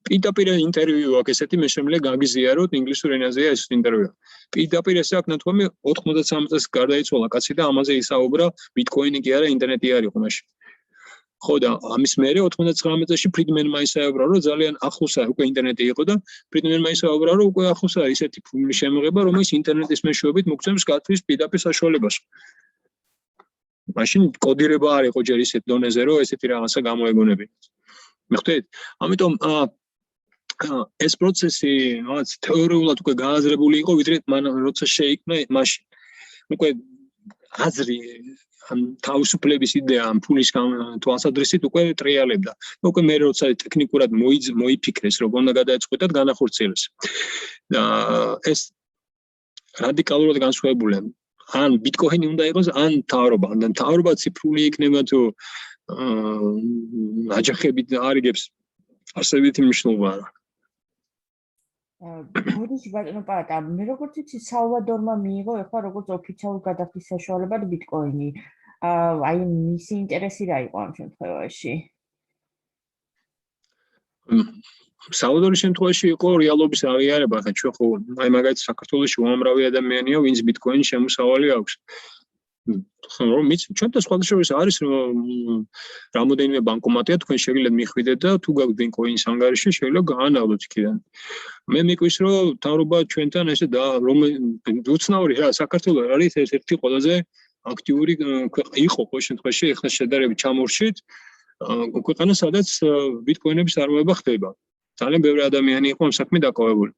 პირდაპირ ინტერვიუ აქვს ესეთი, მე შემიძლია გაგიზიაროთ ინგლისურ ენაზეა ეს ინტერვიუ. პირდაპირ ესე აქვს ნათქვამი 93 წელს გარდაიცვალა კაცი და ამაზე ისაუბრა, ბიტკოინი კი არა, ინტერნეტი არ იყო მაშინ. ხო და ამის მერე 99 წელს ფრიდმენმა ისაუბრა, რომ ძალიან ახლოსა უკვე ინტერნეტი იყო და ფრიდმენმა ისაუბრა, რომ უკვე ახლოსა ისეთი ფულის შემოღება, რომელიც ინტერნეტის მეშვეობით მოგცემს გათვლის პირდაპირ საშუალებას. მაშინ კოდირება არ იყო ჯერ ისეთ დონეზე, რომ ესეთი რაღაცა გამოეგონებინათ. მეხტეთ, ამიტომ ეს პროცესი რაღაც თეორიულად უკვე გააზრებული იყო, ვიდრე მან როცა შეიქმნა მაშინ. უკვე აზრი ამ თავისუფლების იდეა ამ ფულის თვალსაზრისით უკვე ტრიალებდა. უკვე მე როცა ტექნიკურად მოიფიქრეს, რომ უნდა გადაეწყვეტათ, განახორციელეს. და ეს რადიკალურად განსხვავებულია. ან ბიტკოინი უნდა იყოს, ან მთავრობა. და მთავრობა ციფრული იქნება თუ აჯახებით არიგებს არსებითი მნიშვნელობა არა. მოდი ბატონო პატა, მე როგორც ვიცი, სალვადორმა მიიღო ეხლა როგორც ოფიციალურ გადახდის საშუალებად ბიტკოინი. აი მისი ინტერესი რა იყო ამ შემთხვევაში? სალვადორის შემთხვევაში იყო რეალობის აღიარება, ხა ჩვენ ხო აი მაგალითად საქართველოში უამრავი ადამიანია, ვინც ბიტკოინის შემოსავალი აქვს. რომ ჩვენ და სხვადასხვა არის რომ რამოდენიმე ბანკომატია თქვენ შეგიძლიათ მიხვიდეთ და თუ გაქვთ ბიტკოინის ანგარიში შეიძლება გაანალოთ იქიდან. მე მეკვის რომ თავრობა ჩვენთან ესე და რომ უცნაური რა საქართველოს არის ერთ-ერთი ყველაზე აქტიური იყო ყოველ შემთხვევაში ეხლა შედარებით ჩამორჩით ქვეყანა სადაც ბიტკოინების წარმოება ხდება. ძალიან ბევრი ადამიანი იყო ამ საქმე დაკავებული.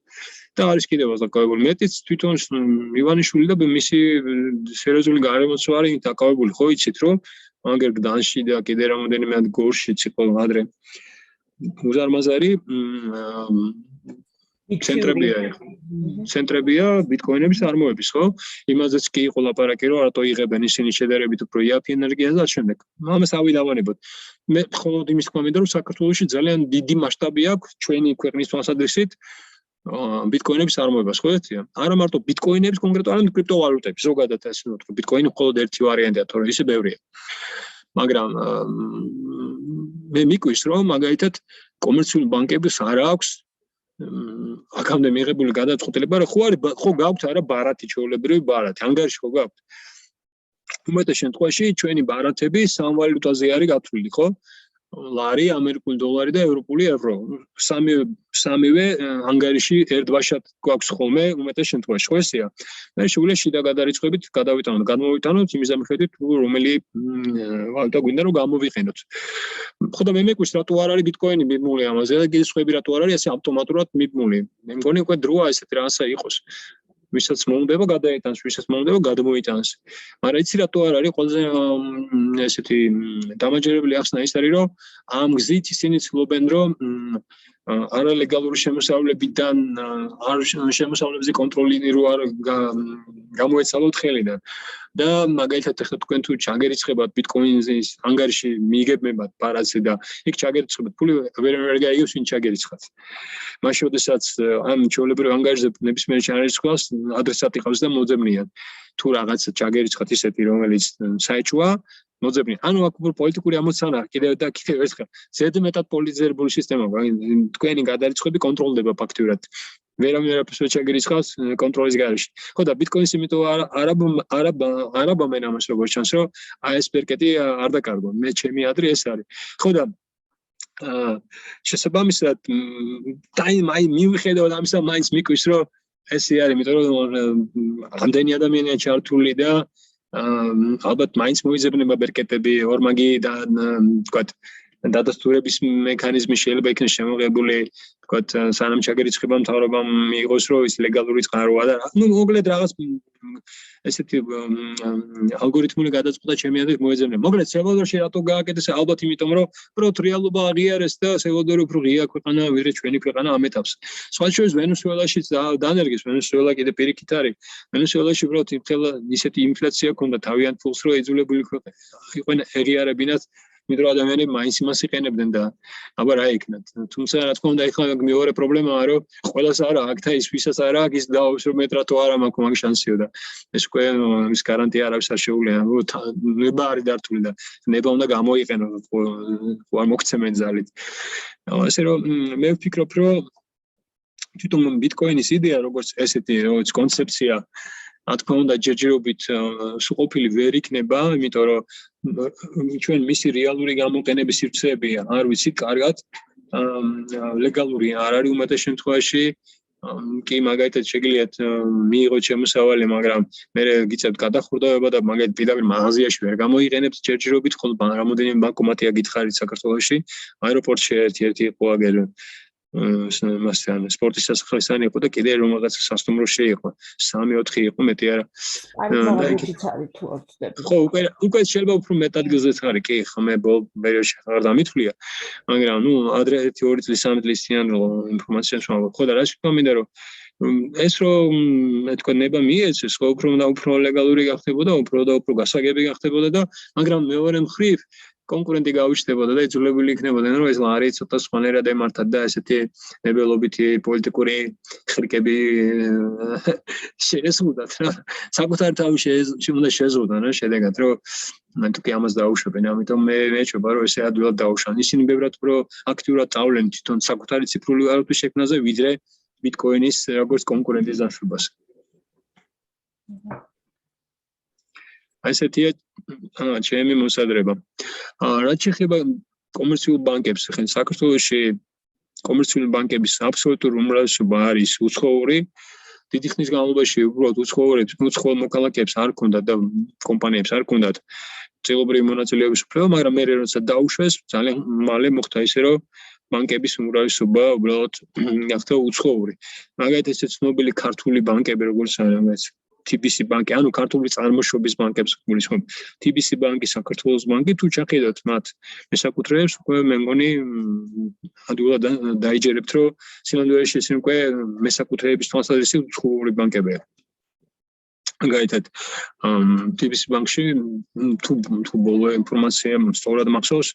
და არის კიდევ დაკავებული. მეტიც თვითონ ივანიშვილი და მისი სერიოზული გარემოცვარი დაკავებული. ხო იცით რომ მაგერ გდანში და კიდე რამოდენიმე გორშიც იყო ადრე. უზარმაზარი ცენტრებია ბიტკოინების წარმოების, ხო? იმაზეც კი იყო ლაპარაკი, რომ რატო იღებენ ისინი შედარებით უფრო იაფი ენერგიას და შემდეგ. ამას ავიდავანებოთ. მე მხოლოდ იმის თქმა მინდა, რომ საქართველოში ძალიან დიდი მასშტაბი აქვს ჩვენი ქვეყნის თვალსაზრისით ბიტკოინების წარმოებას, ხო იცით? არა მარტო ბიტკოინების კონკრეტულად, არამედ კრიპტოვალუტების, ზოგადად ასე ვთქვი, ბიტკოინი მხოლოდ ერთი ვარიანტია, თორე ისე ბევრია. მაგრამ მე მიკვის, რომ მაგალითად კომერციული ბანკების არ აქვს აქამდე მიღებული გადაწყვეტილება, რომ ხო გაქვთ არა ბარათი, ჩვეულებრივი ბარათი, ანგარიში ხო გაქვთ. უმეტეს შემთხვევაში ჩვენი ბარათები სამ ვალუტაზე არის გათვლილი, ხო? ლარი, ამერიკული დოლარი და ევროპული ევრო. სამივე ანგარიში ერთბაშად გვაქვს ხოლმე უმეტეს შემთხვევაში, ხო ესეა? მე შეგვიძლია შიდა გადარიცხვებით გადმოვიტანოთ იმის მიხედვით, რომელი ვალუტა გვინდა რომ გამოვიყენოთ. ხო და მე მეკვის რატო არ არის ბიტკოინი მიბმული ამაზე და კიდე სხვები რატო არ არის ასე ავტომატურად მიბმული. მე მგონი უკვე დროა ესეთი რაღაცა იყოს. ვისაც მოუნდება გადაიტანს, ვისაც მოუნდება გადმოიტანს. მაგრამ იცი რატო არ არის ყველაზე ესეთი დამაჯერებელი ახსნა ის არის რომ ამ გზით ისინი ცდილობენ რომ არალეგალური შემოსავლებიდან არ შემოსავლებზე კონტროლი რო არ გამოეცალოთ ხელიდან. და მაგალითად ახლა თქვენ თუ ჩაგერიცხებათ ბიტკოინის ანგარიში მიიგებმებათ ბარათზე და იქ ჩაგერიცხებათ ფული ვერ გაიგებს ვინ ჩაგერიცხათ. მაშინ როდესაც ამ ჩვეულებრივ ანგარიშზე ნებისმიერ ჩარიცხვას ადრესატი ყავს და მოძებნიან. თუ რაღაცა ჩაგერიცხათ ისეთი რომელიც საეჭვია მოძებნიან. ანუ აქ პოლიტიკური ამოცანა კიდევ ერთხელ ზედმეტად პოლიტიზებული სისტემა თქვენი გადარიცხვები კონტროლდება ფაქტურად. ვერავინ ჩაგერიცხავს კონტროლის გარეშე. ხო და ბიტკოინს იმიტომ არაბამენ ამას როგორც ჩანს რომ აი ეს პერკეტი არ დაკარგო. მე ჩემი ადრე ეს არის. ხო და შესაბამისად აი მივიხედავთ ამისა მაინც მიკვის რომ ესე არის, იმიტომ რომ რამდენი ადამიანია ჩართული და ალბათ მაინც მოიძებნება პერკეტები ორმაგი და ვთქვათ დადასტურების მექანიზმი შეიძლება იქნას შემოღებული, ვთქვათ, სანამ ჩაგერიცხება მთავრობამ მიიღოს, რომ ის ლეგალური წყაროა და მოკლედ რაღაც ესეთი ალგორითმული გადაწყვეტა ჩემი აზრით მოეძებნება. მოკლედ სალვადორში რატო გააკეთეს? ალბათ იმიტომ, რომ უბრალოდ რეალობა აღიარეს და სალვადორი უფრო ღია ქვეყანა, ვიდრე ჩვენი ქვეყანა ამ ეტაპს. სხვა შორის ვენესუელაშიც დანერგეს, ვენესუელა კიდე პირიქით არის. ვენესუელაში უბრალოდ ისეთი ინფლაცია ჰქონდა თავიანთ ფულს, რომ ეძულებული იყვნენ ეღიარებინათ იმიტომ რომ ადამიანები მაინც იმას იყენებდნენ და აბა რა იქნათ. თუმცა რა თქმა უნდა ეხლა მეორე პრობლემაა რომ ყველას არა აქვს და ის ვისაც არა აქვს ის დაობს რომ მეტრა თუ არა მაქვს მაგ შანსიო და ეს უკვე ის გარანტია არავის არ შეუძლია. ნება არის დართული და ნება უნდა გამოიყენოს ხო არ მოგცემენ ძალით. ასე რომ მე ვფიქრობ რომ თვითონ ბიტკოინის იდეა როგორც ესეთი როგორც კონცეფცია რა თქმა უნდა ჯერჯერობით სრულყოფილი ვერ იქნება, იმიტომ რომ ჩვენ მისი რეალური გამოყენების სივრცეები არ ვიცით კარგად, ლეგალური არ არის უმეტეს შემთხვევაში, კი მაგალითად შეგიძლიათ მიიღოთ შემოსავალი, მაგრამ მე გიწევთ გადახურდავება და მაგალითად პირდაპირ მაღაზიაში ვერ გამოიყენებთ ჯერჯერობით, ხოლო რამოდენიმე ბანკომატია გითხარით საქართველოში, აეროპორტში ერთ-ერთი იყო აგერ მასთან სპორტის სასახლესთან იყო და კიდე რომელღაც სასტუმროში იყო 3-4 იყო მეტი არა ხო უკვე შეიძლება უფრო მეტ ადგილზეც არის კი ხო მე პერიოდში აღარ დამითვლია მაგრამ ნუ ადრე 1-2 წლის 3 წლის წინ ინფორმაციას ვამბობ ხო და რა თქმა მინდა რომ ეს რომ მე თქვა ნება მიეცეს ხო უფრო ლეგალური გახდებოდა უფრო გასაგები გახდებოდა და მაგრამ მეორე მხრივ კონკურენტი გავიჩნდებოდა და იძულებული იქნებოდნენ რომ ეს ლარი ცოტა სხვანაირად ემართათ და ესეთი ნებელობითი პოლიტიკური ხრიკები შეესრულდათ რა საკუთარ თავში უნდა შეზღუდან რა შედეგად რომ მე თვითონ ამას დაუშვებენ ამიტომ მე მეჩვევა რომ ესე ადვილად დაუშვან ისინი ბევრად უფრო აქტიურად წავლენ თვითონ საკუთარი ციფრული ვალუტის შექმნაზე ვიდრე ბიტკოინის როგორც კონკურენტის დაშვებას ესეთია ჩემი მოსადრება. რაც შეეხება კომერციულ ბანკებს, ხენ საქართველოში კომერციული ბანკების აბსოლუტურ უმრავლესობა არის უცხოური. დიდი ხნის განმავლობაში უბრალოდ უცხოურ მოქალაქეებს არ ჰქონდათ და კომპანიებს არ ჰქონდათ წელობრივი მონაწილეობის უფლება, მაგრამ მე როცა დაუშვეს, ძალიან მალე მოხდა ისე, რომ ბანკების უმრავლესობა უბრალოდ გახდა უცხოური. მაგალითად ესე ცნობილი ქართული ბანკები როგორც არის TBC ბანკი, ანუ ქართული წარმოშობის ბანკებს გულისხმობ. TBC ბანკი, საქართველოს ბანკი, თუ ჩახედავთ მათ მესაკუთრეებს, უკვე მე მგონი ადვილად დაიჯერებთ, რომ სინამდვილეში ისინი უკვე მესაკუთრეების თვალსაზრისით უცხოური ბანკებია. მაგალითად, TBC ბანკში თუ ბოლო ინფორმაცია სწორად მახსოვს,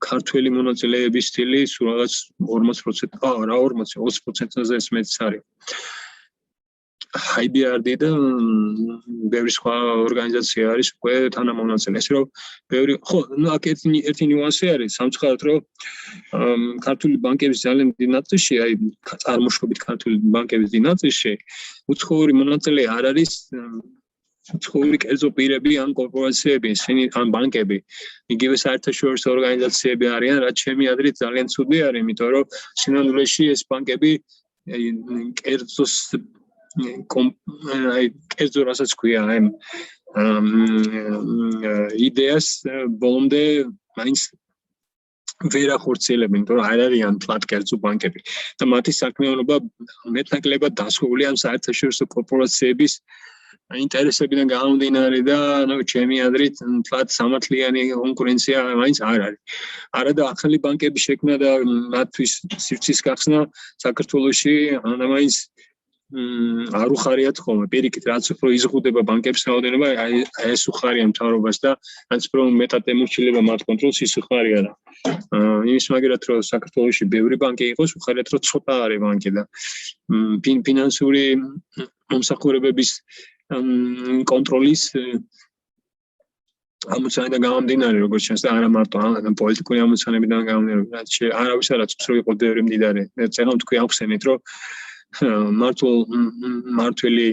ქართველი მონაწილეების სტილი სულ რაღაც 40%, რა 40, 20%-ზე მეტიც არის. IBRD და ბევრი სხვა ორგანიზაცია არის უკვე თანამონაწილე. ესე რომ ბევრი ხო, ნუ აქ ერთი ნიუანსი არის, სამწუხაროდ რომ ქართული ბანკების ძალიან დიდი ნაწილში, აი წარმოშობით ქართული ბანკების დიდი ნაწილში უცხოური მონაწილე არ არის უცხოური კერძო პირები ან კორპორაციები, ისინი ან ბანკები. იგივე საერთაშორისო ორგანიზაციები არიან, რაც ჩემი აზრით ძალიან ცუდი არის, იმიტომ რომ სინამდვილეში ეს ბანკები კერძოს კერძო რასაც ქვია იდეას ბოლომდე მაინც ვერ ახორციელებენ, რომ არ არიან ფლატ კერძო ბანკები და მათი საქმიანობა მეტნაკლებად დასხმულია ამ საერთაშორისო კორპორაციების ინტერესებიდან გამომდინარე და ჩემი აზრით ფლატ სამართლიანი კონკურენცია მაინც არ არის. არა და ახალი ბანკების შექმნა და მათთვის სივრცის გახსნა საქართველოში მაინც არ უხარიათ ხოლმე პირიქით რაც უფრო იზღუდება ბანკების რაოდენობა ეს უხარია მთავრობას და რაც უფრო მეტად ემორჩილება მათ კონტროლს ის უხარია და იმის მაგერად რომ საქართველოში ბევრი ბანკი იყოს უხარიათ რომ ცოტა არის ბანკი და ფინანსური მომსახურებების კონტროლის ამოცანიდან გამომდინარე როგორც ჩანს და არა მარტო პოლიტიკური ამოცანებიდან გამომდინარე რაც არავის არაც რო იყო ბევრი მდიდარი წერა თქვი ახსენეთ რომ მართველი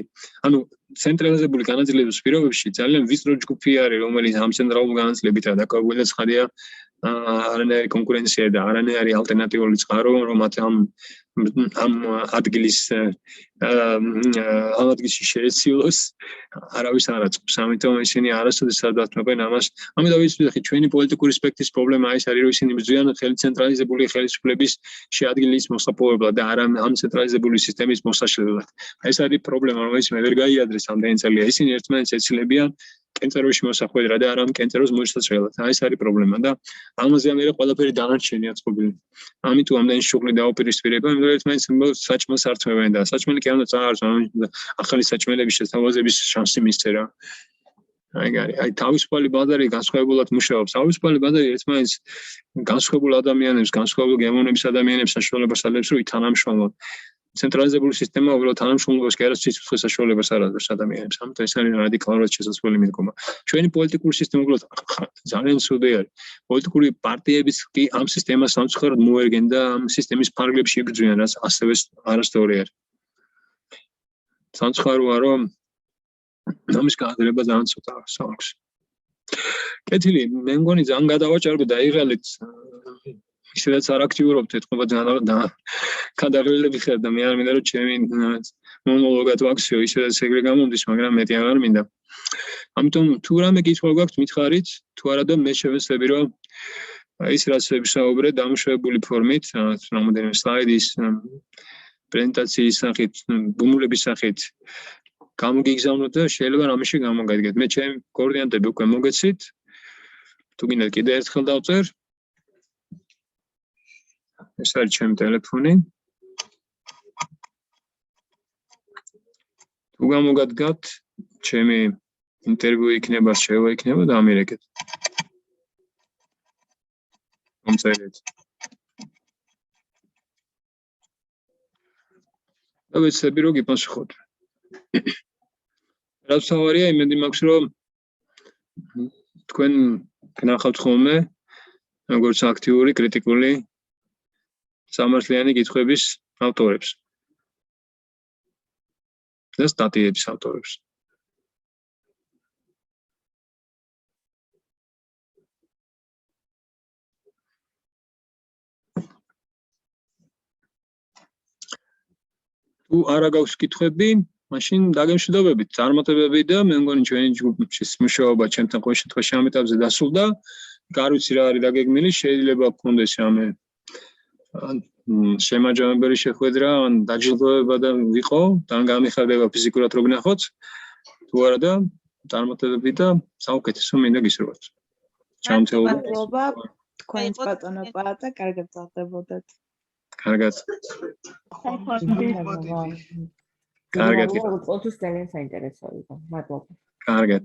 ანუ ცენტრალიზებული განაწილების პირობებში ძალიან ვიწრო ჯგუფი არის რომელიც ამ ცენტრალურ განაწილებითაა დაკავებული და ცხადია არანაირი კონკურენცია და არანაირი ალტერნატიული წყარო რომ მათ ამ ადგილის შეეცილოს არავის არ აწყობს ამიტომ ისინი არასოდეს არ დათმობენ ამას ამიტომ ვიცით ჩვენი პოლიტიკური სპექტრის პრობლემა ის არის რომ ისინი ბრძვიან ცენტრალიზებული ხელისუფლების შეადგინის მოსაპოვებლად და არა ამ ცენტრალიზებული სისტემის მოსაშლელად ეს არის პრობლემა რომელიც მე ვერ გაიადრეს ამდენი წელია ისინი ერთმანეთს ეცილებიან კენწეროში მოსახვედრად და არა კენწეროს მოსაცვლელად. ეს არის პრობლემა და ამაზე ამერე ყველაფერი დანარჩენია წყობილი. ამიტომ ამდენი შუღლი დაუპირისპირება, იმიტომ რომ მაინც საჭმელს ართმევენ და საჭმელი კი არ უნდა წაარწმუნონ ახალი საჭმელების შესთავაზების შანსი მისცე რა. აი თავისუფალი ბაზარი განსხვავებულად მუშაობს. თავისუფალი ბაზარი ერთმანეთს განსხვავებულ ადამიანებს, განსხვავებულ გემოვნების ადამიანებს საშუალებას აძლევს, რომ ითანამშრომლონ. ცენტრალიზებული სისტემა უბრალოდ თანამშრომლობას კი არა, სიცოცხლის საშუალებას არ აძლევს ადამიანებს. ამიტომ ეს არის რადიკალურად შესაძლებელი მიდგომა. ჩვენი პოლიტიკური სისტემა უბრალოდ ძალიან ცუდი არის. პოლიტიკური პარტიებიც კი ამ სისტემას სამწუხაროდ მოერგენ და ამ სისტემის ფარგლებში იბრძვიან, რაც ასევე არასწორი არის. სამწუხაროა, რომ ამის გააზრება ძალიან ცოტა აქვს. კეთილი, მე მგონი ძალიან გადავაჭარბე და იღალით ისედაც არ აქტიურობთ, ეთქობა ძალიან გადაღლილები ხარ და მე არ მინდა რომ ჩემი მონოლოგად ვაქციო, ისედაც ეგრე გამომდის, მაგრამ მეტი აღარ მინდა. ამიტომ თუ რამე კითხვა გაქვთ, მითხარით, თუ არა და მე შევეცდები რომ ის რაც ვისაუბრე დამუშავებული ფორმით, რამოდენიმე სლაიდის პრეზენტაციის სახით, ბუმულების სახით გამოგიგზავნოთ და შეიძლება რამეში გამოგადგეთ. მე ჩემი კოორდინატები უკვე მოგეცით. თუ გინდათ კიდე ერთხელ დავწერ. ეს არის ჩემი ტელეფონი. თუ გამოგადგათ, ჩემი ინტერვიუ იქნება, შევა იქნება და ამირეკეთ. მომწერეთ. და ვეცდები რომ გიპასუხოთ. რაც თავარია, იმედი მაქვს რომ თქვენ გნახავთ ხოლმე როგორც აქტიური, კრიტიკული სამართლიანი კითხვების ავტორებს და სტატიების ავტორებს. თუ არა გაქვს კითხვები, მაშინ დაგემშვიდობებით, წარმატებები და მე მგონი ჩვენი ჯგუფის მუშაობა ჩემთან ყოველ შემთხვევაში ამ ეტაპზე დასრულდა. არ ვიცი რა არის დაგეგმილი, შეიძლება გქონდეს რამე შემაჯამებელი შეხვედრა, ან დაჯილდოება და ვიყო, თან გამიხარდება ფიზიკურად რო გნახოთ. თუ არა და წარმატებები და საუკეთესო მინდა გისურვოთ. ჩამწეულობა. მადლობა თქვენს ბატონო პაატა, კარგად გწარდებოდეთ. კარგად. კარგად. ყოველთვის ძალიან საინტერესო იყო. მადლობა. კარგად.